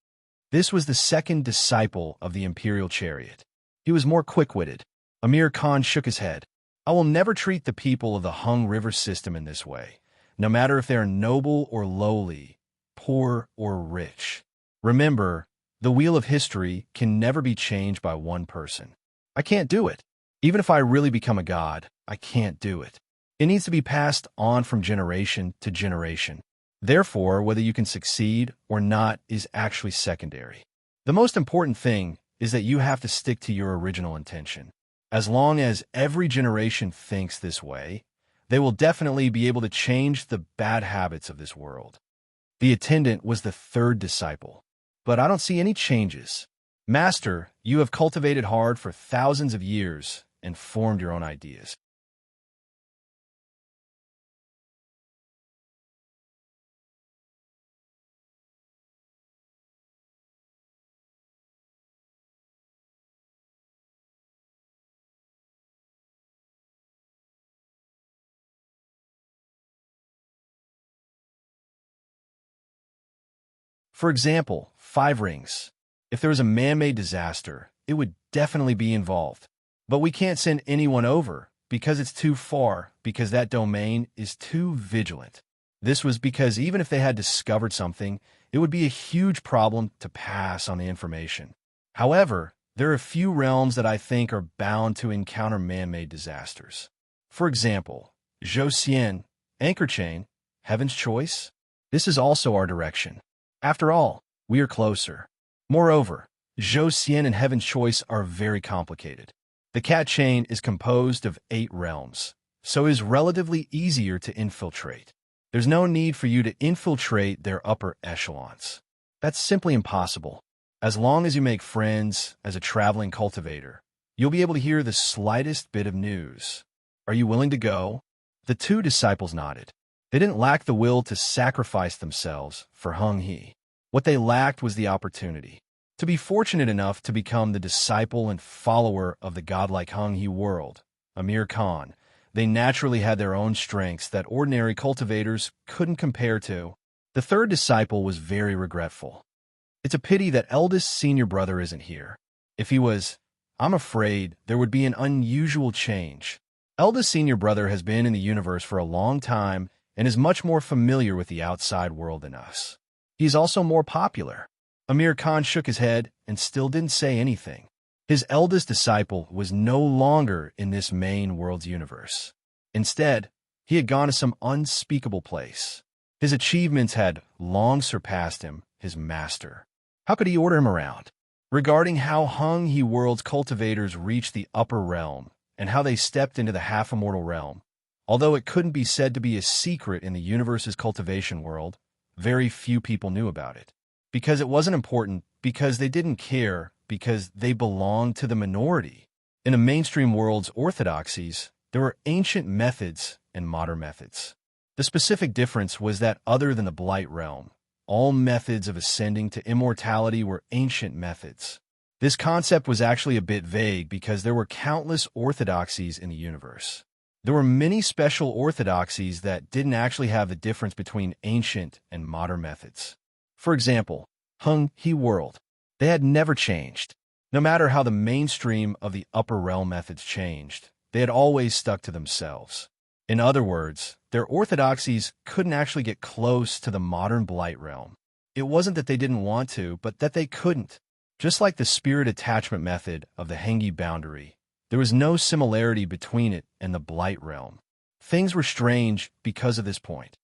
This was the second disciple of the imperial chariot. He was more quick-witted. Amir Khan shook his head. I will never treat the people of the Hung River system in this way, no matter if they are noble or lowly, poor or rich. Remember, the wheel of history can never be changed by one person. I can't do it. Even if I really become a god, I can't do it. It needs to be passed on from generation to generation. Therefore, whether you can succeed or not is actually secondary. The most important thing is that you have to stick to your original intention. As long as every generation thinks this way, they will definitely be able to change the bad habits of this world. The attendant was the third disciple. But I don't see any changes. Master, you have cultivated hard for thousands of years and formed your own ideas. For example, 5 rings. If there was a man-made disaster, it would definitely be involved. But we can't send anyone over because it's too far, because that domain is too vigilant. This was because even if they had discovered something, it would be a huge problem to pass on the information. However, there are a few realms that I think are bound to encounter man-made disasters. For example, Zhou Anchor Chain, Heaven's Choice. This is also our direction. After all, we are closer. Moreover, Zhou and Heaven's Choice are very complicated. The cat chain is composed of 8 realms, so it is relatively easier to infiltrate. There's no need for you to infiltrate their upper echelons. That's simply impossible. As long as you make friends as a traveling cultivator, you'll be able to hear the slightest bit of news. Are you willing to go? The 2 disciples nodded. They didn't lack the will to sacrifice themselves for Hung He. What they lacked was the opportunity. To be fortunate enough to become the disciple and follower of the godlike Hung He world, Amir Khan, they naturally had their own strengths that ordinary cultivators couldn't compare to. The 3rd disciple was very regretful. It's a pity that eldest senior brother isn't here. If he was, I'm afraid there would be an unusual change. Eldest senior brother has been in the universe for a long time and is much more familiar with the outside world than us. He's also more popular. Amir Khan shook his head and still didn't say anything. His eldest disciple was no longer in this main world's universe. Instead, he had gone to some unspeakable place. His achievements had long surpassed him, his master. How could he order him around? Regarding how Hung He world's cultivators reached the upper realm and how they stepped into the half-immortal realm, although it couldn't be said to be a secret in the universe's cultivation world, very few people knew about it. Because it wasn't important, because they didn't care, because they belonged to the minority. In the mainstream world's orthodoxies, there were ancient methods and modern methods. The specific difference was that other than the Blight realm, all methods of ascending to immortality were ancient methods. This concept was actually a bit vague because there were countless orthodoxies in the universe. There were many special orthodoxies that didn't actually have the difference between ancient and modern methods. For example, Hung He world. They had never changed. No matter how the mainstream of the upper realm methods changed, they had always stuck to themselves. In other words, their orthodoxies couldn't actually get close to the modern Blight realm. It wasn't that they didn't want to, but that they couldn't. Just like the spirit attachment method of the Hengi boundary, there was no similarity between it and the Blight realm. Things were strange because of this point.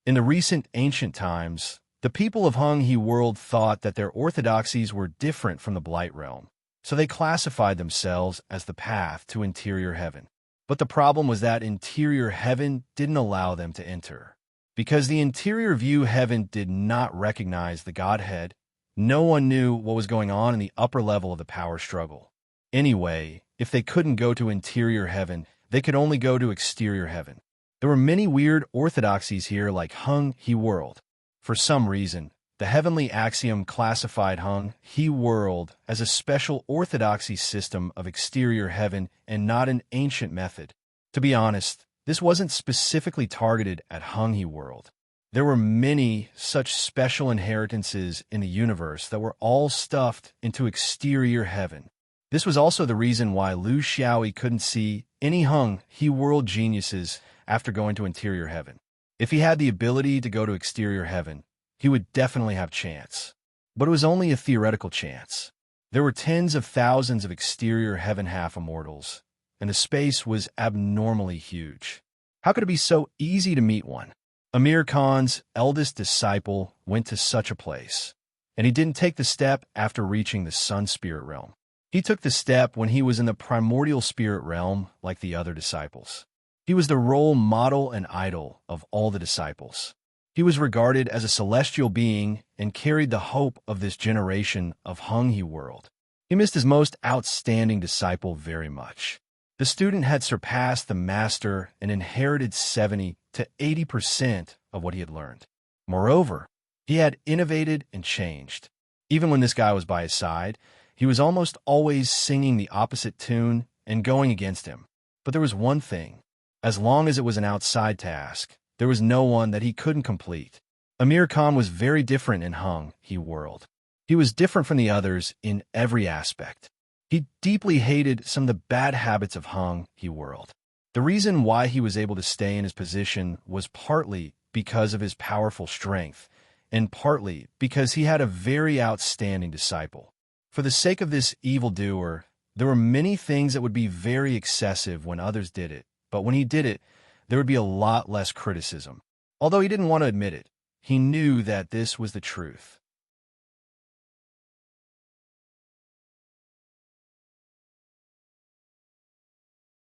In the recent ancient times, the people of Hung He world thought that their orthodoxies were different from the Blight realm, so they classified themselves as the path to interior heaven. But the problem was that interior heaven didn't allow them to enter. Because the interior view heaven did not recognize the Godhead, no one knew what was going on in the upper level of the power struggle. Anyway, if they couldn't go to interior heaven, they could only go to exterior heaven. There were many weird orthodoxies here like Hung He World. For some reason, the heavenly axiom classified Hung He World as a special orthodoxy system of exterior heaven and not an ancient method. To be honest, this wasn't specifically targeted at Hung He World. There were many such special inheritances in the universe that were all stuffed into exterior heaven. This was also the reason why Lu Xiaoyi couldn't see any Hung He World geniuses after going to interior heaven. If he had the ability to go to exterior heaven, he would definitely have chance. But it was only a theoretical chance. There were tens of thousands of exterior heaven half-immortals, and the space was abnormally huge. How could it be so easy to meet one? Amir Khan's eldest disciple went to such a place, and he didn't take the step after reaching the sun spirit realm. He took the step when he was in the primordial spirit realm like the other disciples. He was the role model and idol of all the disciples. He was regarded as a celestial being and carried the hope of this generation of Hung He World. He missed his most outstanding disciple very much. The student had surpassed the master and inherited 70 to 80% of what he had learned. Moreover, he had innovated and changed. Even when this guy was by his side, he was almost always singing the opposite tune and going against him. But there was one thing. As long as it was an outside task, there was no one that he couldn't complete. Amir Khan was very different in Hung He World. He was different from the others in every aspect. He deeply hated some of the bad habits of Hung He World. The reason why he was able to stay in his position was partly because of his powerful strength, and partly because he had a very outstanding disciple. For the sake of this evildoer, there were many things that would be very excessive when others did it, but when he did it, there would be a lot less criticism. Although he didn't want to admit it, he knew that this was the truth.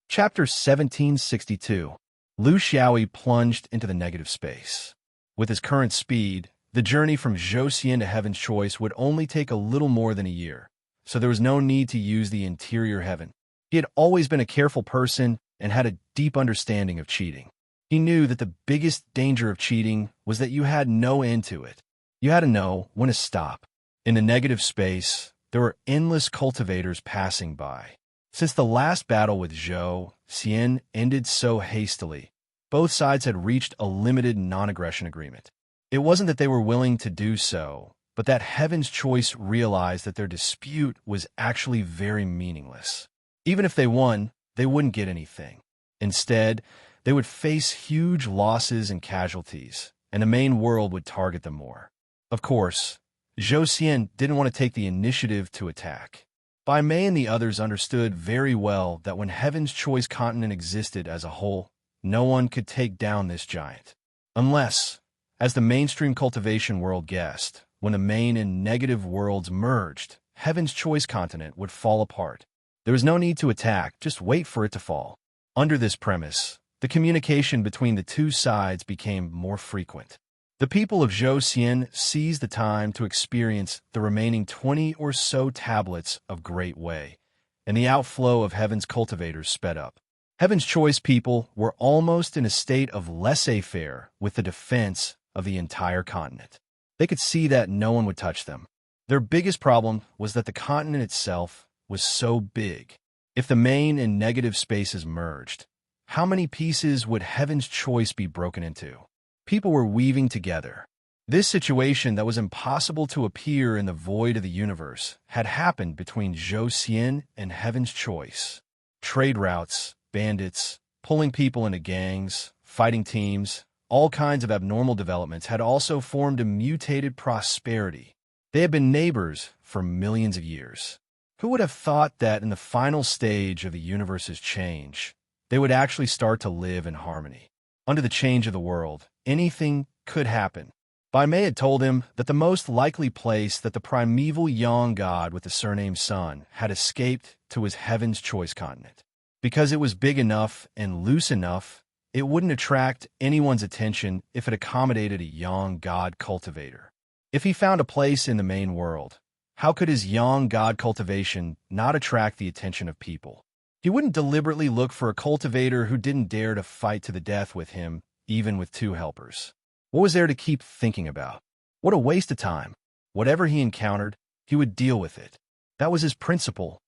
Chapter 1762. Lu Xiaoyi plunged into the negative space. With his current speed, the journey from Zhou to Heaven's Choice would only take a little more than a year, so there was no need to use the interior heaven. He had always been a careful person and had a deep understanding of cheating. He knew that the biggest danger of cheating was that you had no end to it. You had to know when to stop. In the negative space, there were endless cultivators passing by. Since the last battle with Zhou Xian ended so hastily, both sides had reached a limited non-aggression agreement. It wasn't that they were willing to do so, but that Heaven's Choice realized that their dispute was actually very meaningless. Even if they won, they wouldn't get anything. Instead, they would face huge losses and casualties, and the main world would target them more. Of course, Zhou Xian didn't want to take the initiative to attack. Bai Mei and the others understood very well that when Heaven's Choice continent existed as a whole, no one could take down this giant. Unless, as the mainstream cultivation world guessed, when the main and negative worlds merged, Heaven's Choice continent would fall apart. There was no need to attack, just wait for it to fall. Under this premise, the communication between the two sides became more frequent. The people of Zhou Xian seized the time to experience the remaining 20 or so tablets of Great Way, and the outflow of Heaven's cultivators sped up. Heaven's Choice people were almost in a state of laissez-faire with the defense of the entire continent. They could see that no one would touch them. Their biggest problem was that the continent itself was so big. If the main and negative spaces merged, how many pieces would Heaven's Choice be broken into? People were weaving together. This situation that was impossible to appear in the void of the universe had happened between Zhou Xian and Heaven's Choice. Trade routes, bandits, pulling people into gangs, fighting teams, all kinds of abnormal developments had also formed a mutated prosperity. They had been neighbors for millions of years. Who would have thought that in the final stage of the universe's change, they would actually start to live in harmony? Under the change of the world, anything could happen. Bai Mei had told him that the most likely place that the primeval Yang god with the surname Sun had escaped to was Heaven's Choice continent. Because it was big enough and loose enough, it wouldn't attract anyone's attention if it accommodated a young god cultivator. If he found a place in the main world, how could his young god cultivation not attract the attention of people? He wouldn't deliberately look for a cultivator who didn't dare to fight to the death with him, even with 2 helpers. What was there to keep thinking about? What a waste of time. Whatever he encountered, he would deal with it. That was his principle.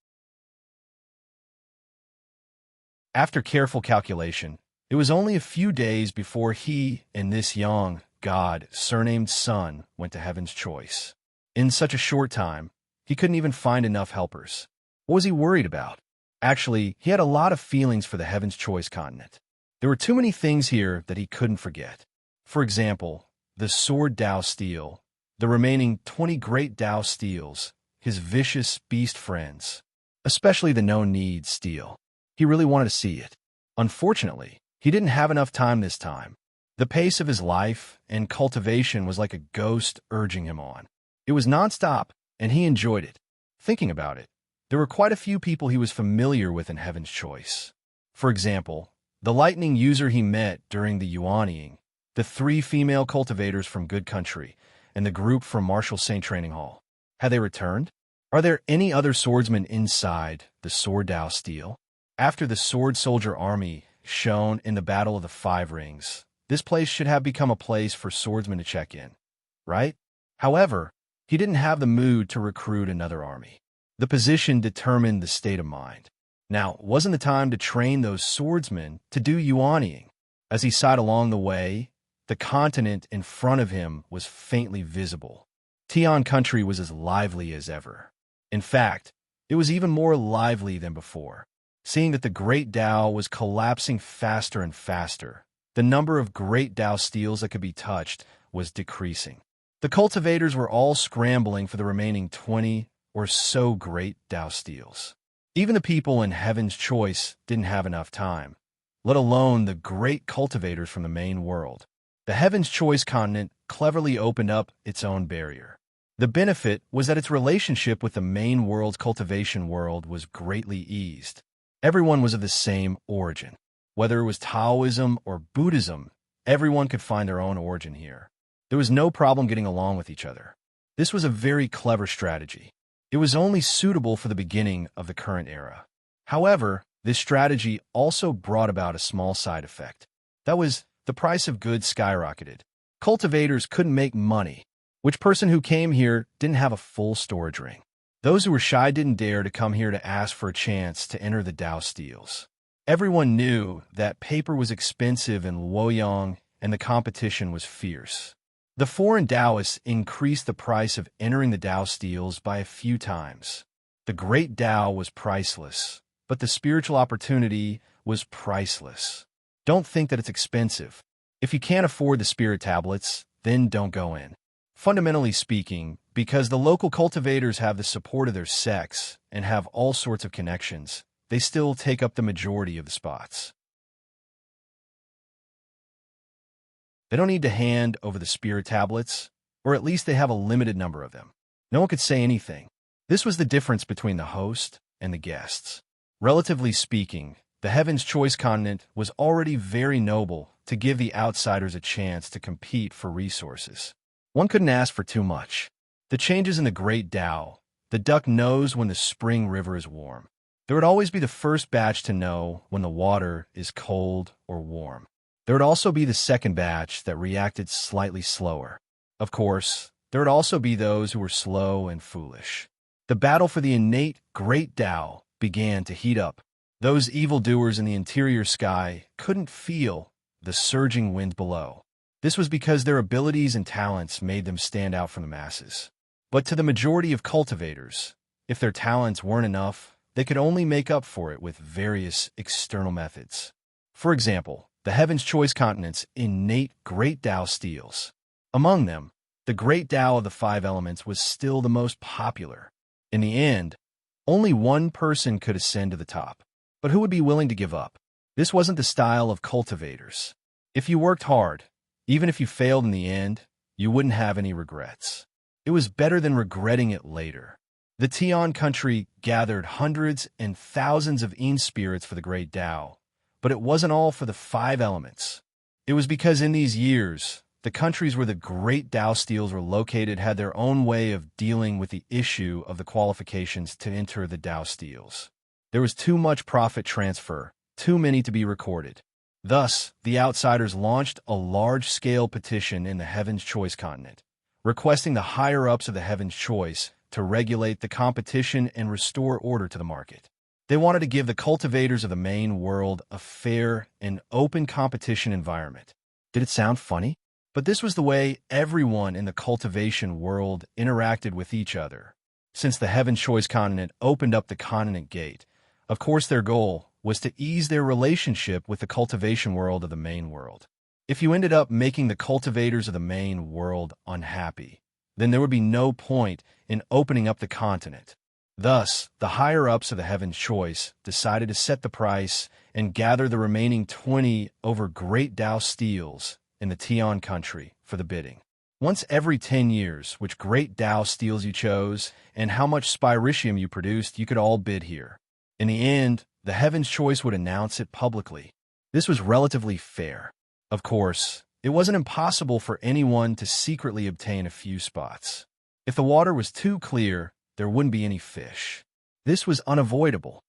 After careful calculation, it was only a few days before he and this young god, surnamed Sun, went to Heaven's Choice. In such a short time, he couldn't even find enough helpers. What was he worried about? Actually, he had a lot of feelings for the Heaven's Choice continent. There were too many things here that he couldn't forget. For example, the sword Dao steel, the remaining 20 great Dao steels, his vicious beast friends, especially the no-need steel. He really wanted to see it. Unfortunately, he didn't have enough time this time. The pace of his life and cultivation was like a ghost urging him on. It was nonstop, and he enjoyed it. Thinking about it, there were quite a few people he was familiar with in Heaven's Choice. For example, the lightning user he met during the Yuanying, the 3 female cultivators from Good Country, and the group from Marshall Saint Training Hall. Had they returned? Are there any other swordsmen inside the Sword Dao Steel? After the Sword Soldier Army shone in the Battle of the 5 Rings, this place should have become a place for swordsmen to check in, right? However, he didn't have the mood to recruit another army. The position determined the state of mind. Now, wasn't the time to train those swordsmen to do yuanying? As he sighed along the way, the continent in front of him was faintly visible. Tian country was as lively as ever. In fact, it was even more lively than before. Seeing that the Great Dao was collapsing faster and faster, the number of Great Dao steels that could be touched was decreasing. The cultivators were all scrambling for the remaining 20 or so Great Dao steels. Even the people in Heaven's Choice didn't have enough time, let alone the great cultivators from the main world. The Heaven's Choice continent cleverly opened up its own barrier. The benefit was that its relationship with the main world's cultivation world was greatly eased. Everyone was of the same origin. Whether it was Taoism or Buddhism, everyone could find their own origin here. There was no problem getting along with each other. This was a very clever strategy. It was only suitable for the beginning of the current era. However, this strategy also brought about a small side effect. That was, the price of goods skyrocketed. Cultivators couldn't make money. Which person who came here didn't have a full storage ring? Those who were shy didn't dare to come here to ask for a chance to enter the Dao Steels. Everyone knew that paper was expensive in Luoyang and the competition was fierce. The foreign Taoists increased the price of entering the Dao Steels by a few times. The Great Dao was priceless, but the spiritual opportunity was priceless. Don't think that it's expensive. If you can't afford the spirit tablets, then don't go in. Fundamentally speaking, because the local cultivators have the support of their sects and have all sorts of connections, they still take up the majority of the spots. They don't need to hand over the spirit tablets, or at least they have a limited number of them. No one could say anything. This was the difference between the host and the guests. Relatively speaking, the Heaven's Choice continent was already very noble to give the outsiders a chance to compete for resources. One couldn't ask for too much. The changes in the Great Dao, the duck knows when the spring river is warm. There would always be the first batch to know when the water is cold or warm. There would also be the second batch that reacted slightly slower. Of course, there would also be those who were slow and foolish. The battle for the innate Great Dao began to heat up. Those evildoers in the interior sky couldn't feel the surging wind below. This was because their abilities and talents made them stand out from the masses. But to the majority of cultivators, if their talents weren't enough, they could only make up for it with various external methods. For example, the Heaven's Choice continent's innate Great Dao steels. Among them, the Great Dao of the 5 elements was still the most popular. In the end, only one person could ascend to the top. But who would be willing to give up? This wasn't the style of cultivators. If you worked hard, even if you failed in the end, you wouldn't have any regrets. It was better than regretting it later. The Tian country gathered hundreds and thousands of Yin spirits for the Great Tao, but it wasn't all for the five elements. It was because in these years, the countries where the Great Tao steels were located had their own way of dealing with the issue of the qualifications to enter the Tao steels. There was too much profit transfer, too many to be recorded. Thus, the outsiders launched a large-scale petition in the Heaven's Choice continent, requesting the higher-ups of the Heaven's Choice to regulate the competition and restore order to the market. They wanted to give the cultivators of the main world a fair and open competition environment. Did it sound funny? But this was the way everyone in the cultivation world interacted with each other. Since the Heaven's Choice continent opened up the continent gate, of course their goal was to ease their relationship with the cultivation world of the main world. If you ended up making the cultivators of the main world unhappy, then there would be no point in opening up the continent. Thus, the higher-ups of the Heaven's Choice decided to set the price and gather the remaining 20 over Great Tao steels in the Tian country for the bidding. Once every 10 years, which Great Tao steels you chose and how much spiritium you produced, you could all bid here. In the end, the Heaven's Choice would announce it publicly. This was relatively fair. Of course, it wasn't impossible for anyone to secretly obtain a few spots. If the water was too clear, there wouldn't be any fish. This was unavoidable.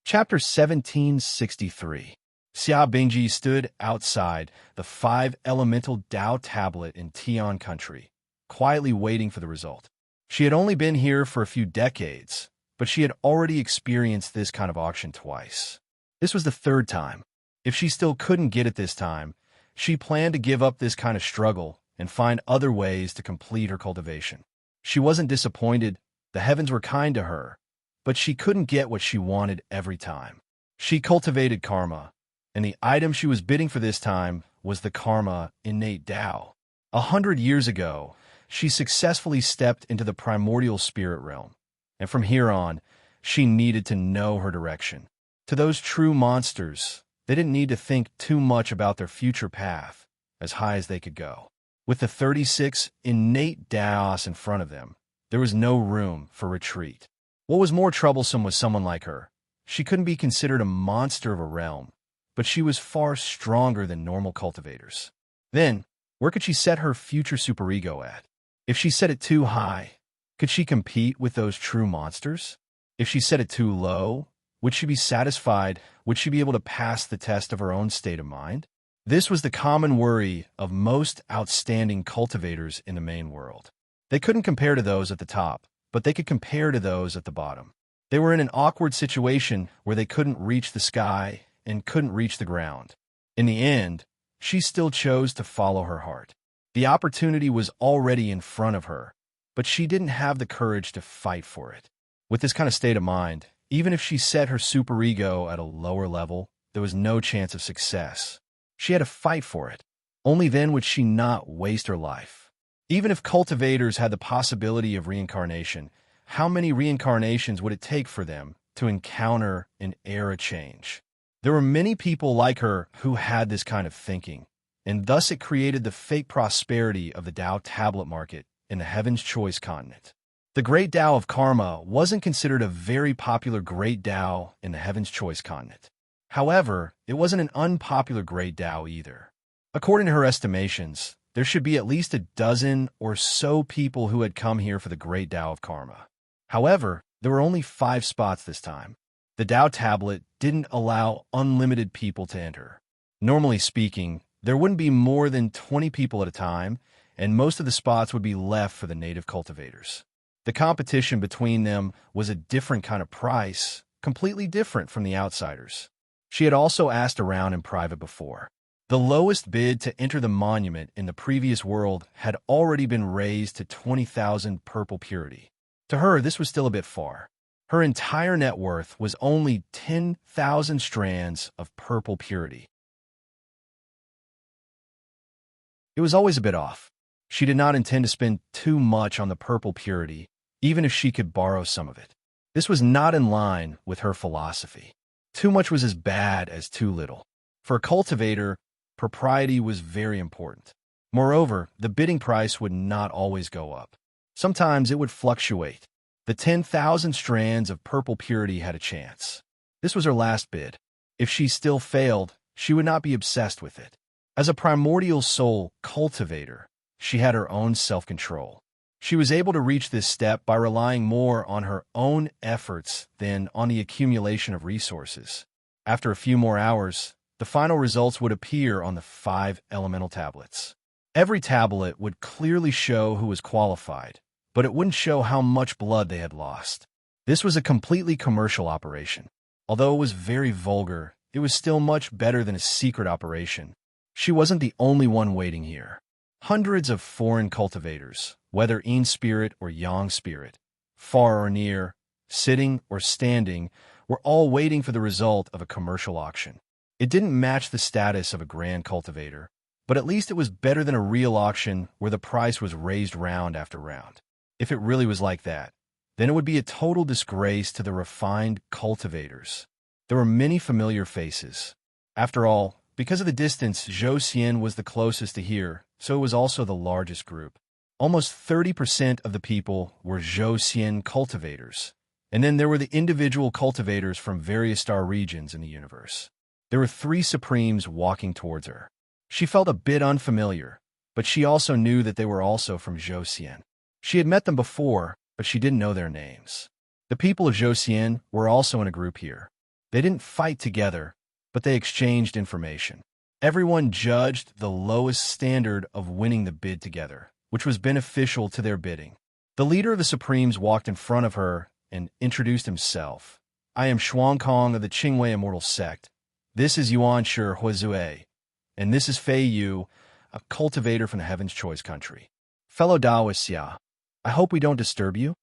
Chapter 1763. Xia Bingji stood outside the five-elemental Tao tablet in Tian country, quietly waiting for the result. She had only been here for a few decades, but she had already experienced this kind of auction twice. This was the third time. If she still couldn't get it this time, she planned to give up this kind of struggle and find other ways to complete her cultivation. She wasn't disappointed. The heavens were kind to her, but she couldn't get what she wanted every time. She cultivated karma, and the item she was bidding for this time was the karma innate Tao. 100 years ago, she successfully stepped into the primordial spirit realm, and from here on, she needed to know her direction. To those true monsters, they didn't need to think too much about their future path, as high as they could go. With the 36 innate Taos in front of them, there was no room for retreat. What was more troublesome was someone like her. She couldn't be considered a monster of a realm, but she was far stronger than normal cultivators. Then, where could she set her future superego at? If she set it too high, could she compete with those true monsters? If she set it too low, would she be satisfied? Would she be able to pass the test of her own state of mind? This was the common worry of most outstanding cultivators in the main world. They couldn't compare to those at the top, but they could compare to those at the bottom. They were in an awkward situation where they couldn't reach the sky and couldn't reach the ground. In the end, she still chose to follow her heart. The opportunity was already in front of her, but she didn't have the courage to fight for it. With this kind of state of mind, even if she set her superego at a lower level, there was no chance of success. She had to fight for it. Only then would she not waste her life. Even if cultivators had the possibility of reincarnation, how many reincarnations would it take for them to encounter an era change? There were many people like her who had this kind of thinking, and thus it created the fake prosperity of the Tao tablet market in the Heaven's Choice continent. The Great Tao of Karma wasn't considered a very popular Great Tao in the Heaven's Choice continent. However, it wasn't an unpopular Great Tao either. According to her estimations, there should be at least a dozen or so people who had come here for the Great Tao of Karma. However, there were only 5 spots this time. The Tao tablet didn't allow unlimited people to enter. Normally speaking, there wouldn't be more than 20 people at a time, and most of the spots would be left for the native cultivators. The competition between them was a different kind of price, completely different from the outsiders. She had also asked around in private before. The lowest bid to enter the monument in the previous world had already been raised to 20,000 purple purity. To her, this was still a bit far. Her entire net worth was only 10,000 strands of purple purity. It was always a bit off. She did not intend to spend too much on the purple purity, even if she could borrow some of it. This was not in line with her philosophy. Too much was as bad as too little. For a cultivator, propriety was very important. Moreover, the bidding price would not always go up. Sometimes it would fluctuate. The 10,000 strands of purple purity had a chance. This was her last bid. If she still failed, she would not be obsessed with it. As a primordial soul cultivator, she had her own self-control. She was able to reach this step by relying more on her own efforts than on the accumulation of resources. After a few more hours, the final results would appear on the 5 elemental tablets. Every tablet would clearly show who was qualified, but it wouldn't show how much blood they had lost. This was a completely commercial operation. Although it was very vulgar, it was still much better than a secret operation. She wasn't the only one waiting here. Hundreds of foreign cultivators, whether Yin spirit or Yang spirit, far or near, sitting or standing, were all waiting for the result of a commercial auction. It didn't match the status of a grand cultivator, but at least it was better than a real auction where the price was raised round after round. If it really was like that, then it would be a total disgrace to the refined cultivators. There were many familiar faces. After all, because of the distance, Zhou Xian was the closest to here, so it was also the largest group. Almost 30% of the people were Zhou Xian cultivators, and then there were the individual cultivators from various star regions in the universe. There were 3 Supremes walking towards her. She felt a bit unfamiliar, but she also knew that they were also from Zhou Xian. She had met them before, but she didn't know their names. The people of Zhou Xian were also in a group here. They didn't fight together, but they exchanged information. Everyone judged the lowest standard of winning the bid together, which was beneficial to their bidding. The leader of the Supremes walked in front of her and introduced himself. I am Xuan Kong of the Qingwei Immortal Sect. This is Yuan Shi Huizue, and this is Fei Yu, a cultivator from the Heaven's Choice Country. Fellow Taoist Xia, I hope we don't disturb you.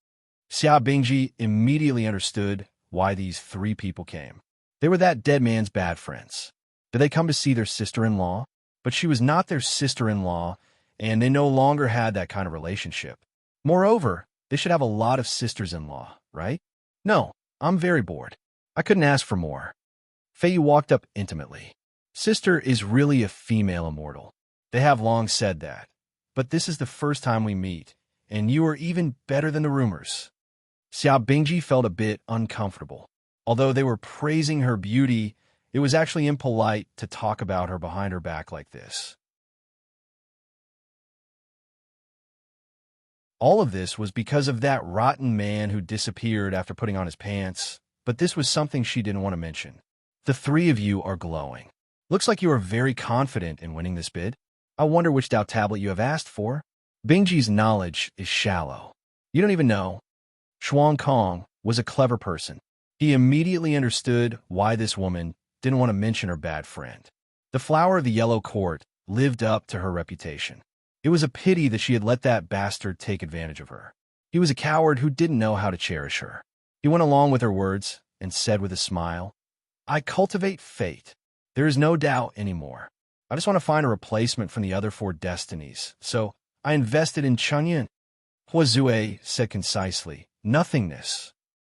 Xia Bingji immediately understood why these 3 people came. They were that dead man's bad friends. Did they come to see their sister-in-law? But she was not their sister-in-law, and they no longer had that kind of relationship. Moreover, they should have a lot of sisters-in-law, right? No, I'm very bored. I couldn't ask for more. Fei Yu walked up intimately. Sister is really a female immortal. They have long said that. But this is the first time we meet, and you are even better than the rumors. Xia Bingji felt a bit uncomfortable. Although they were praising her beauty, it was actually impolite to talk about her behind her back like this. All of this was because of that rotten man who disappeared after putting on his pants, but this was something she didn't want to mention. The 3 of you are glowing. Looks like you are very confident in winning this bid. I wonder which Dao tablet you have asked for. Bingji's knowledge is shallow. You don't even know. Xuan Kong was a clever person. He immediately understood why this woman didn't want to mention her bad friend. The flower of the Yellow Court lived up to her reputation. It was a pity that she had let that bastard take advantage of her. He was a coward who didn't know how to cherish her. He went along with her words and said with a smile, I cultivate fate. There is no doubt anymore. I just want to find a replacement from the other 4 destinies, so I invested in Chunyan. Huizue said concisely, nothingness.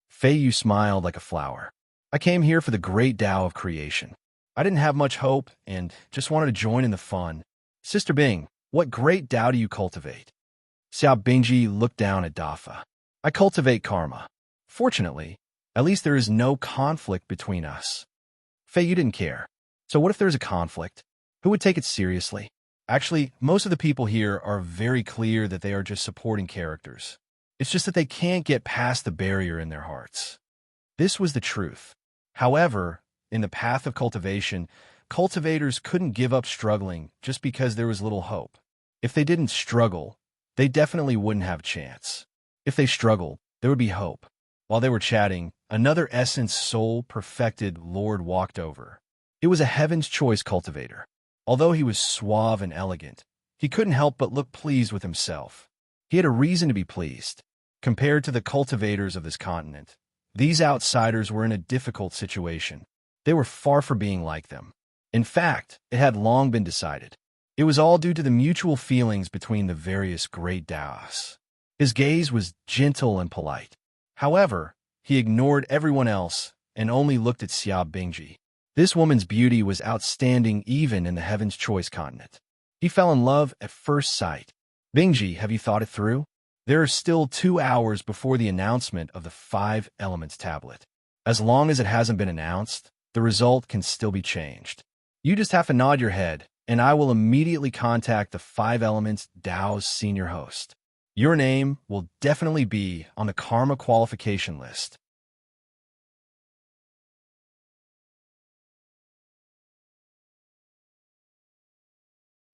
Fei Yu smiled like a flower. I came here for the great Tao of creation. I didn't have much hope and just wanted to join in the fun. Sister Bing, what great Tao do you cultivate? Xia Bingji looked down at Dafa. I cultivate karma. Fortunately, at least there is no conflict between us. Fei Yu didn't care. So what if there's a conflict? Who would take it seriously? Actually, most of the people here are very clear that they are just supporting characters. It's just that they can't get past the barrier in their hearts. This was the truth. However, in the path of cultivation, cultivators couldn't give up struggling just because there was little hope. If they didn't struggle, they definitely wouldn't have a chance. If they struggled, there would be hope. While they were chatting, another essence soul perfected Lord walked over. It was a Heaven's Choice cultivator. Although he was suave and elegant, he couldn't help but look pleased with himself. He had a reason to be pleased. Compared to the cultivators of this continent, these outsiders were in a difficult situation. They were far from being like them. In fact, it had long been decided. It was all due to the mutual feelings between the various great Taoists. His gaze was gentle and polite. However, he ignored everyone else and only looked at Xia Bingji. This woman's beauty was outstanding even in the Heaven's Choice continent. He fell in love at first sight. Bingji, have you thought it through? There are still 2 hours before the announcement of the 5 Elements tablet. As long as it hasn't been announced, the result can still be changed. You just have to nod your head, and I will immediately contact the 5 Elements Dao's senior host. Your name will definitely be on the Karma qualification list.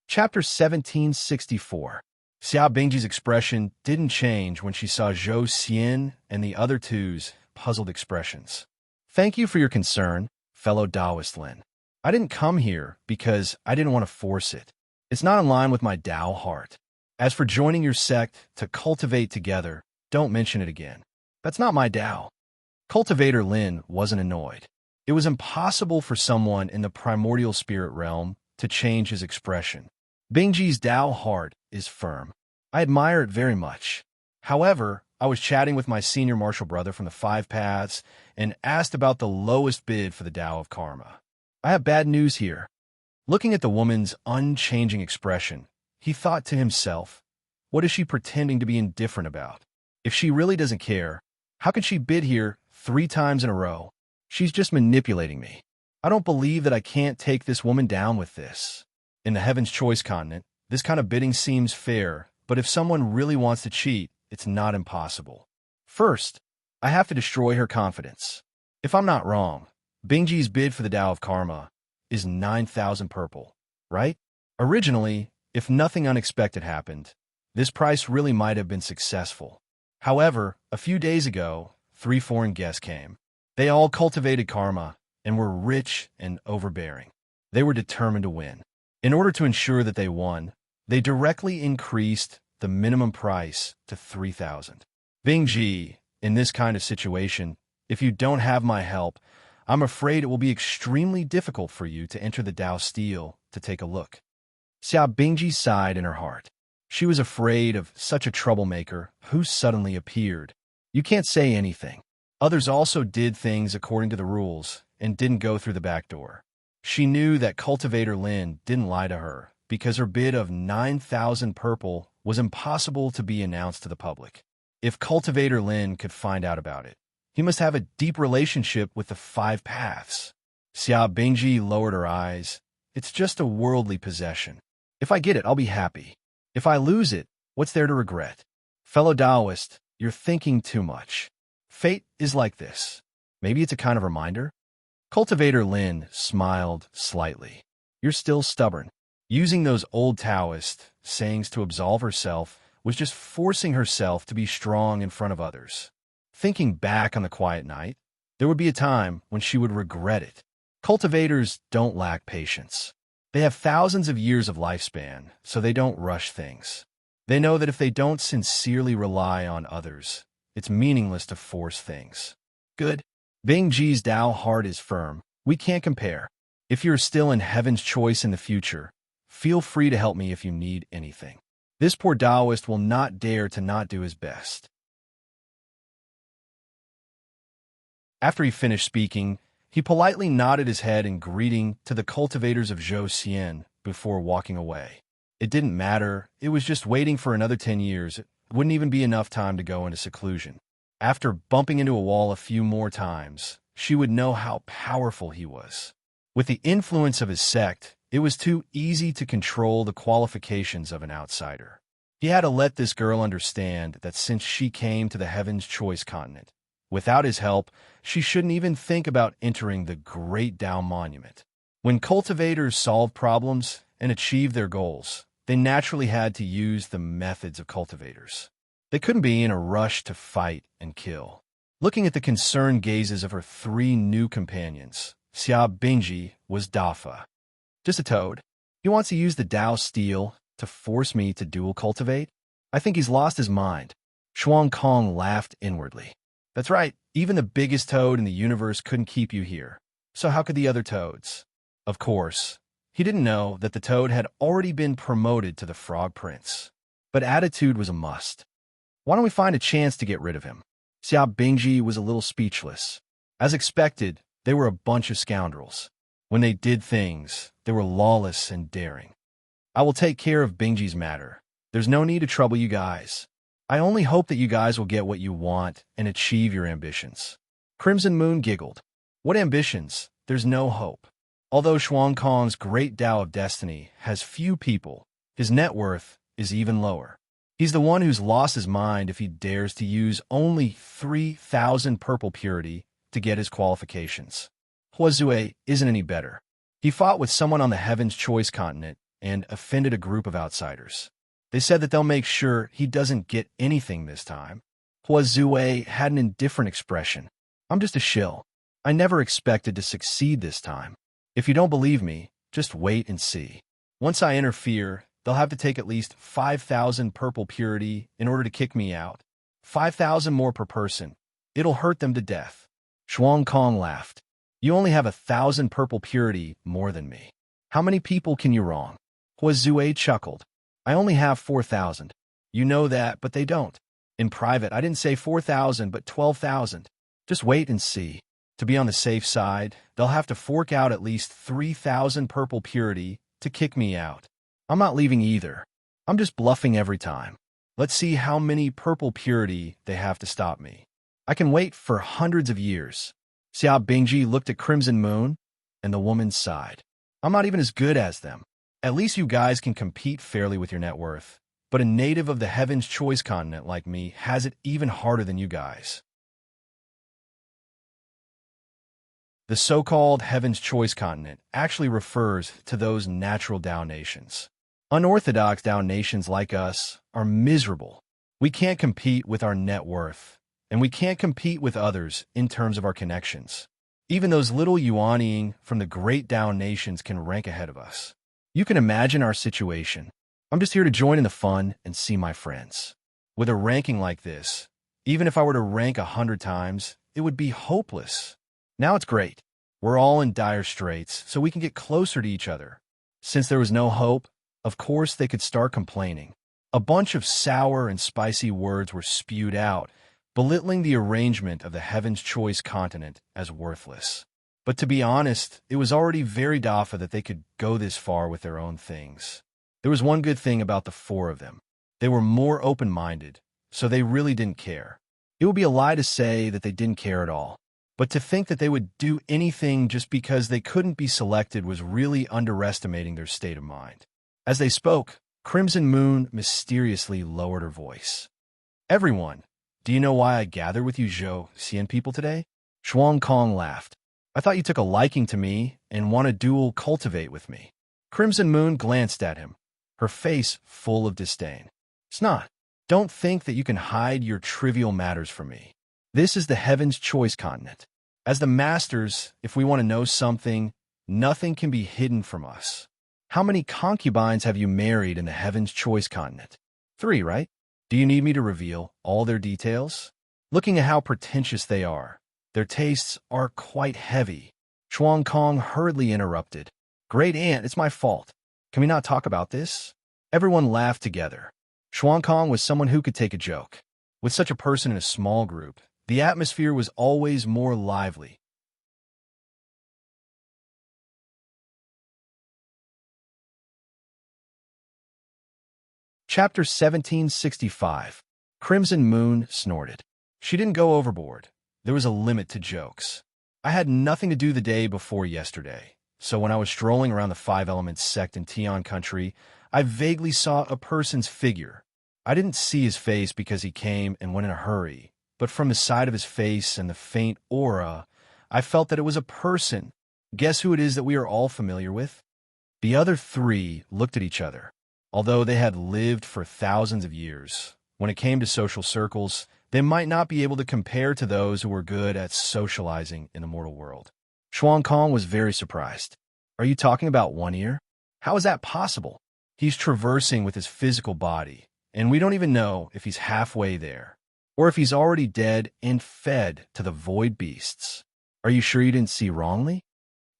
Chapter 1764. Xiao Bingji's expression didn't change when she saw Zhou Xian and the other two's puzzled expressions. Thank you for your concern, fellow Taoist Lin. I didn't come here because I didn't want to force it. It's not in line with my Tao heart. As for joining your sect to cultivate together, don't mention it again. That's not my Tao. Cultivator Lin wasn't annoyed. It was impossible for someone in the primordial spirit realm to change his expression. Bingji's Tao heart is firm. I admire it very much. However, I was chatting with my senior martial brother from the 5 Paths and asked about the lowest bid for the Tao of Karma. I have bad news here. Looking at the woman's unchanging expression, he thought to himself, what is she pretending to be indifferent about? If she really doesn't care, how can she bid here 3 times in a row? She's just manipulating me. I don't believe that I can't take this woman down with this. In the Heaven's Choice continent, this kind of bidding seems fair, but if someone really wants to cheat, it's not impossible. First, I have to destroy her confidence. If I'm not wrong, Bingji's bid for the Tao of Karma is 9,000 purple, right? Originally, if nothing unexpected happened, this price really might have been successful. However, a few days ago, 3 foreign guests came. They all cultivated karma and were rich and overbearing. They were determined to win. In order to ensure that they won, they directly increased the minimum price to 3,000. Bingji, in this kind of situation, if you don't have my help, I'm afraid it will be extremely difficult for you to enter the Tao Steel to take a look. Xiao Bingji sighed in her heart. She was afraid of such a troublemaker who suddenly appeared. You can't say anything. Others also did things according to the rules and didn't go through the back door. She knew that Cultivator Lin didn't lie to her because her bid of 9,000 purple was impossible to be announced to the public. If Cultivator Lin could find out about it, he must have a deep relationship with the 5 Paths. Xiao Bingji lowered her eyes. It's just a worldly possession. If I get it, I'll be happy. If I lose it, what's there to regret? Fellow Taoist, you're thinking too much. Fate is like this. Maybe it's a kind of reminder? Cultivator Lin smiled slightly. You're still stubborn. Using those old Taoist sayings to absolve herself was just forcing herself to be strong in front of others. Thinking back on the quiet night, there would be a time when she would regret it. Cultivators don't lack patience. They have thousands of years of lifespan, so they don't rush things. They know that if they don't sincerely rely on others, it's meaningless to force things. Good. Bingji's Tao heart is firm. We can't compare. If you're still in Heaven's Choice in the future, feel free to help me if you need anything. This poor Taoist will not dare to not do his best. After he finished speaking, he politely nodded his head in greeting to the cultivators of Zhou Xian before walking away. It didn't matter. It was just waiting for another 10 years. It wouldn't even be enough time to go into seclusion. After bumping into a wall a few more times, she would know how powerful he was. With the influence of his sect, it was too easy to control the qualifications of an outsider. He had to let this girl understand that since she came to the Heaven's Choice continent, without his help, she shouldn't even think about entering the Great Tao Monument. When cultivators solved problems and achieved their goals, they naturally had to use the methods of cultivators. They couldn't be in a rush to fight and kill. Looking at the concerned gazes of her 3 new companions, Xiao Bingji was Dafa. Just a toad. He wants to use the Tao Steel to force me to dual cultivate? I think he's lost his mind. Shuang Kong laughed inwardly. That's right, even the biggest toad in the universe couldn't keep you here. So how could the other toads? Of course, he didn't know that the toad had already been promoted to the Frog Prince. But attitude was a must. Why don't we find a chance to get rid of him? Xiao Bingji was a little speechless. As expected, they were a bunch of scoundrels. When they did things, they were lawless and daring. I will take care of Bingji's matter. There's no need to trouble you guys. I only hope that you guys will get what you want and achieve your ambitions. Crimson Moon giggled. What ambitions? There's no hope. Although Xuan Kong's great Tao of Destiny has few people, his net worth is even lower. He's the one who's lost his mind if he dares to use only 3,000 purple purity to get his qualifications. Huazue isn't any better. He fought with someone on the Heaven's Choice continent and offended a group of outsiders. They said that they'll make sure he doesn't get anything this time. Huazue had an indifferent expression. I'm just a shill. I never expected to succeed this time. If you don't believe me, just wait and see. Once I interfere, they'll have to take at least 5,000 purple purity in order to kick me out. 5,000 more per person. It'll hurt them to death. Xuan Kong laughed. You only have 1,000 purple purity more than me. How many people can you wrong? Huazue chuckled. I only have 4,000. You know that, but they don't. In private, I didn't say 4,000, but 12,000. Just wait and see. To be on the safe side, they'll have to fork out at least 3,000 purple purity to kick me out. I'm not leaving either. I'm just bluffing every time. Let's see how many purple purity they have to stop me. I can wait for hundreds of years. Xia Bingji looked at Crimson Moon, and the woman sighed. I'm not even as good as them. At least you guys can compete fairly with your net worth. But a native of the Heaven's Choice continent like me has it even harder than you guys. The so-called Heaven's Choice continent actually refers to those natural Tao nations. Unorthodox Tao nations like us are miserable. We can't compete with our net worth, and we can't compete with others in terms of our connections. Even those little yuanying from the great Tao nations can rank ahead of us. You can imagine our situation. I'm just here to join in the fun and see my friends. With a ranking like this, even if I were to rank 100 times, it would be hopeless. Now it's great. We're all in dire straits, so we can get closer to each other. Since there was no hope, of course they could start complaining. A bunch of sour and spicy words were spewed out, belittling the arrangement of the Heaven's Choice continent as worthless. But to be honest, it was already very dafa that they could go this far with their own things. There was one good thing about the four of them. They were more open-minded, so they really didn't care. It would be a lie to say that they didn't care at all. But to think that they would do anything just because they couldn't be selected was really underestimating their state of mind. As they spoke, Crimson Moon mysteriously lowered her voice. Everyone, do you know why I gathered with you Zhou Xian people today? Xuan Kong laughed. I thought you took a liking to me and want to dual cultivate with me. Crimson Moon glanced at him, her face full of disdain. It's not. Don't think that you can hide your trivial matters from me. This is the Heaven's Choice continent. As the masters, if we want to know something, nothing can be hidden from us. How many concubines have you married in the Heaven's Choice continent? 3, right? Do you need me to reveal all their details? Looking at how pretentious they are, their tastes are quite heavy. Xuan Kong hurriedly interrupted. Great aunt, it's my fault. Can we not talk about this? Everyone laughed together. Xuan Kong was someone who could take a joke. With such a person in a small group, the atmosphere was always more lively. Chapter 1765. Crimson Moon snorted. She didn't go overboard. There was a limit to jokes. I had nothing to do the day before yesterday, so when I was strolling around the Five Elements sect in Tian country, I vaguely saw a person's figure. I didn't see his face because he came and went in a hurry, but from the side of his face and the faint aura, I felt that it was a person. Guess who it is that we are all familiar with? The other 3 looked at each other. Although they had lived for thousands of years, when it came to social circles, they might not be able to compare to those who were good at socializing in the mortal world. Xuan Kong was very surprised. Are you talking about One Ear? How is that possible? He's traversing with his physical body, and we don't even know if he's halfway there, or if he's already dead and fed to the void beasts. Are you sure you didn't see wrongly?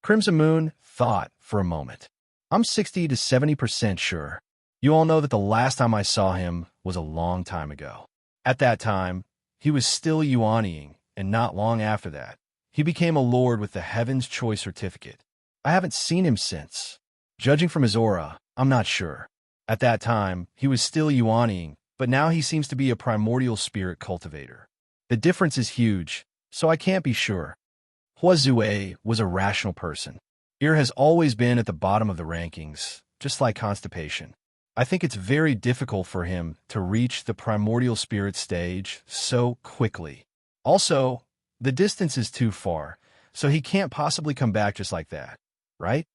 Crimson Moon thought for a moment. I'm 60 to 70% sure. You all know that the last time I saw him was a long time ago. At that time, he was still yuanying, and not long after that, he became a lord with the Heaven's Choice certificate. I haven't seen him since. Judging from his aura, I'm not sure. At that time, he was still yuaniing, but now he seems to be a primordial spirit cultivator. The difference is huge, so I can't be sure. Hua Zue was a rational person. Ir has always been at the bottom of the rankings, just like constipation. I think it's very difficult for him to reach the primordial spirit stage so quickly. Also, the distance is too far, so he can't possibly come back just like that, right?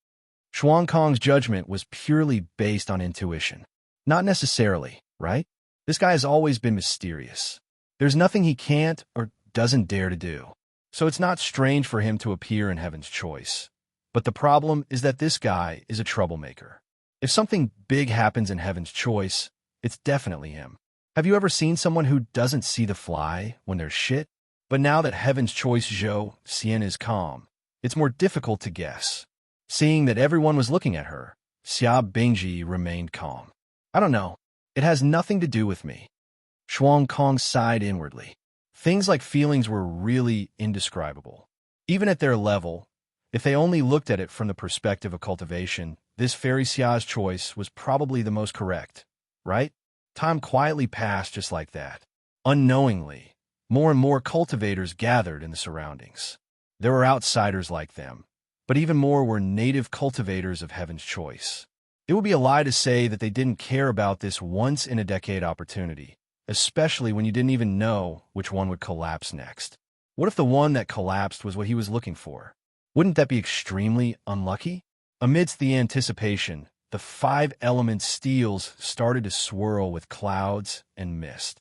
Shuang Kong's judgment was purely based on intuition. Not necessarily, right? This guy has always been mysterious. There's nothing he can't or doesn't dare to do. So it's not strange for him to appear in Heaven's Choice. But the problem is that this guy is a troublemaker. If something big happens in Heaven's Choice, it's definitely him. Have you ever seen someone who doesn't see the fly when there's shit? But now that Heaven's Choice Zhou Xian is calm, it's more difficult to guess. Seeing that everyone was looking at her, Xia Bingji remained calm. I don't know. It has nothing to do with me. Shuang Kong sighed inwardly. Things like feelings were really indescribable. Even at their level, if they only looked at it from the perspective of cultivation, this fairy Xia's choice was probably the most correct, right? Time quietly passed just like that. Unknowingly, more and more cultivators gathered in the surroundings. There were outsiders like them, but even more were native cultivators of Heaven's Choice. It would be a lie to say that they didn't care about this once-in-a-decade opportunity, especially when you didn't even know which one would collapse next. What if the one that collapsed was what he was looking for? Wouldn't that be extremely unlucky? Amidst the anticipation, the five-element steels started to swirl with clouds and mist.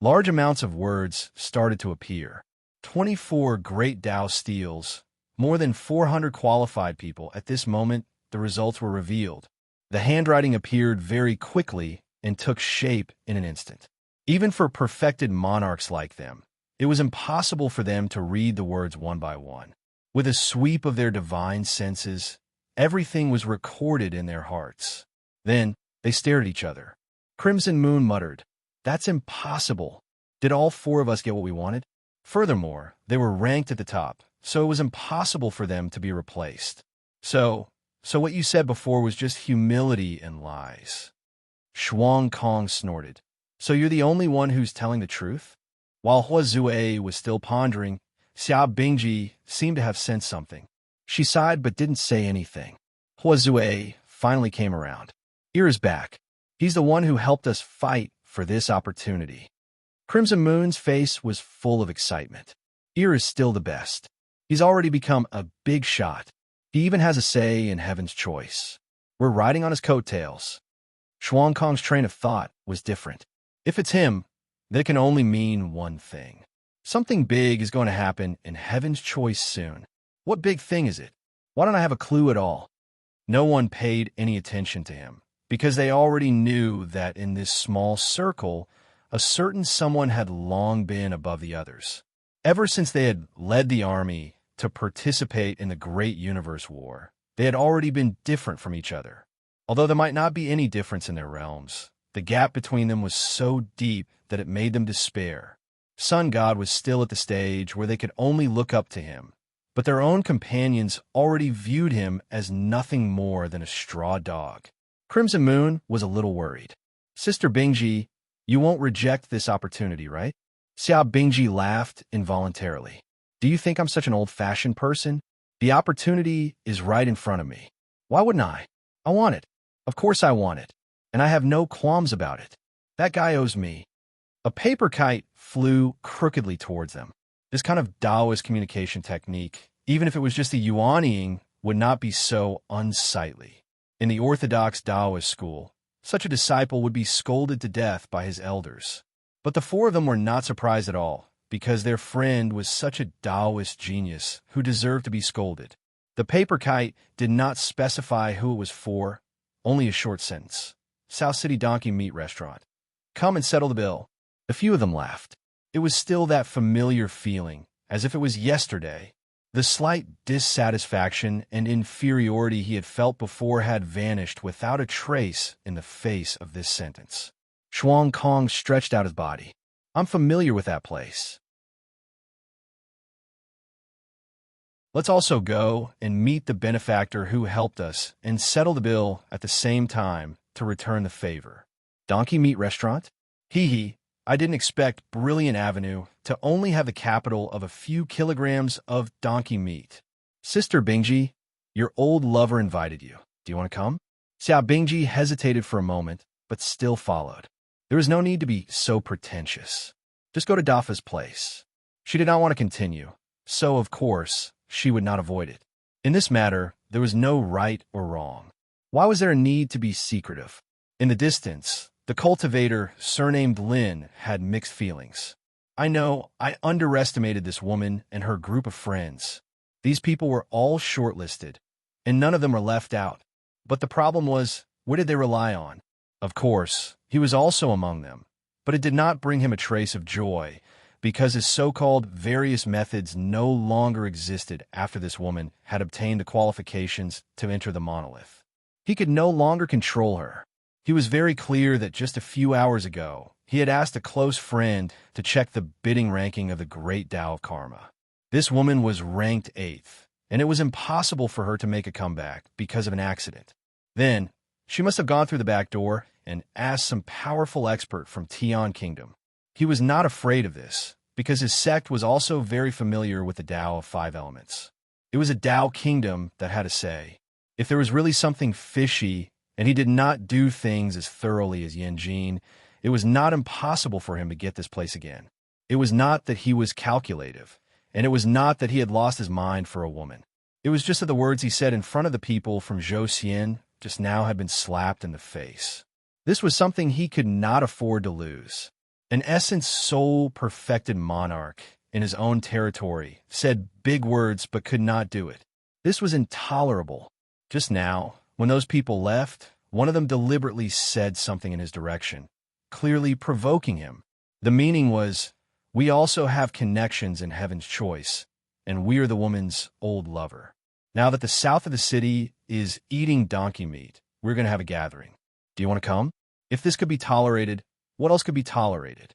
Large amounts of words started to appear. 24 great Tao steels, more than 400 qualified people. At this moment, the results were revealed. The handwriting appeared very quickly and took shape in an instant. Even for perfected monarchs like them, it was impossible for them to read the words one by one. With a sweep of their divine senses, everything was recorded in their hearts. Then, they stared at each other. Crimson Moon muttered, "That's impossible. Did all four of us get what we wanted?" Furthermore, they were ranked at the top, so it was impossible for them to be replaced. So what you said before was just humility and lies. Shuang Kong snorted. So you're the only one who's telling the truth? While Hua Zue was still pondering, Xia Bingji seemed to have sensed something. She sighed but didn't say anything. Hua Zue finally came around. Ir is back. He's the one who helped us fight for this opportunity. Crimson Moon's face was full of excitement. Ir is still the best. He's already become a big shot. He even has a say in Heaven's Choice. We're riding on his coattails. Shuang Kong's train of thought was different. If it's him, that can only mean one thing. Something big is going to happen in Heaven's Choice soon. What big thing is it? Why don't I have a clue at all? No one paid any attention to him, because they already knew that in this small circle, a certain someone had long been above the others. Ever since they had led the army to participate in the Great Universe War, they had already been different from each other. Although there might not be any difference in their realms, the gap between them was so deep that it made them despair. Sun God was still at the stage where they could only look up to him, but their own companions already viewed him as nothing more than a straw dog. Crimson Moon was a little worried. Sister Bingji, you won't reject this opportunity, right? Xia Bingji laughed involuntarily. Do you think I'm such an old-fashioned person? The opportunity is right in front of me. Why wouldn't I? I want it. Of course I want it. And I have no qualms about it. That guy owes me. A paper kite flew crookedly towards them. This kind of Taoist communication technique, even if it was just a yuaniing, would not be so unsightly. In the orthodox Taoist school, such a disciple would be scolded to death by his elders. But the four of them were not surprised at all, because their friend was such a Taoist genius who deserved to be scolded. The paper kite did not specify who it was for, only a short sentence. South City Donkey Meat Restaurant. Come and settle the bill. A few of them laughed. It was still that familiar feeling, as if it was yesterday. The slight dissatisfaction and inferiority he had felt before had vanished without a trace in the face of this sentence. Shuang Kong stretched out his body. I'm familiar with that place. Let's also go and meet the benefactor who helped us and settle the bill at the same time to return the favor. Donkey Meat Restaurant? Hee hee, I didn't expect Brilliant Avenue to only have the capital of a few kilograms of donkey meat. Sister Bingji, your old lover invited you. Do you want to come? Xiao Bingji hesitated for a moment, but still followed. There was no need to be so pretentious. Just go to Dafa's place. She did not want to continue, so of course, she would not avoid it. In this matter, there was no right or wrong. Why was there a need to be secretive? In the distance, the cultivator, surnamed Lin, had mixed feelings. I know I underestimated this woman and her group of friends. These people were all shortlisted, and none of them were left out. But the problem was, what did they rely on? Of course, he was also among them, but it did not bring him a trace of joy, because his so-called various methods no longer existed after this woman had obtained the qualifications to enter the monolith. He could no longer control her. He was very clear that just a few hours ago, he had asked a close friend to check the bidding ranking of the Great Tao of Karma. This woman was ranked 8th, and it was impossible for her to make a comeback because of an accident. Then, she must have gone through the back door and asked some powerful expert from Tian Kingdom. He was not afraid of this, because his sect was also very familiar with the Tao of 5 elements. It was a Tao kingdom that had a say. If there was really something fishy, and he did not do things as thoroughly as Yen Jin, it was not impossible for him to get this place again. It was not that he was calculative, and it was not that he had lost his mind for a woman. It was just that the words he said in front of the people from Zhou Xian just now had been slapped in the face. This was something he could not afford to lose. An essence soul-perfected monarch in his own territory said big words but could not do it. This was intolerable. Just now, when those people left, one of them deliberately said something in his direction, clearly provoking him. The meaning was, we also have connections in Heaven's Choice, and we are the woman's old lover. Now that the south of the city is eating donkey meat, we're going to have a gathering. Do you want to come? If this could be tolerated, what else could be tolerated?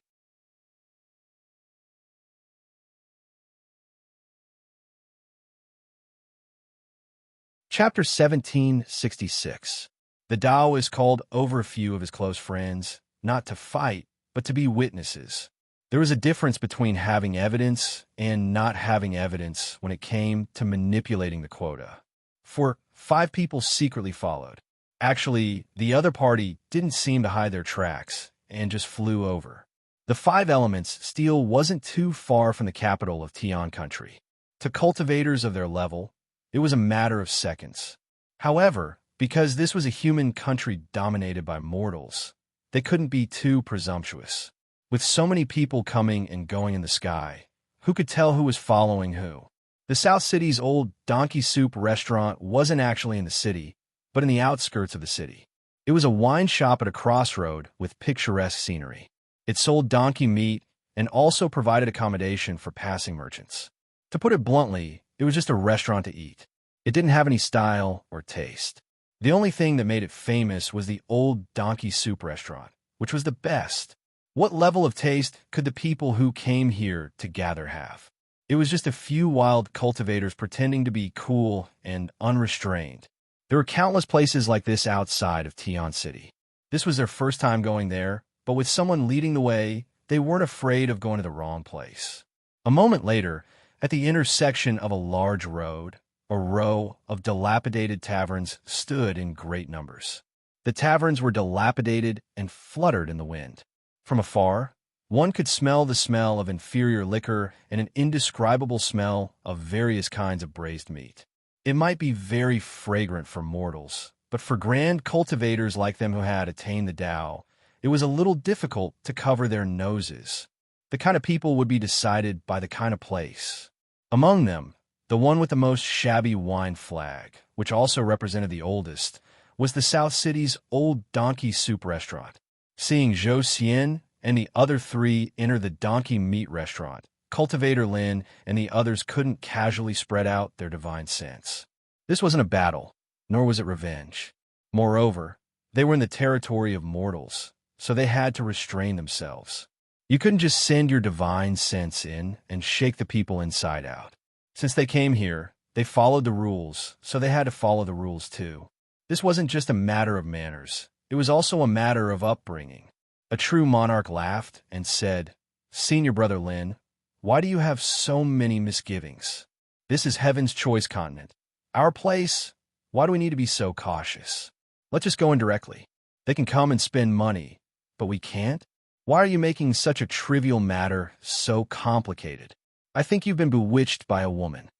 Chapter 1766. The Tao is called over a few of his close friends, not to fight, but to be witnesses. There was a difference between having evidence and not having evidence when it came to manipulating the quota. For 5 people secretly followed. Actually, the other party didn't seem to hide their tracks and just flew over. The 5 elements steel wasn't too far from the capital of Tian country. To cultivators of their level, it was a matter of seconds. However, because this was a human country dominated by mortals, they couldn't be too presumptuous. With so many people coming and going in the sky, who could tell who was following who? The South City's old donkey soup restaurant wasn't actually in the city, but in the outskirts of the city. It was a wine shop at a crossroad with picturesque scenery. It sold donkey meat and also provided accommodation for passing merchants. To put it bluntly, it was just a restaurant to eat. It didn't have any style or taste. The only thing that made it famous was the old donkey soup restaurant, which was the best. What level of taste could the people who came here to gather have? It was just a few wild cultivators pretending to be cool and unrestrained. There were countless places like this outside of Tian City. This was their first time going there, but with someone leading the way, they weren't afraid of going to the wrong place. A moment later, at the intersection of a large road, a row of dilapidated taverns stood in great numbers. The taverns were dilapidated and fluttered in the wind. From afar, one could smell the smell of inferior liquor and an indescribable smell of various kinds of braised meat. It might be very fragrant for mortals, but for grand cultivators like them who had attained the Tao, it was a little difficult to cover their noses. The kind of people would be decided by the kind of place. Among them, the one with the most shabby wine flag, which also represented the oldest, was the South City's old donkey soup restaurant. Seeing Zhou Xian and the other 3 enter the donkey meat restaurant, Cultivator Lin and the others couldn't casually spread out their divine sense. This wasn't a battle, nor was it revenge. Moreover, they were in the territory of mortals, so they had to restrain themselves. You couldn't just send your divine sense in and shake the people inside out. Since they came here, They followed the rules, so they had to follow the rules too. This wasn't just a matter of manners. It was also a matter of upbringing. A true monarch laughed and said, "Senior Brother Lin, why do you have so many misgivings? This is Heaven's choice continent. Our place, why do we need to be so cautious? Let's just go in directly. They can come and spend money, but we can't? Why are you making such a trivial matter so complicated? I think you've been bewitched by a woman."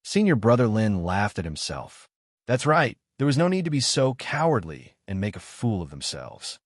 Senior Brother Lin laughed at himself. That's right, there was no need to be so cowardly and make a fool of themselves.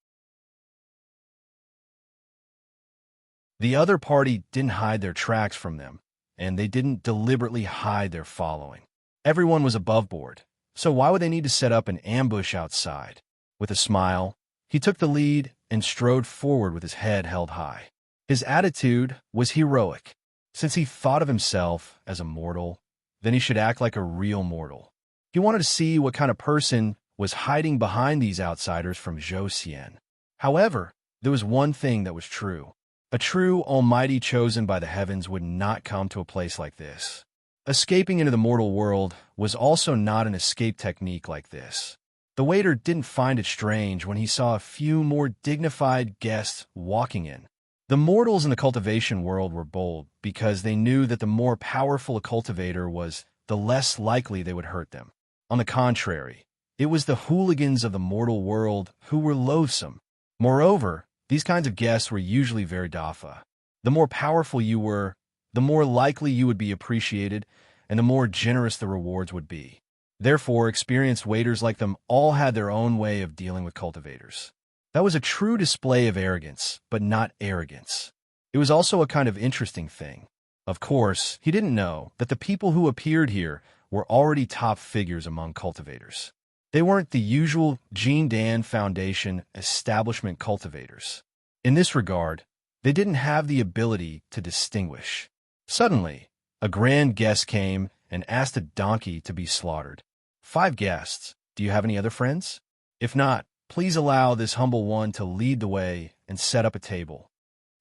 The other party didn't hide their tracks from them, and they didn't deliberately hide their following. Everyone was above board, so why would they need to set up an ambush outside? With a smile, he took the lead and strode forward with his head held high. His attitude was heroic. Since he thought of himself as a mortal, then he should act like a real mortal. He wanted to see what kind of person was hiding behind these outsiders from Zhou Xian. However, there was one thing that was true. A true almighty chosen by the heavens would not come to a place like this. Escaping into the mortal world was also not an escape technique like this. The waiter didn't find it strange when he saw a few more dignified guests walking in. The mortals in the cultivation world were bold because they knew that the more powerful a cultivator was, the less likely they would hurt them. On the contrary, it was the hooligans of the mortal world who were loathsome. Moreover, these kinds of guests were usually very dafa. The more powerful you were, the more likely you would be appreciated, and the more generous the rewards would be. Therefore, experienced waiters like them all had their own way of dealing with cultivators. That was a true display of arrogance, but not arrogance. It was also a kind of interesting thing. Of course, he didn't know that the people who appeared here were already top figures among cultivators. They weren't the usual Jean Dan Foundation establishment cultivators. In this regard, they didn't have the ability to distinguish. Suddenly, a grand guest came and asked a donkey to be slaughtered. 5 guests. Do you have any other friends? If not, please allow this humble one to lead the way and set up a table.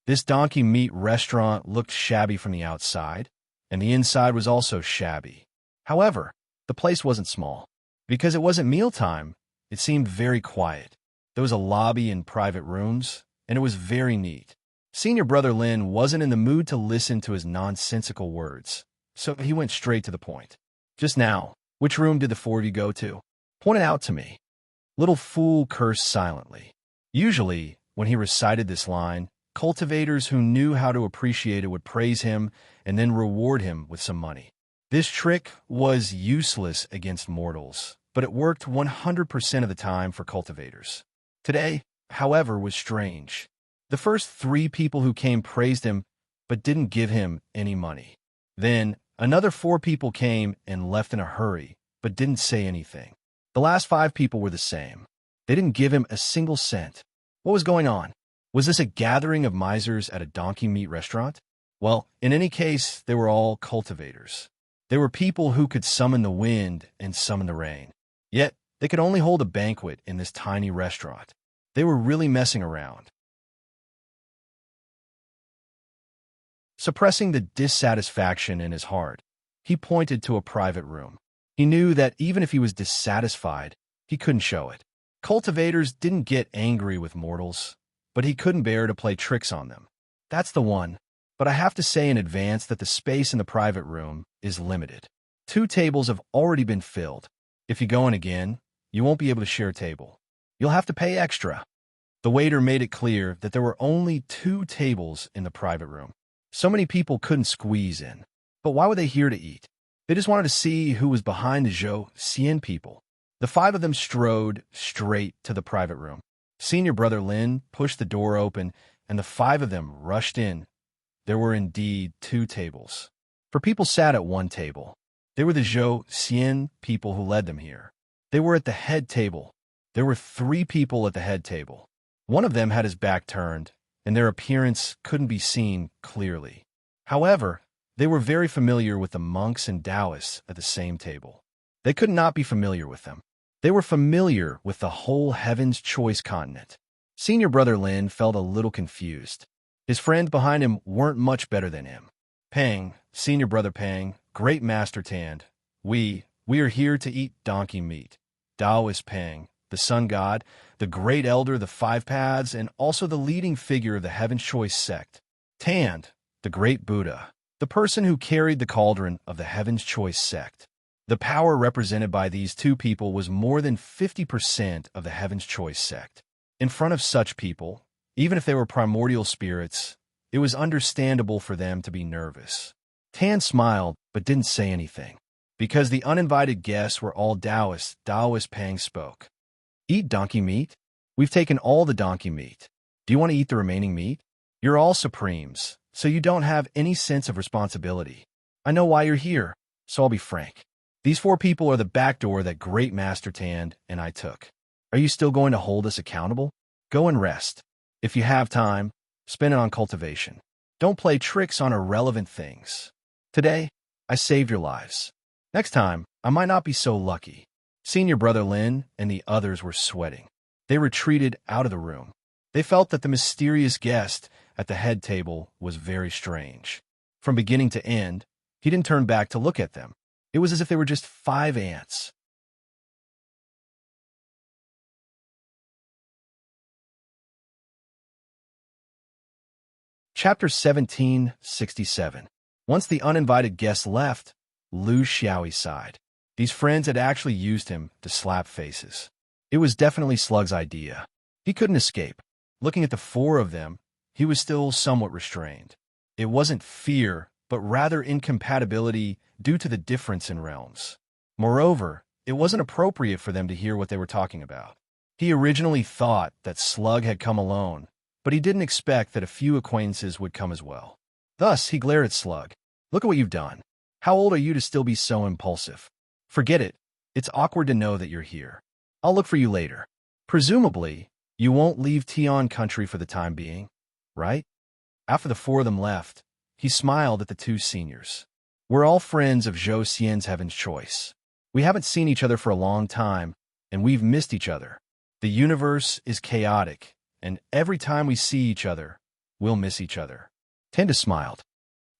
This donkey meat restaurant looked shabby from the outside, and the inside was also shabby. However, the place wasn't small. Because it wasn't mealtime, it seemed very quiet. There was a lobby and private rooms, and it was very neat. Senior Brother Lin wasn't in the mood to listen to his nonsensical words, so he went straight to the point. Just now, which room did the 4 of you go to? Point it out to me. Little fool cursed silently. Usually, when he recited this line, cultivators who knew how to appreciate it would praise him and then reward him with some money. This trick was useless against mortals, but it worked 100% of the time for cultivators. Today, however, was strange. The first 3 people who came praised him, but didn't give him any money. Then, another 4 people came and left in a hurry, but didn't say anything. The last 5 people were the same. They didn't give him a single cent. What was going on? Was this a gathering of misers at a donkey meat restaurant? Well, in any case, they were all cultivators. They were people who could summon the wind and summon the rain. Yet, they could only hold a banquet in this tiny restaurant. They were really messing around. Suppressing the dissatisfaction in his heart, he pointed to a private room. He knew that even if he was dissatisfied, he couldn't show it. Cultivators didn't get angry with mortals, but he couldn't bear to play tricks on them. That's the one. But I have to say in advance that the space in the private room is limited. 2 tables have already been filled. If you go in again, you won't be able to share a table. You'll have to pay extra. The waiter made it clear that there were only 2 tables in the private room. So many people couldn't squeeze in. But why were they here to eat? They just wanted to see who was behind the Zhou Xian people. The 5 of them strode straight to the private room. Senior Brother Lin pushed the door open, and the 5 of them rushed in. There were indeed 2 tables. For people sat at one table. They were the Zhou Xian people who led them here. They were at the head table. There were 3 people at the head table. One of them had his back turned, and their appearance couldn't be seen clearly. However, they were very familiar with the monks and Taoists at the same table. They could not be familiar with them. They were familiar with the whole Heaven's Choice continent. Senior Brother Lin felt a little confused. His friends behind him weren't much better than him. Pang, Senior Brother Pang, Great Master Tand, We are here to eat donkey meat. Tao is Pang, the sun god, the great elder of the five paths, and also the leading figure of the Heaven's Choice sect. Tand, the great Buddha, the person who carried the cauldron of the Heaven's Choice sect. The power represented by these two people was more than 50% of the Heaven's Choice sect. In front of such people, even if they were primordial spirits, it was understandable for them to be nervous. Tan smiled but didn't say anything. Because the uninvited guests were all Taoists, Taoist Pang spoke. Eat donkey meat? We've taken all the donkey meat. Do you want to eat the remaining meat? You're all supremes, so you don't have any sense of responsibility. I know why you're here, so I'll be frank. These four people are the back door that Great Master Tand and I took. Are you still going to hold us accountable? Go and rest. If you have time, spend it on cultivation. Don't play tricks on irrelevant things. Today, I saved your lives. Next time, I might not be so lucky. Senior Brother Lin and the others were sweating. They retreated out of the room. They felt that the mysterious guest at the head table was very strange. From beginning to end, he didn't turn back to look at them. It was as if they were just 5 ants. Chapter 1767. Once the uninvited guests left, Lu Xiaoyi sighed. These friends had actually used him to slap faces. It was definitely Slug's idea. He couldn't escape. Looking at the 4 of them, he was still somewhat restrained. It wasn't fear, but rather incompatibility due to the difference in realms. Moreover, it wasn't appropriate for them to hear what they were talking about. He originally thought that Slug had come alone, but he didn't expect that a few acquaintances would come as well. Thus, he glared at Slug. Look at what you've done. How old are you to still be so impulsive? Forget it. It's awkward to know that you're here. I'll look for you later. Presumably, you won't leave Tian country for the time being, right? After the 4 of them left, he smiled at the 2 seniors. We're all friends of Zhou Xian's Heaven's Choice. We haven't seen each other for a long time, and we've missed each other. The universe is chaotic, and every time we see each other, we'll miss each other. Tenda smiled.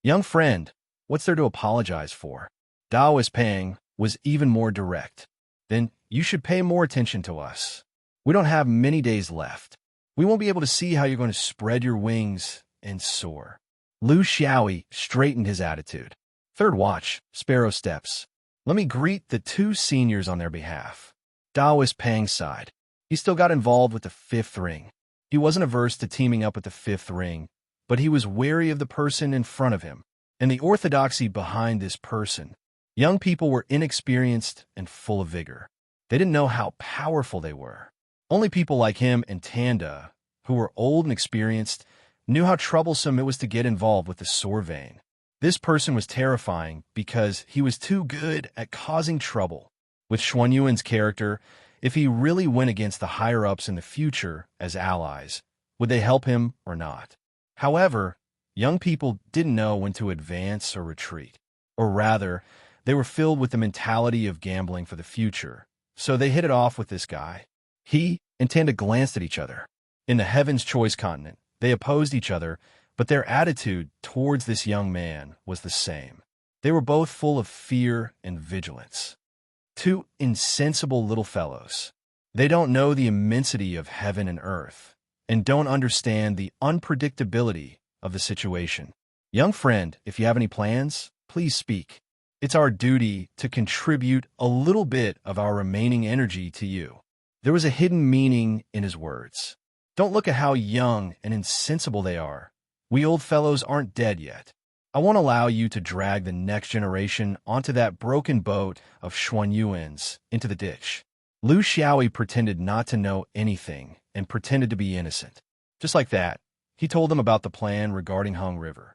Young friend, what's there to apologize for? Taoist Pang was even more direct. Then you should pay more attention to us. We don't have many days left. We won't be able to see how you're going to spread your wings and soar. Lu Xiaoyi straightened his attitude. Third watch, Sparrow steps. Let me greet the 2 seniors on their behalf. Taoist Pang sighed. He still got involved with the 5th ring. He wasn't averse to teaming up with the 5th ring, but he was wary of the person in front of him and the orthodoxy behind this person. Young people were inexperienced and full of vigor. They didn't know how powerful they were. Only people like him and Tanda, who were old and experienced, knew how troublesome it was to get involved with the sore vein. This person was terrifying because he was too good at causing trouble. With Xuan Yuan's character, if he really went against the higher-ups in the future as allies, would they help him or not? However, young people didn't know when to advance or retreat. Or rather, they were filled with the mentality of gambling for the future, so they hit it off with this guy. He and Tanda glanced at each other. In the Heaven's Choice continent, they opposed each other, but their attitude towards this young man was the same. They were both full of fear and vigilance. 2 insensible little fellows. They don't know the immensity of heaven and earth, and don't understand the unpredictability of the situation. Young friend, if you have any plans, please speak. It's our duty to contribute a little bit of our remaining energy to you. There was a hidden meaning in his words. Don't look at how young and insensible they are. We old fellows aren't dead yet. I won't allow you to drag the next generation onto that broken boat of Xuan Yuan's into the ditch. Lu Xiaoyi pretended not to know anything and pretended to be innocent. Just like that, he told them about the plan regarding Hung River.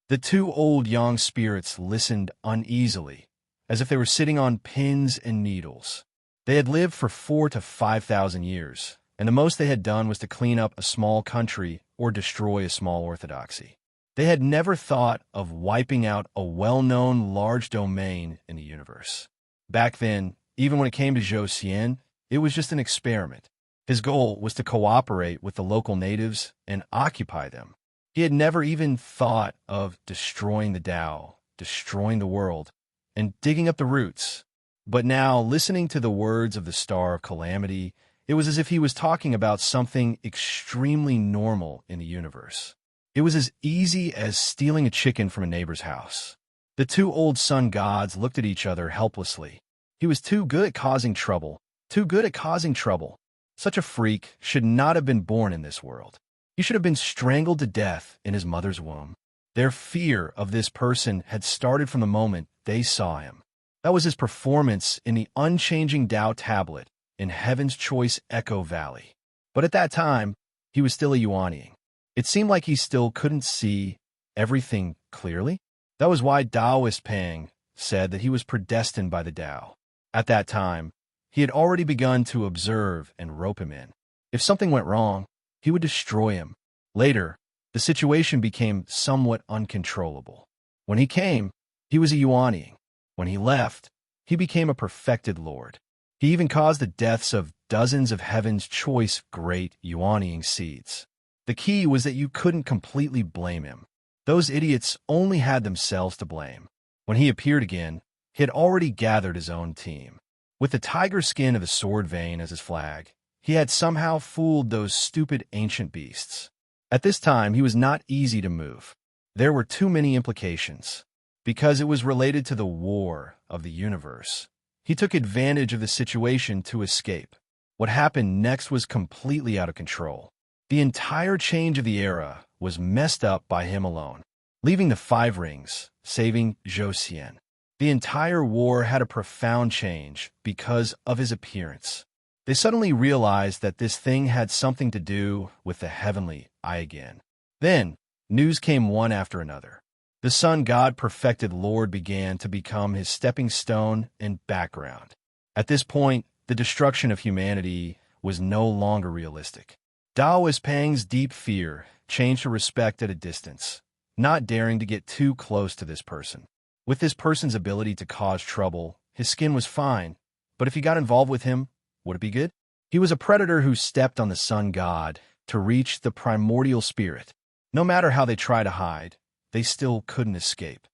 The 2 old young spirits listened uneasily, as if they were sitting on pins and needles. They had lived for 4,000 to 5,000 years, and the most they had done was to clean up a small country or destroy a small orthodoxy. They had never thought of wiping out a well-known large domain in the universe. Back then, even when it came to Zhou Xian, it was just an experiment. His goal was to cooperate with the local natives and occupy them. He had never even thought of destroying the Tao, destroying the world, and digging up the roots. But now, listening to the words of the Star of Calamity, it was as if he was talking about something extremely normal in the universe. It was as easy as stealing a chicken from a neighbor's house. The two old sun gods looked at each other helplessly. He was too good at causing trouble, too good at causing trouble. Such a freak should not have been born in this world. He should have been strangled to death in his mother's womb. Their fear of this person had started from the moment they saw him. That was his performance in the unchanging Tao tablet in Heaven's Choice Echo Valley. But at that time, he was still a Yuanying. It seemed like he still couldn't see everything clearly. That was why Taoist Pang said that he was predestined by the Tao. At that time, he had already begun to observe and rope him in. If something went wrong, he would destroy him. Later, the situation became somewhat uncontrollable. When he came, he was a Yuanying. When he left, he became a perfected lord. He even caused the deaths of dozens of Heaven's Choice great Yuanying seeds. The key was that you couldn't completely blame him. Those idiots only had themselves to blame. When he appeared again, he had already gathered his own team. With the tiger skin of the sword vein as his flag, he had somehow fooled those stupid ancient beasts. At this time, he was not easy to move. There were too many implications. Because it was related to the war of the universe, he took advantage of the situation to escape. What happened next was completely out of control. The entire change of the era was messed up by him alone, leaving the Five Rings, saving Zhou Xian. The entire war had a profound change because of his appearance. They suddenly realized that this thing had something to do with the heavenly eye again. Then, news came one after another. The sun god perfected lord began to become his stepping stone and background. At this point, the destruction of humanity was no longer realistic. Taoist Pang's deep fear changed to respect at a distance, not daring to get too close to this person. With this person's ability to cause trouble, his skin was fine, but if he got involved with him, would it be good? He was a predator who stepped on the sun god to reach the primordial spirit. No matter how they tried to hide, they still couldn't escape.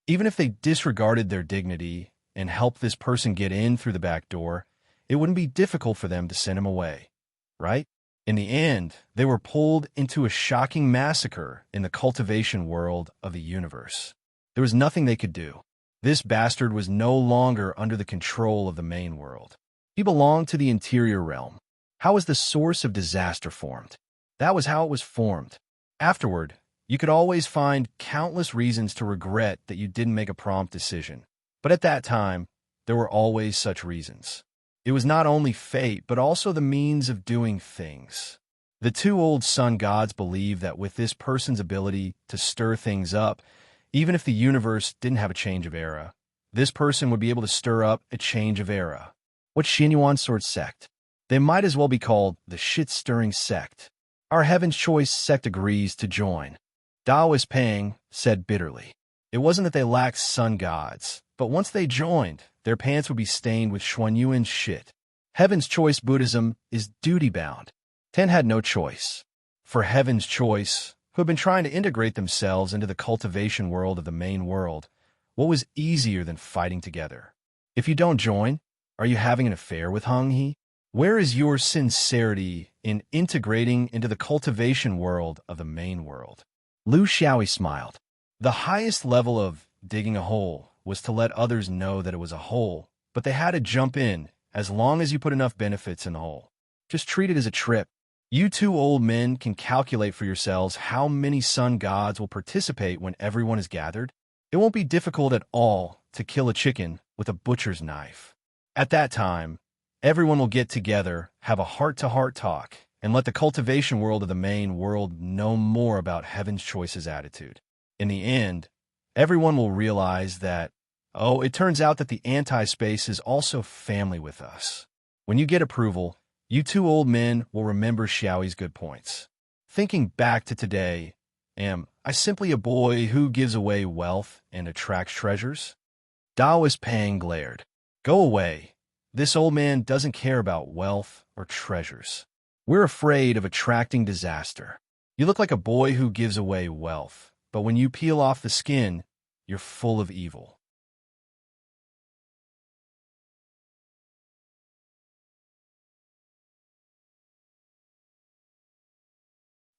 Even if they disregarded their dignity and helped this person get in through the back door, it wouldn't be difficult for them to send him away, right? In the end, they were pulled into a shocking massacre in the cultivation world of the universe. There was nothing they could do. This bastard was no longer under the control of the main world. He belonged to the interior realm. How was the source of disaster formed? That was how it was formed. Afterward, you could always find countless reasons to regret that you didn't make a prompt decision. But at that time, there were always such reasons. It was not only fate, but also the means of doing things. The two old sun gods believed that with this person's ability to stir things up, even if the universe didn't have a change of era, this person would be able to stir up a change of era. What Xinyuan sort sect? They might as well be called the shit-stirring sect. Our Heaven's Choice sect agrees to join. Taoist Pang said bitterly. It wasn't that they lacked sun gods, but once they joined, their pants would be stained with Xuanyuan's shit. Heaven's Choice Buddhism is duty-bound. Ten had no choice. For Heaven's Choice, who had been trying to integrate themselves into the cultivation world of the main world, what was easier than fighting together? If you don't join, are you having an affair with Hung He? Where is your sincerity in integrating into the cultivation world of the main world? Lu Xiaoyi smiled. The highest level of digging a hole was to let others know that it was a hole, but they had to jump in as long as you put enough benefits in the hole. Just treat it as a trip. You two old men can calculate for yourselves how many sun gods will participate when everyone is gathered. It won't be difficult at all to kill a chicken with a butcher's knife. At that time, everyone will get together, have a heart-to-heart talk, and let the cultivation world of the main world know more about Heaven's Choice's attitude. In the end, everyone will realize that, oh, it turns out that the anti-space is also family with us. When you get approval, you two old men will remember Xiaoyi's good points. Thinking back to today, am I simply a boy who gives away wealth and attracts treasures? Taoist Pang glared. Go away. This old man doesn't care about wealth or treasures. We're afraid of attracting disaster. You look like a boy who gives away wealth, but when you peel off the skin, you're full of evil.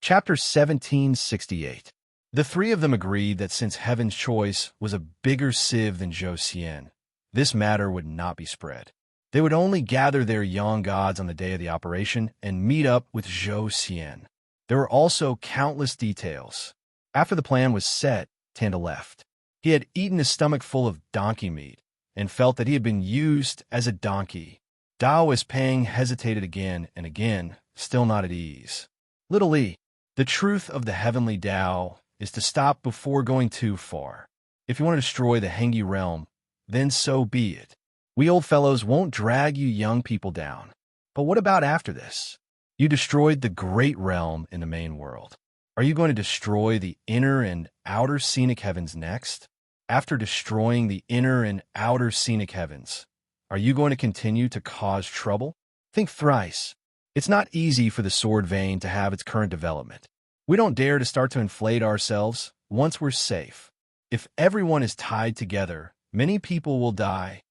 Chapter 1768. The three of them agreed that since Heaven's choice was a bigger sieve than Zhou Xian, this matter would not be spread. They would only gather their young gods on the day of the operation and meet up with Zhou Xian. There were also countless details. After the plan was set, Tanda left. He had eaten his stomach full of donkey meat and felt that he had been used as a donkey. Taoist Pang hesitated again and again, still not at ease. Little Li, the truth of the heavenly Tao is to stop before going too far. If you want to destroy the Hengi realm, then so be it. We old fellows won't drag you young people down. But what about after this? You destroyed the great realm in the main world. Are you going to destroy the inner and outer scenic heavens next? After destroying the inner and outer scenic heavens, are you going to continue to cause trouble? Think thrice. It's not easy for the sword vein to have its current development. We don't dare to start to inflate ourselves once we're safe. If everyone is tied together, many people will die.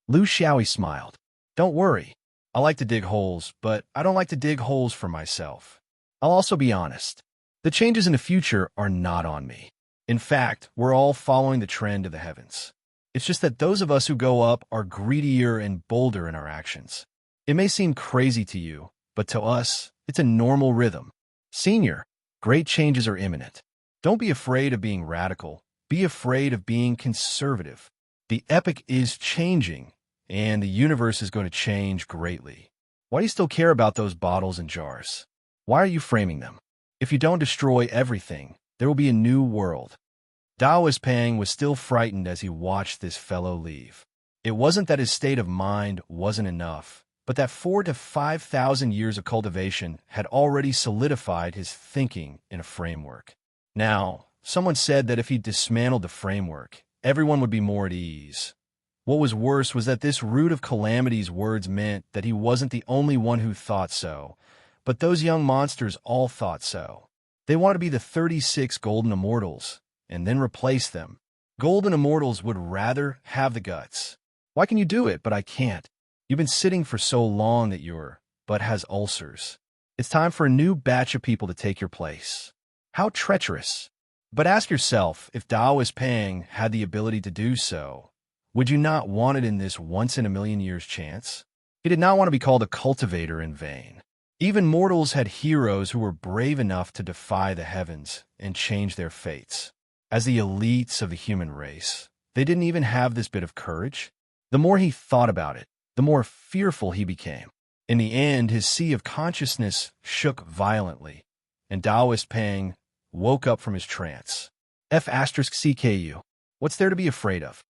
Lu Xiaoyi smiled. Don't worry. I like to dig holes, but I don't like to dig holes for myself. I'll also be honest. The changes in the future are not on me. In fact, we're all following the trend of the heavens. It's just that those of us who go up are greedier and bolder in our actions. It may seem crazy to you, but to us, it's a normal rhythm. Senior, great changes are imminent. Don't be afraid of being radical. Be afraid of being conservative. The epoch is changing, and the universe is going to change greatly. Why do you still care about those bottles and jars? Why are you framing them? If you don't destroy everything, there will be a new world. Taoist Pang was still frightened as he watched this fellow leave. It wasn't that his state of mind wasn't enough, but that 4,000 to 5,000 years of cultivation had already solidified his thinking in a framework. Now, someone said that if he dismantled the framework, everyone would be more at ease. What was worse was that this root of calamity's words meant that he wasn't the only one who thought so, but those young monsters all thought so. They wanted to be the 36 golden immortals, and then replace them. Golden immortals would rather have the guts. Why can you do it, but I can't? You've been sitting for so long that your butt has ulcers. It's time for a new batch of people to take your place. How treacherous. But ask yourself, if Taoist Pang had the ability to do so, would you not want it in this once-in-a-million-years chance? He did not want to be called a cultivator in vain. Even mortals had heroes who were brave enough to defy the heavens and change their fates. As the elites of the human race, they didn't even have this bit of courage. The more he thought about it, the more fearful he became. In the end, his sea of consciousness shook violently, and Taoist Pang woke up from his trance. F***CKU. What's there to be afraid of?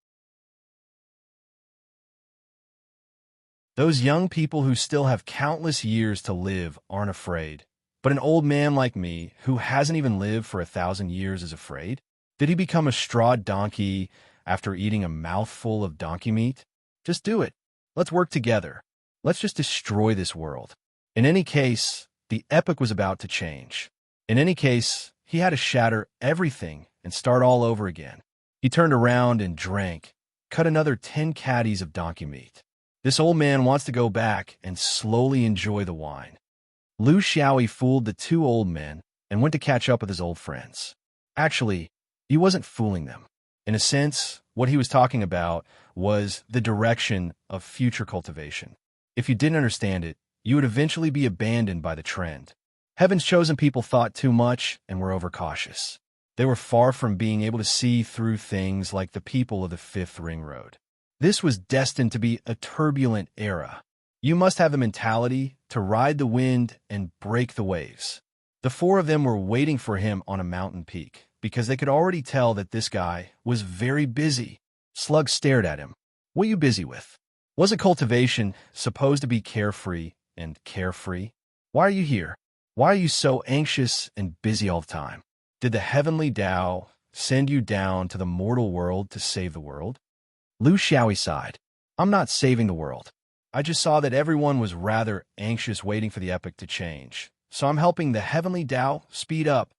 Those young people who still have countless years to live aren't afraid. But an old man like me, who hasn't even lived for 1,000 years, is afraid? Did he become a straw donkey after eating a mouthful of donkey meat? Just do it. Let's work together. Let's just destroy this world. In any case, the epoch was about to change. In any case, he had to shatter everything and start all over again. He turned around and drank, cut another 10 caddies of donkey meat. This old man wants to go back and slowly enjoy the wine. Lu Xiaoyi fooled the two old men and went to catch up with his old friends. Actually, he wasn't fooling them. In a sense, what he was talking about was the direction of future cultivation. If you didn't understand it, you would eventually be abandoned by the trend. Heaven's chosen people thought too much and were overcautious. They were far from being able to see through things like the people of the Fifth Ring Road. This was destined to be a turbulent era. You must have the mentality to ride the wind and break the waves. The four of them were waiting for him on a mountain peak because they could already tell that this guy was very busy. Slug stared at him. What are you busy with? Wasn't cultivation supposed to be carefree and carefree? Why are you here? Why are you so anxious and busy all the time? Did the heavenly Tao send you down to the mortal world to save the world? Lu Xiaoyi sighed. I'm not saving the world. I just saw that everyone was rather anxious waiting for the epic to change. So I'm helping the heavenly Tao speed up.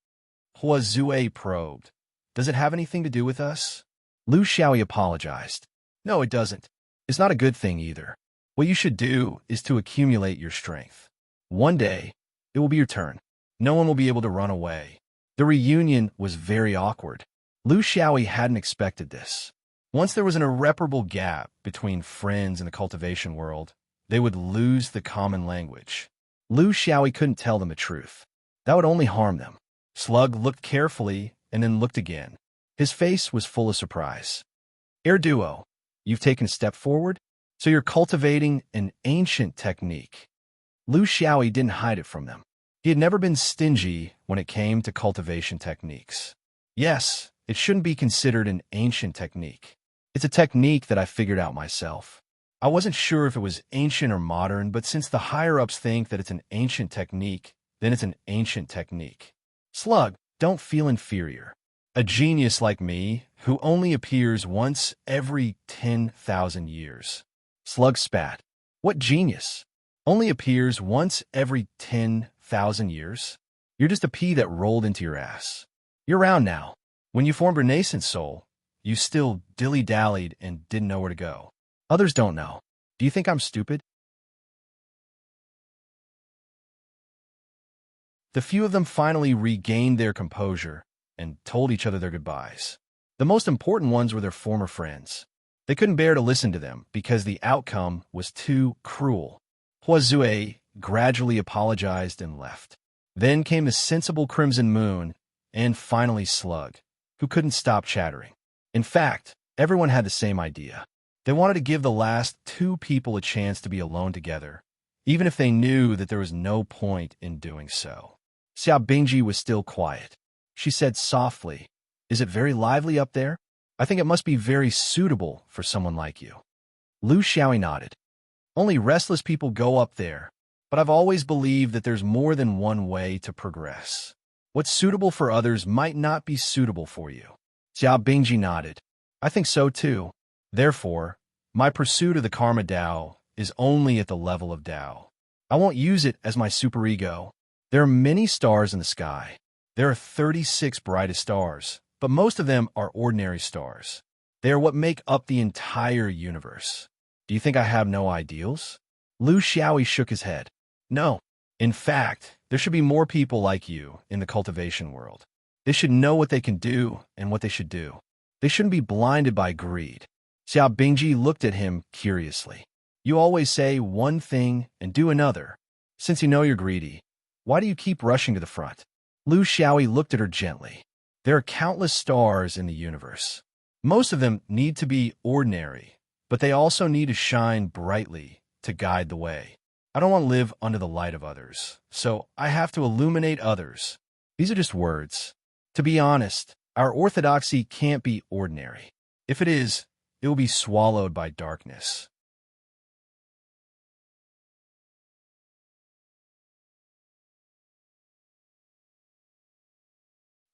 Hua Zue probed. Does it have anything to do with us? Lu Xiaoyi apologized. No, it doesn't. It's not a good thing either. What you should do is to accumulate your strength. One day, it will be your turn. No one will be able to run away. The reunion was very awkward. Lu Xiaoyi hadn't expected this. Once there was an irreparable gap between friends in the cultivation world, they would lose the common language. Lu Xiaoyi couldn't tell them the truth. That would only harm them. Slug looked carefully and then looked again. His face was full of surprise. Air Duo, you've taken a step forward? So you're cultivating an ancient technique. Lu Xiaoyi didn't hide it from them. He had never been stingy when it came to cultivation techniques. Yes, it shouldn't be considered an ancient technique. It's a technique that I figured out myself. I wasn't sure if it was ancient or modern, but since the higher-ups think that it's an ancient technique, then it's an ancient technique. Slug, don't feel inferior. A genius like me, who only appears once every 10,000 years. Slug spat. What genius? Only appears once every 10,000 years? You're just a pea that rolled into your ass. You're around now. When you formed Renaissance Soul, you still dilly-dallied and didn't know where to go. Others don't know. Do you think I'm stupid? The few of them finally regained their composure and told each other their goodbyes. The most important ones were their former friends. They couldn't bear to listen to them because the outcome was too cruel. Hua Zue gradually apologized and left. Then came the sensible Crimson Moon and finally Slug, who couldn't stop chattering. In fact, everyone had the same idea. They wanted to give the last two people a chance to be alone together, even if they knew that there was no point in doing so. Xia Bingji was still quiet. She said softly, "Is it very lively up there? I think it must be very suitable for someone like you." Lu Xiaoyi nodded. Only restless people go up there, but I've always believed that there's more than one way to progress. What's suitable for others might not be suitable for you. Xia Bingji nodded. I think so too. Therefore, my pursuit of the Karma Tao is only at the level of Tao. I won't use it as my superego. There are many stars in the sky. There are 36 brightest stars, but most of them are ordinary stars. They are what make up the entire universe. Do you think I have no ideals? Lu Xiaoyi shook his head. No. In fact, there should be more people like you in the cultivation world. They should know what they can do and what they should do. They shouldn't be blinded by greed. Xia Bingji looked at him curiously. You always say one thing and do another. Since you know you're greedy, why do you keep rushing to the front? Lu Xiaoyi looked at her gently. There are countless stars in the universe. Most of them need to be ordinary, but they also need to shine brightly to guide the way. I don't want to live under the light of others, so I have to illuminate others. These are just words. To be honest, our orthodoxy can't be ordinary. If it is, it will be swallowed by darkness.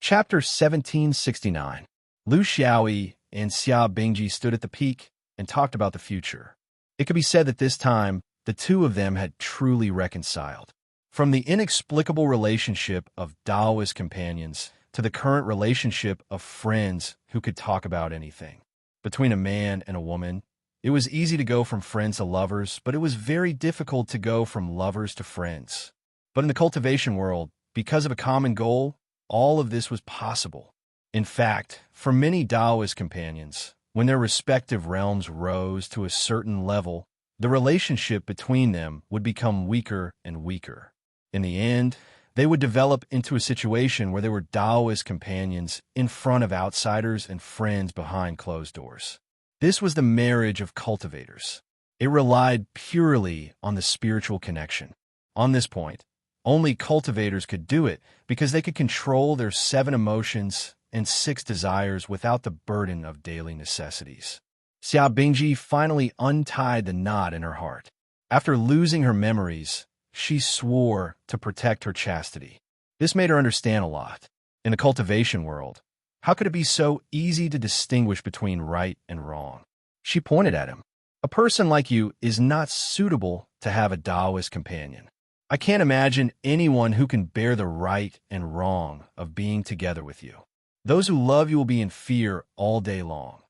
Chapter 1769. Lu Xiaoyi and Xia Bingji stood at the peak and talked about the future. It could be said that this time, the two of them had truly reconciled. From the inexplicable relationship of Taoist companions to the current relationship of friends who could talk about anything. Between a man and a woman, it was easy to go from friends to lovers, but it was very difficult to go from lovers to friends. But in the cultivation world, because of a common goal, all of this was possible. In fact, for many Taoist companions, when their respective realms rose to a certain level, the relationship between them would become weaker and weaker. In the end, they would develop into a situation where there were Taoist companions in front of outsiders and friends behind closed doors. This was the marriage of cultivators. It relied purely on the spiritual connection. On this point, only cultivators could do it because they could control their 7 emotions and 6 desires without the burden of daily necessities. Xia Bingji finally untied the knot in her heart. After losing her memories, she swore to protect her chastity. This made her understand a lot. In the cultivation world, how could it be so easy to distinguish between right and wrong? She pointed at him. A person like you is not suitable to have a Taoist companion. I can't imagine anyone who can bear the right and wrong of being together with you. Those who love you will be in fear all day long.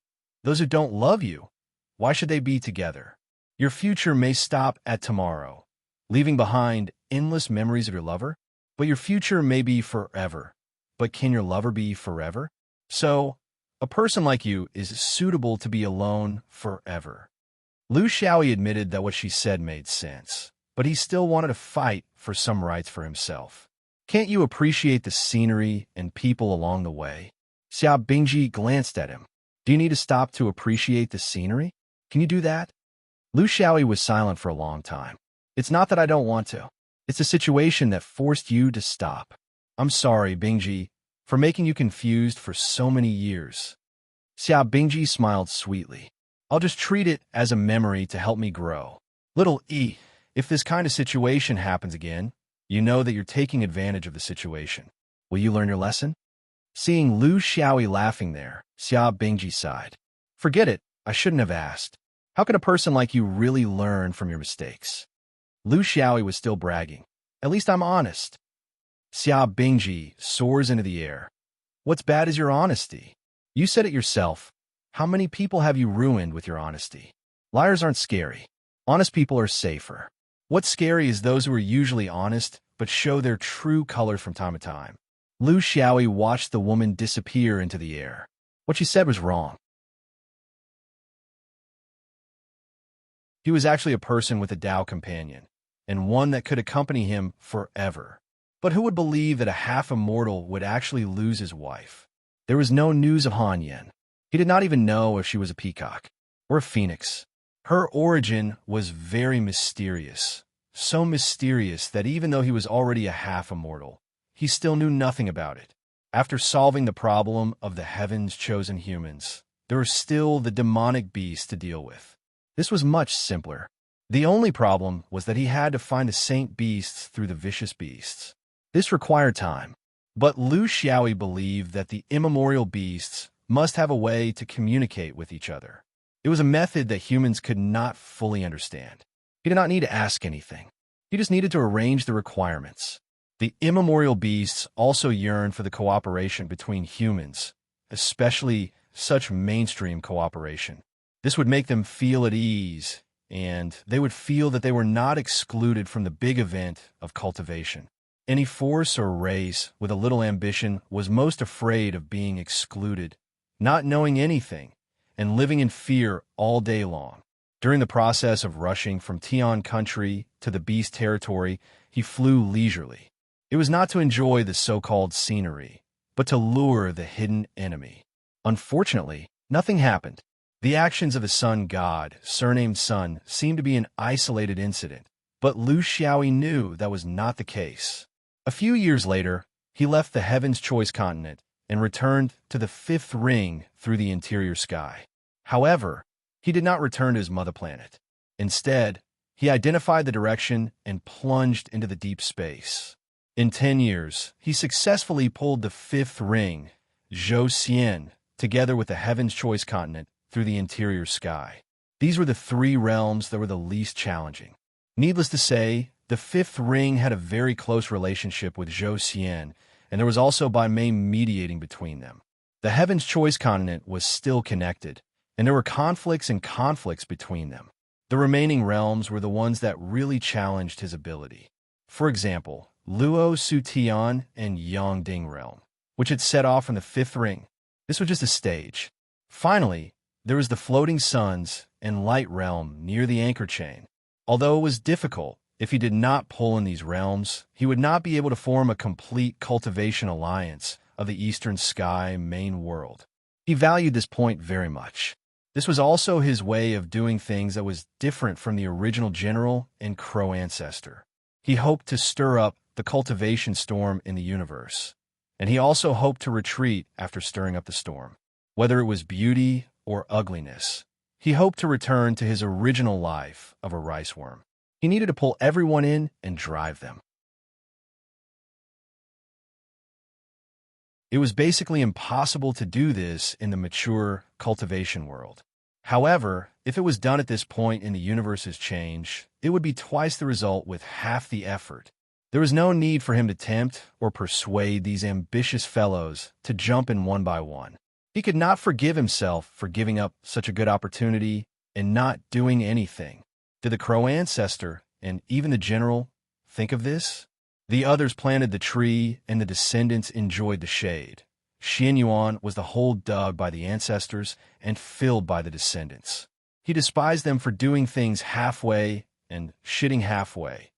Those who don't love you, why should they be together? Your future may stop at tomorrow, leaving behind endless memories of your lover, but your future may be forever. But can your lover be forever? So, a person like you is suitable to be alone forever. Lu Xiaoyi admitted that what she said made sense, but he still wanted to fight for some rights for himself. Can't you appreciate the scenery and people along the way? Xia Bingji glanced at him. Do you need to stop to appreciate the scenery? Can you do that? Lu Xiaoyi was silent for a long time. It's not that I don't want to. It's a situation that forced you to stop. I'm sorry, Bingji, for making you confused for so many years. Xia Bingji smiled sweetly. I'll just treat it as a memory to help me grow. Little E, if this kind of situation happens again, you know that you're taking advantage of the situation. Will you learn your lesson? Seeing Lu Xiaoyi laughing there, Xia Bingji sighed. Forget it, I shouldn't have asked. How can a person like you really learn from your mistakes? Lu Xiaoyi was still bragging. At least I'm honest. Xia Bingji soars into the air. What's bad is your honesty. You said it yourself. How many people have you ruined with your honesty? Liars aren't scary. Honest people are safer. What's scary is those who are usually honest but show their true colors from time to time. Lu Xiaoyi watched the woman disappear into the air. What she said was wrong. He was actually a person with a Tao companion, and one that could accompany him forever. But who would believe that a half-immortal would actually lose his wife? There was no news of Han Yan. He did not even know if she was a peacock or a phoenix. Her origin was very mysterious, so mysterious that even though he was already a half-immortal, he still knew nothing about it. After solving the problem of the heavens' chosen humans, there were still the demonic beasts to deal with. This was much simpler. The only problem was that he had to find the saint beasts through the vicious beasts. This required time, but Lu Xiaoyi believed that the immemorial beasts must have a way to communicate with each other. It was a method that humans could not fully understand. He did not need to ask anything. He just needed to arrange the requirements. The immemorial beasts also yearned for the cooperation between humans, especially such mainstream cooperation. This would make them feel at ease, and they would feel that they were not excluded from the big event of cultivation. Any force or race with a little ambition was most afraid of being excluded, not knowing anything, and living in fear all day long. During the process of rushing from Tian country to the beast territory, he flew leisurely. It was not to enjoy the so-called scenery, but to lure the hidden enemy. Unfortunately, nothing happened. The actions of the sun god, surnamed Sun, seemed to be an isolated incident, but Lu Xiaoyi knew that was not the case. A few years later, he left the Heaven's Choice continent and returned to the fifth ring through the interior sky. However, he did not return to his mother planet. Instead, he identified the direction and plunged into the deep space. In 10 years, he successfully pulled the fifth ring, Zhou Xian, together with the Heaven's Choice continent through the interior sky. These were the three realms that were the least challenging. Needless to say, the fifth ring had a very close relationship with Zhou Xian, and there was also Bai Mei mediating between them. The Heaven's Choice continent was still connected, and there were conflicts between them. The remaining realms were the ones that really challenged his ability. For example, Luo Sutian and Yongding realm, which had set off from the fifth ring. This was just a stage. Finally, there was the floating suns and light realm near the anchor chain. Although it was difficult, if he did not pull in these realms, he would not be able to form a complete cultivation alliance of the eastern sky main world. He valued this point very much. This was also his way of doing things that was different from the original general and crow ancestor. He hoped to stir up the cultivation storm in the universe, and he also hoped to retreat after stirring up the storm. Whether it was beauty or ugliness, he hoped to return to his original life of a rice worm. He needed to pull everyone in and drive them. It was basically impossible to do this in the mature cultivation world. However, If it was done at this point in the universe's change, it would be twice the result with half the effort. There was no need for him to tempt or persuade these ambitious fellows to jump in one by one. He could not forgive himself for giving up such a good opportunity and not doing anything. Did the crow ancestor, and even the general, think of this? The others planted the tree, and the descendants enjoyed the shade. Xianyuan was the hole dug by the ancestors and filled by the descendants. He despised them for doing things halfway and shitting halfway.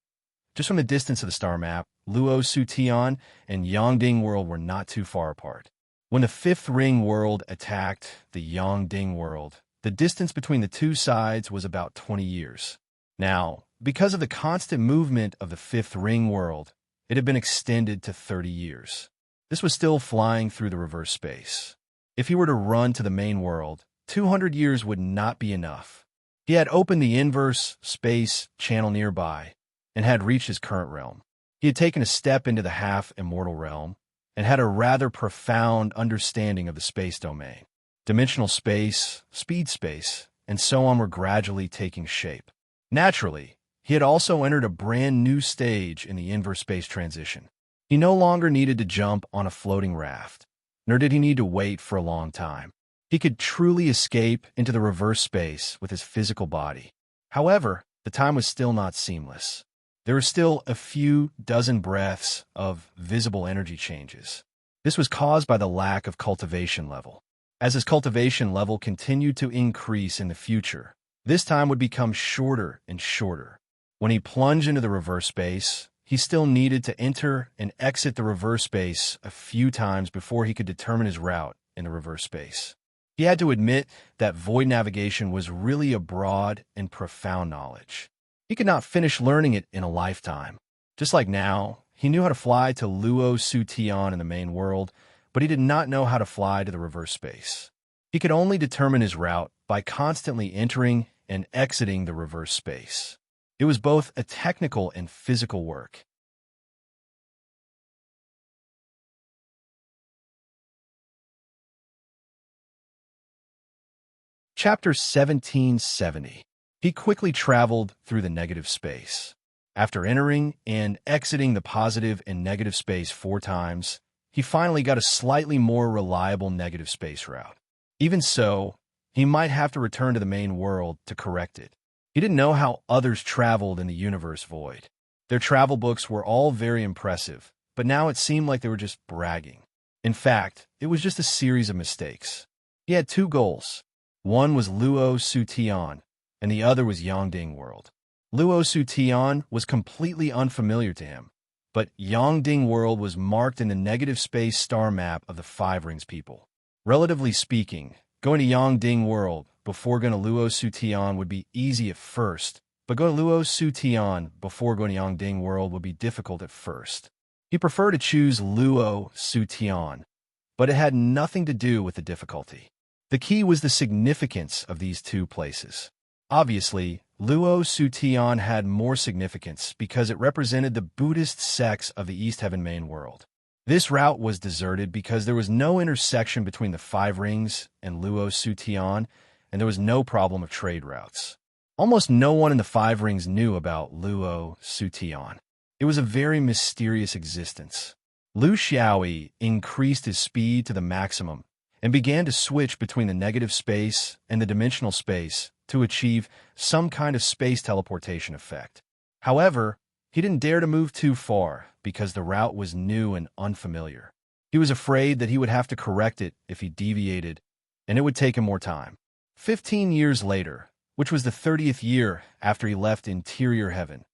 Just from the distance of the star map, Luo Sutian and Yongding world were not too far apart. When the fifth ring world attacked the Yongding world, the distance between the two sides was about 20 years. Now, because of the constant movement of the fifth ring world, it had been extended to 30 years. This was still flying through the reverse space. If he were to run to the main world, 200 years would not be enough. He had opened the inverse space channel nearby and had reached his current realm. He had taken a step into the half-immortal realm and had a rather profound understanding of the space domain. Dimensional space, speed space, and so on were gradually taking shape. Naturally, he had also entered a brand new stage in the inverse space transition. He no longer needed to jump on a floating raft, nor did he need to wait for a long time. He could truly escape into the reverse space with his physical body. However, the time was still not seamless. There were still a few dozen breaths of visible energy changes. This was caused by the lack of cultivation level. As his cultivation level continued to increase in the future, this time would become shorter and shorter. When he plunged into the reverse space, he still needed to enter and exit the reverse space a few times before he could determine his route in the reverse space. He had to admit that void navigation was really a broad and profound knowledge. He could not finish learning it in a lifetime. Just like now, he knew how to fly to Luo Sutian in the main world, but he did not know how to fly to the reverse space. He could only determine his route by constantly entering and exiting the reverse space. It was both a technical and physical work. Chapter 1770. He quickly traveled through the negative space. After entering and exiting the positive and negative space 4 times, he finally got a slightly more reliable negative space route. Even so, he might have to return to the main world to correct it. He didn't know how others traveled in the universe void. Their travel books were all very impressive, but now it seemed like they were just bragging. In fact, it was just a series of mistakes. He had 2 goals. One was Luo Sutian, and the other was Yongding world. Luo Sutian was completely unfamiliar to him, but Yongding world was marked in the negative space star map of the 5 Rings people. Relatively speaking, going to Yongding world before going to Luo Sutian would be easy at first, but going to Luo Sutian before going to Yongding world would be difficult at first. He preferred to choose Luo Sutian, but it had nothing to do with the difficulty. The key was the significance of these 2 places. Obviously, Luo Sutian had more significance because it represented the Buddhist sects of the East Heaven main world. This route was deserted because there was no intersection between the 5 Rings and Luo Sutian, and there was no problem of trade routes. Almost no one in the 5 Rings knew about Luo Sutian. It was a very mysterious existence. Lu Xiaoyi increased his speed to the maximum and began to switch between the negative space and the dimensional space to achieve some kind of space teleportation effect. However, he didn't dare to move too far because the route was new and unfamiliar. He was afraid that he would have to correct it if he deviated, and it would take him more time. 15 years later, which was the 30th year after he left interior heaven,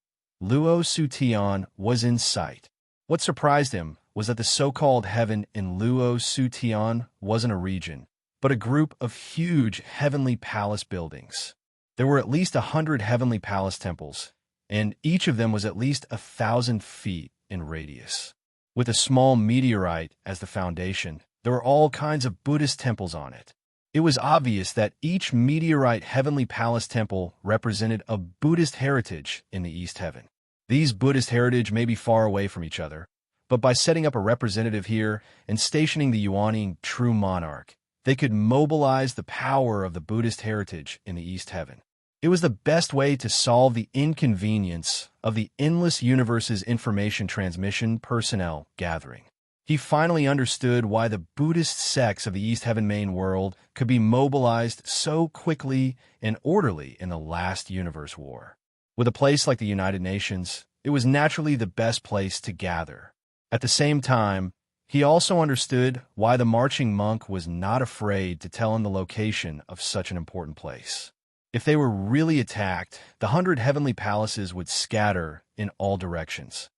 Luo Sutian was in sight. What surprised him was that the so-called heaven in Luo Sutian wasn't a region, but a group of huge heavenly palace buildings. There were at least 100 heavenly palace temples, and each of them was at least 1,000 feet in radius. With a small meteorite as the foundation, there were all kinds of Buddhist temples on it. It was obvious that each meteorite heavenly palace temple represented a Buddhist heritage in the East Heaven. These Buddhist heritage may be far away from each other, but by setting up a representative here and stationing the Yuaning true monarch, they could mobilize the power of the Buddhist heritage in the East Heaven. It was the best way to solve the inconvenience of the endless universe's information transmission personnel gathering. He finally understood why the Buddhist sects of the East Heaven main world could be mobilized so quickly and orderly in the last universe war. With a place like the United Nations, it was naturally the best place to gather. At the same time, he also understood why the marching monk was not afraid to tell him the location of such an important place. If they were really attacked, the 100 heavenly palaces would scatter in all directions.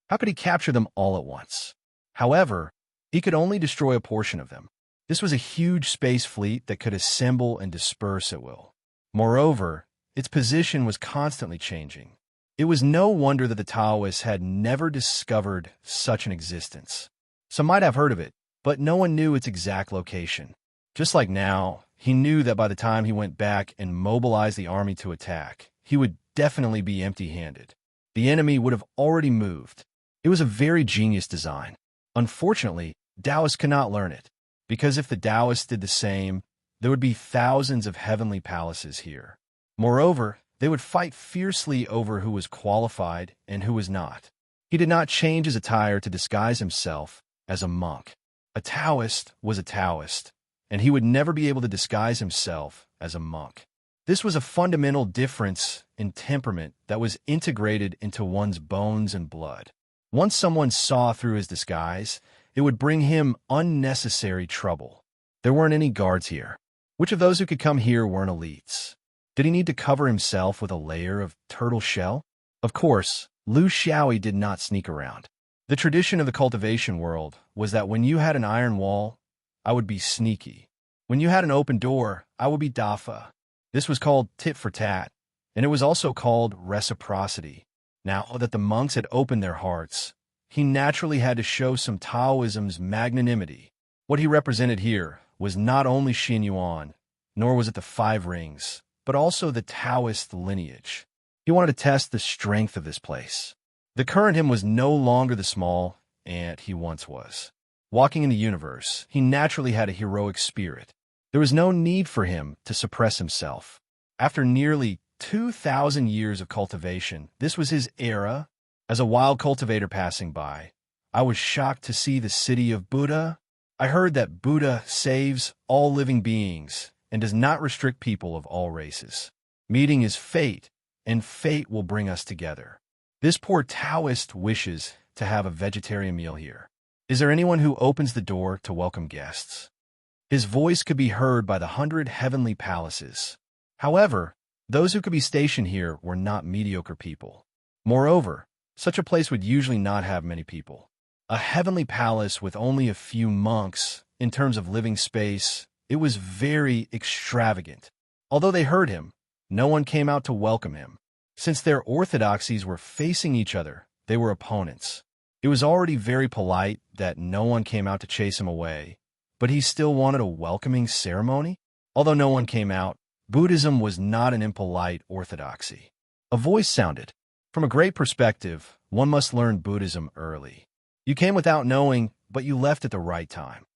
How could he capture them all at once? However, he could only destroy a portion of them. This was a huge space fleet that could assemble and disperse at will. Moreover, its position was constantly changing. It was no wonder that the Taoists had never discovered such an existence. Some might have heard of it, but no one knew its exact location. Just like now, he knew that by the time he went back and mobilized the army to attack, he would definitely be empty-handed. The enemy would have already moved. It was a very genius design. Unfortunately, Taoists cannot learn it, because if the Taoists did the same, there would be thousands of heavenly palaces here. Moreover, they would fight fiercely over who was qualified and who was not. He did not change his attire to disguise himself as a monk. A Taoist was a Taoist, and he would never be able to disguise himself as a monk. This was a fundamental difference in temperament that was integrated into one's bones and blood. Once someone saw through his disguise, it would bring him unnecessary trouble. There weren't any guards here. Which of those who could come here weren't elites? Did he need to cover himself with a layer of turtle shell? Of course, Liu Xiaoyi did not sneak around. The tradition of the cultivation world was that when you had an iron wall, I would be sneaky. When you had an open door, I would be dafa. This was called tit for tat, and it was also called reciprocity. Now that the monks had opened their hearts, he naturally had to show some Taoism's magnanimity. What he represented here was not only Xin Yuan, nor was it the 5 rings, but also the Taoist lineage. He wanted to test the strength of this place. The current him was no longer the small ant he once was. Walking in the universe, he naturally had a heroic spirit. There was no need for him to suppress himself. After nearly 2,000 years of cultivation, this was his era. As a wild cultivator passing by, I was shocked to see the city of Buddha. I heard that Buddha saves all living beings and does not restrict people of all races. Meeting is fate, and fate will bring us together. This poor Taoist wishes to have a vegetarian meal here. Is there anyone who opens the door to welcome guests? His voice could be heard by the 100 heavenly palaces. However, those who could be stationed here were not mediocre people. Moreover, such a place would usually not have many people. A heavenly palace with only a few monks, in terms of living space, it was very extravagant. Although they heard him, no one came out to welcome him. Since their orthodoxies were facing each other, they were opponents. It was already very polite that no one came out to chase him away, but he still wanted a welcoming ceremony? Although no one came out, Buddhism was not an impolite orthodoxy. A voice sounded. From a great perspective, one must learn Buddhism early. You came without knowing, but you left at the right time.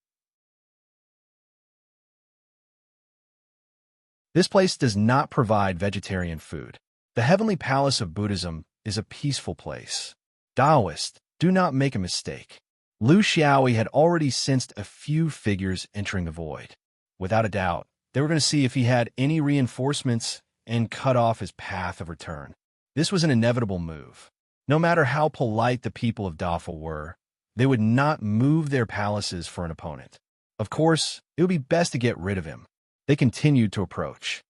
This place does not provide vegetarian food. The heavenly palace of Buddhism is a peaceful place. Taoists, do not make a mistake. Liu Xiaoyi had already sensed a few figures entering the void. Without a doubt, they were going to see if he had any reinforcements and cut off his path of return. This was an inevitable move. No matter how polite the people of Dafa were, they would not move their palaces for an opponent. Of course, it would be best to get rid of him. They continued to approach.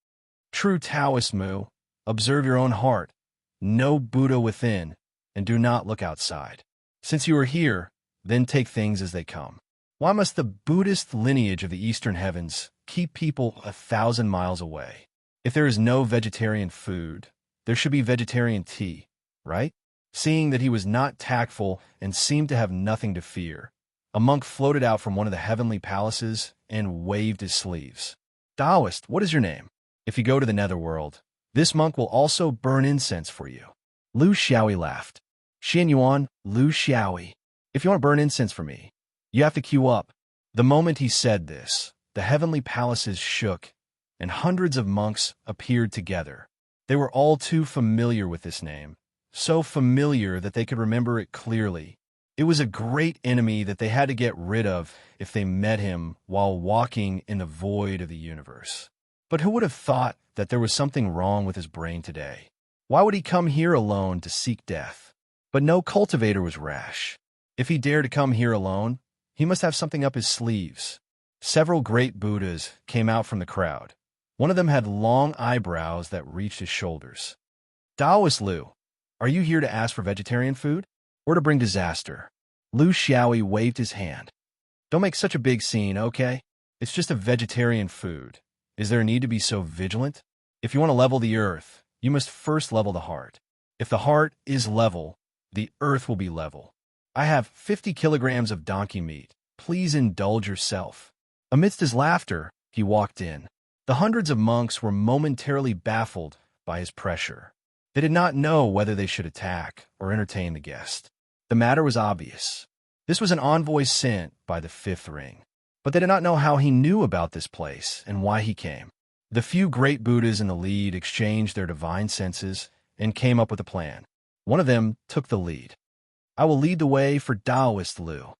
True Taoist Mu, observe your own heart, know Buddha within, and do not look outside. Since you are here, then take things as they come. Why must the Buddhist lineage of the Eastern Heavens keep people 1,000 miles away? If there is no vegetarian food, there should be vegetarian tea, right? Seeing that he was not tactful and seemed to have nothing to fear, a monk floated out from one of the heavenly palaces and waved his sleeves. Taoist, what is your name? If you go to the netherworld, this monk will also burn incense for you. Liu Xiaoyi laughed. Xin Yuan, Liu Xiaoyi. If you want to burn incense for me, You have to queue up." The moment he said this, the heavenly palaces shook, and hundreds of monks appeared together. They were all too familiar with this name, so familiar that they could remember it clearly. It was a great enemy that they had to get rid of if they met him while walking in the void of the universe. But who would have thought that there was something wrong with his brain today? Why would he come here alone to seek death? But no cultivator was rash. If he dared to come here alone, he must have something up his sleeves. Several great Buddhas came out from the crowd. One of them had long eyebrows that reached his shoulders. "Taoist Lu, are you here to ask for vegetarian food? Or to bring disaster?" Lu Xiaoyi waved his hand. "Don't make such a big scene, okay? It's just a vegetarian food. Is there a need to be so vigilant? If you want to level the earth, you must first level the heart. If the heart is level, the earth will be level. I have 50 kilograms of donkey meat. Please indulge yourself." Amidst his laughter, he walked in. The hundreds of monks were momentarily baffled by his pressure. They did not know whether they should attack or entertain the guest. The matter was obvious. This was an envoy sent by the fifth ring. But they did not know how he knew about this place and why he came. The few great Buddhas in the lead exchanged their divine senses and came up with a plan. One of them took the lead. "I will lead the way for Taoist Lu."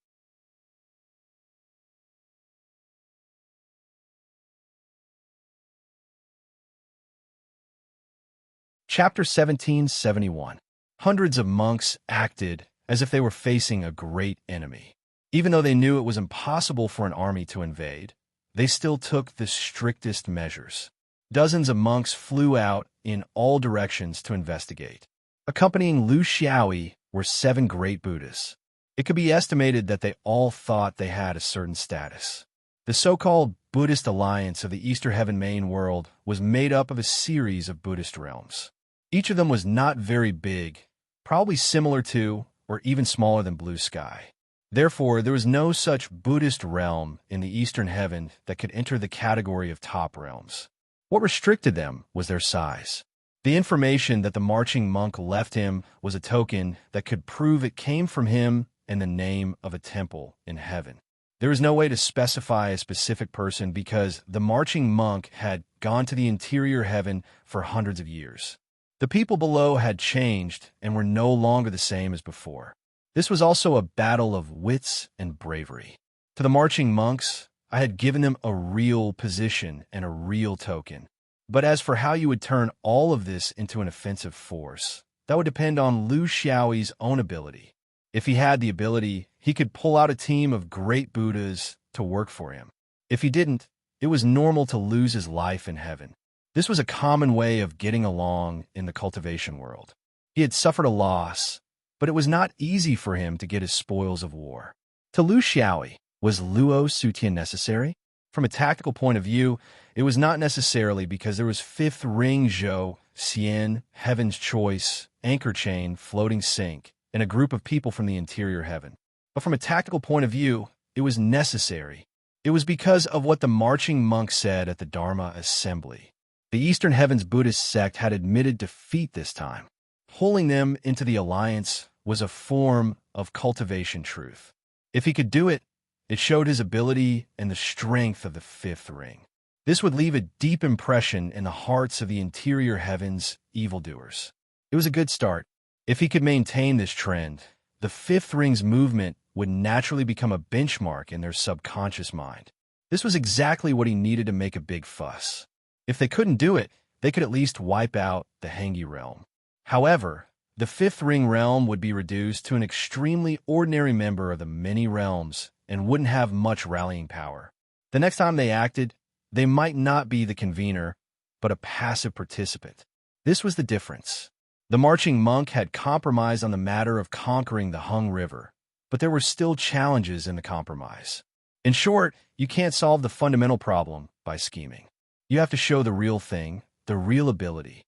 Chapter 1771. Hundreds of monks acted as if they were facing a great enemy. Even though they knew it was impossible for an army to invade, they still took the strictest measures. Dozens of monks flew out in all directions to investigate. Accompanying Lu Xiaoyi were 7 great Buddhas. It could be estimated that they all thought they had a certain status. The so-called Buddhist alliance of the Eastern Heaven main world was made up of a series of Buddhist realms. Each of them was not very big, probably similar to or even smaller than Blue Sky. Therefore, there was no such Buddhist realm in the Eastern Heaven that could enter the category of top realms. What restricted them was their size. The information that the marching monk left him was a token that could prove it came from him and the name of a temple in heaven. There was no way to specify a specific person because the marching monk had gone to the interior heaven for hundreds of years. The people below had changed and were no longer the same as before. This was also a battle of wits and bravery. To the marching monks, I had given them a real position and a real token. But as for how you would turn all of this into an offensive force, that would depend on Lu Xiaoyi's own ability. If he had the ability, he could pull out a team of great Buddhas to work for him. If he didn't, it was normal to lose his life in heaven. This was a common way of getting along in the cultivation world. He had suffered a loss, but it was not easy for him to get his spoils of war. To Lu Xiaoyi, was Luo Sutian necessary? From a tactical point of view, it was not necessarily because there was Fifth Ring Zhou, Xian, Heaven's Choice, Anchor Chain, Floating Sink, and a group of people from the interior heaven. But from a tactical point of view, it was necessary. It was because of what the marching monk said at the Dharma assembly. The Eastern Heavens Buddhist sect had admitted defeat this time. Pulling them into the alliance was a form of cultivation truth. If he could do it, it showed his ability and the strength of the fifth ring. This would leave a deep impression in the hearts of the interior heavens evildoers. It was a good start. If he could maintain this trend, the fifth ring's movement would naturally become a benchmark in their subconscious mind. This was exactly what he needed to make a big fuss. If they couldn't do it, they could at least wipe out the Hengi realm. However, the fifth ring realm would be reduced to an extremely ordinary member of the many realms and wouldn't have much rallying power. The next time they acted, they might not be the convener, but a passive participant. This was the difference. The marching monk had compromised on the matter of conquering the Hung River, but there were still challenges in the compromise. In short, you can't solve the fundamental problem by scheming. You have to show the real thing, the real ability.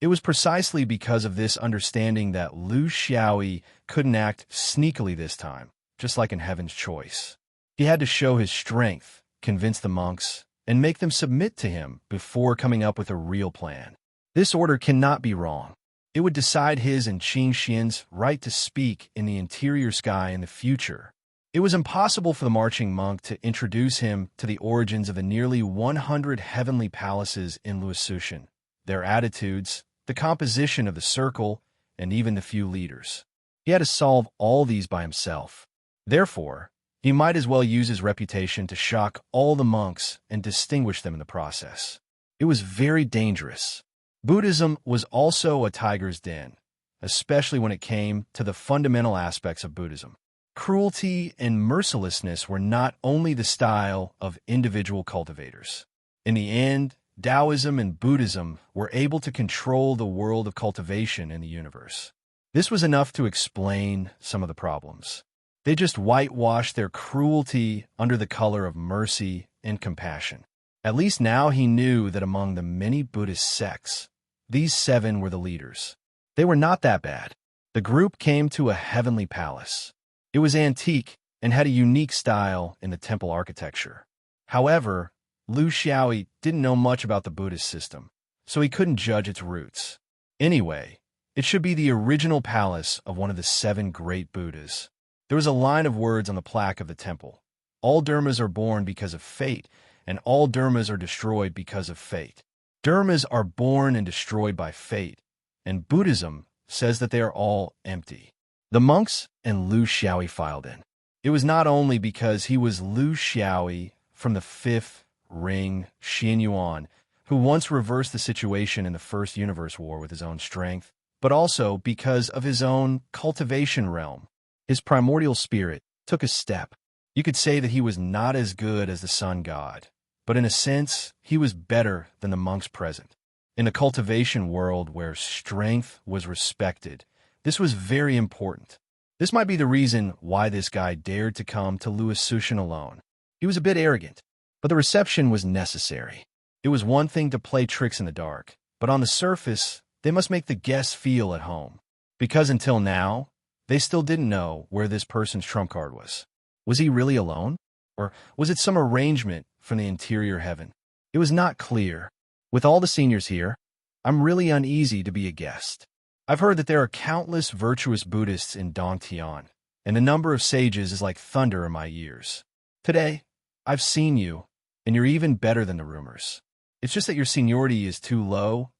It was precisely because of this understanding that Lu Xiaoyi couldn't act sneakily this time, just like in Heaven's Choice. He had to show his strength, convince the monks, and make them submit to him before coming up with a real plan. This order cannot be wrong. It would decide his and Qin Xian's right to speak in the interior sky in the future. It was impossible for the marching monk to introduce him to the origins of the nearly 100 heavenly palaces in Luosushan, their attitudes, the composition of the circle, and even the few leaders. He had to solve all these by himself. Therefore, he might as well use his reputation to shock all the monks and distinguish them in the process. It was very dangerous. Buddhism was also a tiger's den, especially when it came to the fundamental aspects of Buddhism. Cruelty and mercilessness were not only the style of individual cultivators. In the end, Taoism and Buddhism were able to control the world of cultivation in the universe. This was enough to explain some of the problems. They just whitewashed their cruelty under the color of mercy and compassion. At least now he knew that among the many Buddhist sects, these 7 were the leaders. They were not that bad. The group came to a heavenly palace. It was antique and had a unique style in the temple architecture. However, Lu Xiaoyi didn't know much about the Buddhist system, so he couldn't judge its roots. Anyway, it should be the original palace of one of the 7 great Buddhas. There was a line of words on the plaque of the temple. All dharmas are born because of fate, and all dharmas are destroyed because of fate. Dharmas are born and destroyed by fate, and Buddhism says that they are all empty. The monks and Lu Xiaoyi filed in. It was not only because he was Lu Xiaoyi from the 5th ring Xian Yuan, who once reversed the situation in the First Universe War with his own strength, but also because of his own cultivation realm. His primordial spirit took a step. You could say that he was not as good as the sun god, but in a sense, he was better than the monks present. In the cultivation world where strength was respected, this was very important. This might be the reason why this guy dared to come to Luosushan alone. He was a bit arrogant, but the reception was necessary. It was one thing to play tricks in the dark, but on the surface, they must make the guests feel at home. Because until now, they still didn't know where this person's trump card was. Was he really alone? Or was it some arrangement from the interior heaven? It was not clear. With all the seniors here, I'm really uneasy to be a guest. I've heard that there are countless virtuous Buddhists in Dongtian, and the number of sages is like thunder in my ears. Today, I've seen you, and you're even better than the rumors. It's just that your seniority is too low.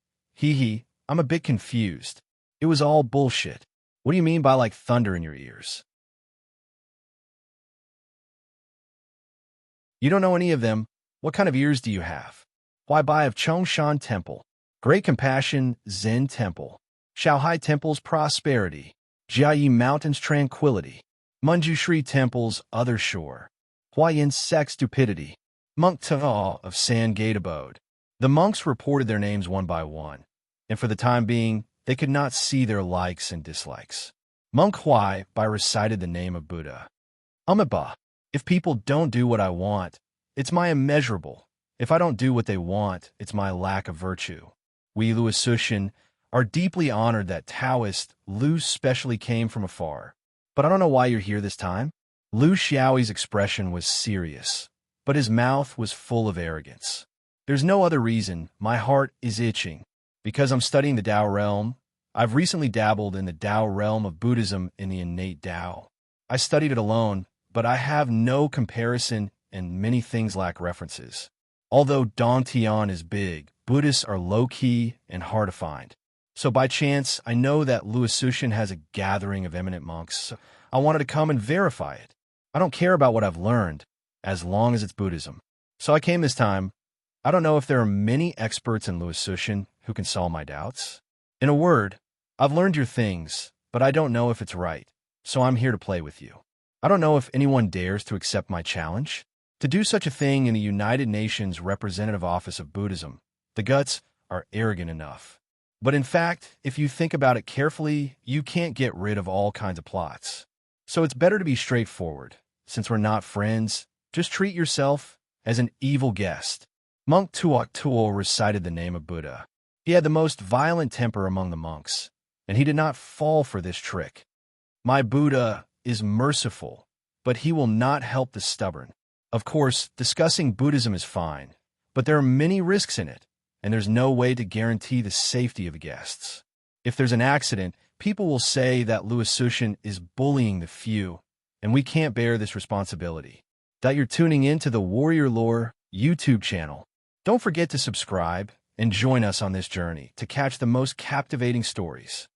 I'm a bit confused. It was all bullshit. What do you mean by like thunder in your ears? You don't know any of them. What kind of ears do you have? Why, by of Chongshan Temple, Great Compassion Zen Temple, Shaohai Temple's Prosperity, Jiayi Mountain's Tranquility, Munjushri Temple's Other Shore, Huayin Sect's Stupidity, Monk Tao of Sand Gate Abode. The monks reported their names one by one, and for the time being, they could not see their likes and dislikes. Monk Huai by recited the name of Buddha. Amiba, if people don't do what I want, it's my immeasurable. If I don't do what they want, it's my lack of virtue. We Luosushan are deeply honored that Taoist Lu specially came from afar. But I don't know why you're here this time. Lu Xiaoyi's expression was serious, but his mouth was full of arrogance. There's no other reason. My heart is itching. Because I'm studying the Tao realm, I've recently dabbled in the Tao realm of Buddhism in the innate Tao. I studied it alone, but I have no comparison and many things lack references. Although Dongtian is big, Buddhists are low-key and hard to find. So by chance, I know that Luosushan has a gathering of eminent monks, so I wanted to come and verify it. I don't care about what I've learned, as long as it's Buddhism. So I came this time. I don't know if there are many experts in Luosushan who can solve my doubts. In a word, I've learned your things, but I don't know if it's right, so I'm here to play with you. I don't know if anyone dares to accept my challenge. To do such a thing in the United Nations Representative Office of Buddhism, the guts are arrogant enough. But in fact, if you think about it carefully, you can't get rid of all kinds of plots. So it's better to be straightforward. Since we're not friends, just treat yourself as an evil guest. Monk Tuok Tuol recited the name of Buddha. He had the most violent temper among the monks, and he did not fall for this trick. My Buddha is merciful, but he will not help the stubborn. Of course, discussing Buddhism is fine, but there are many risks in it, and there's no way to guarantee the safety of guests. If there's an accident, people will say that Luosushin is bullying the few, and we can't bear this responsibility. That you're tuning in to the Warrior Lore YouTube channel. Don't forget to subscribe and join us on this journey to catch the most captivating stories.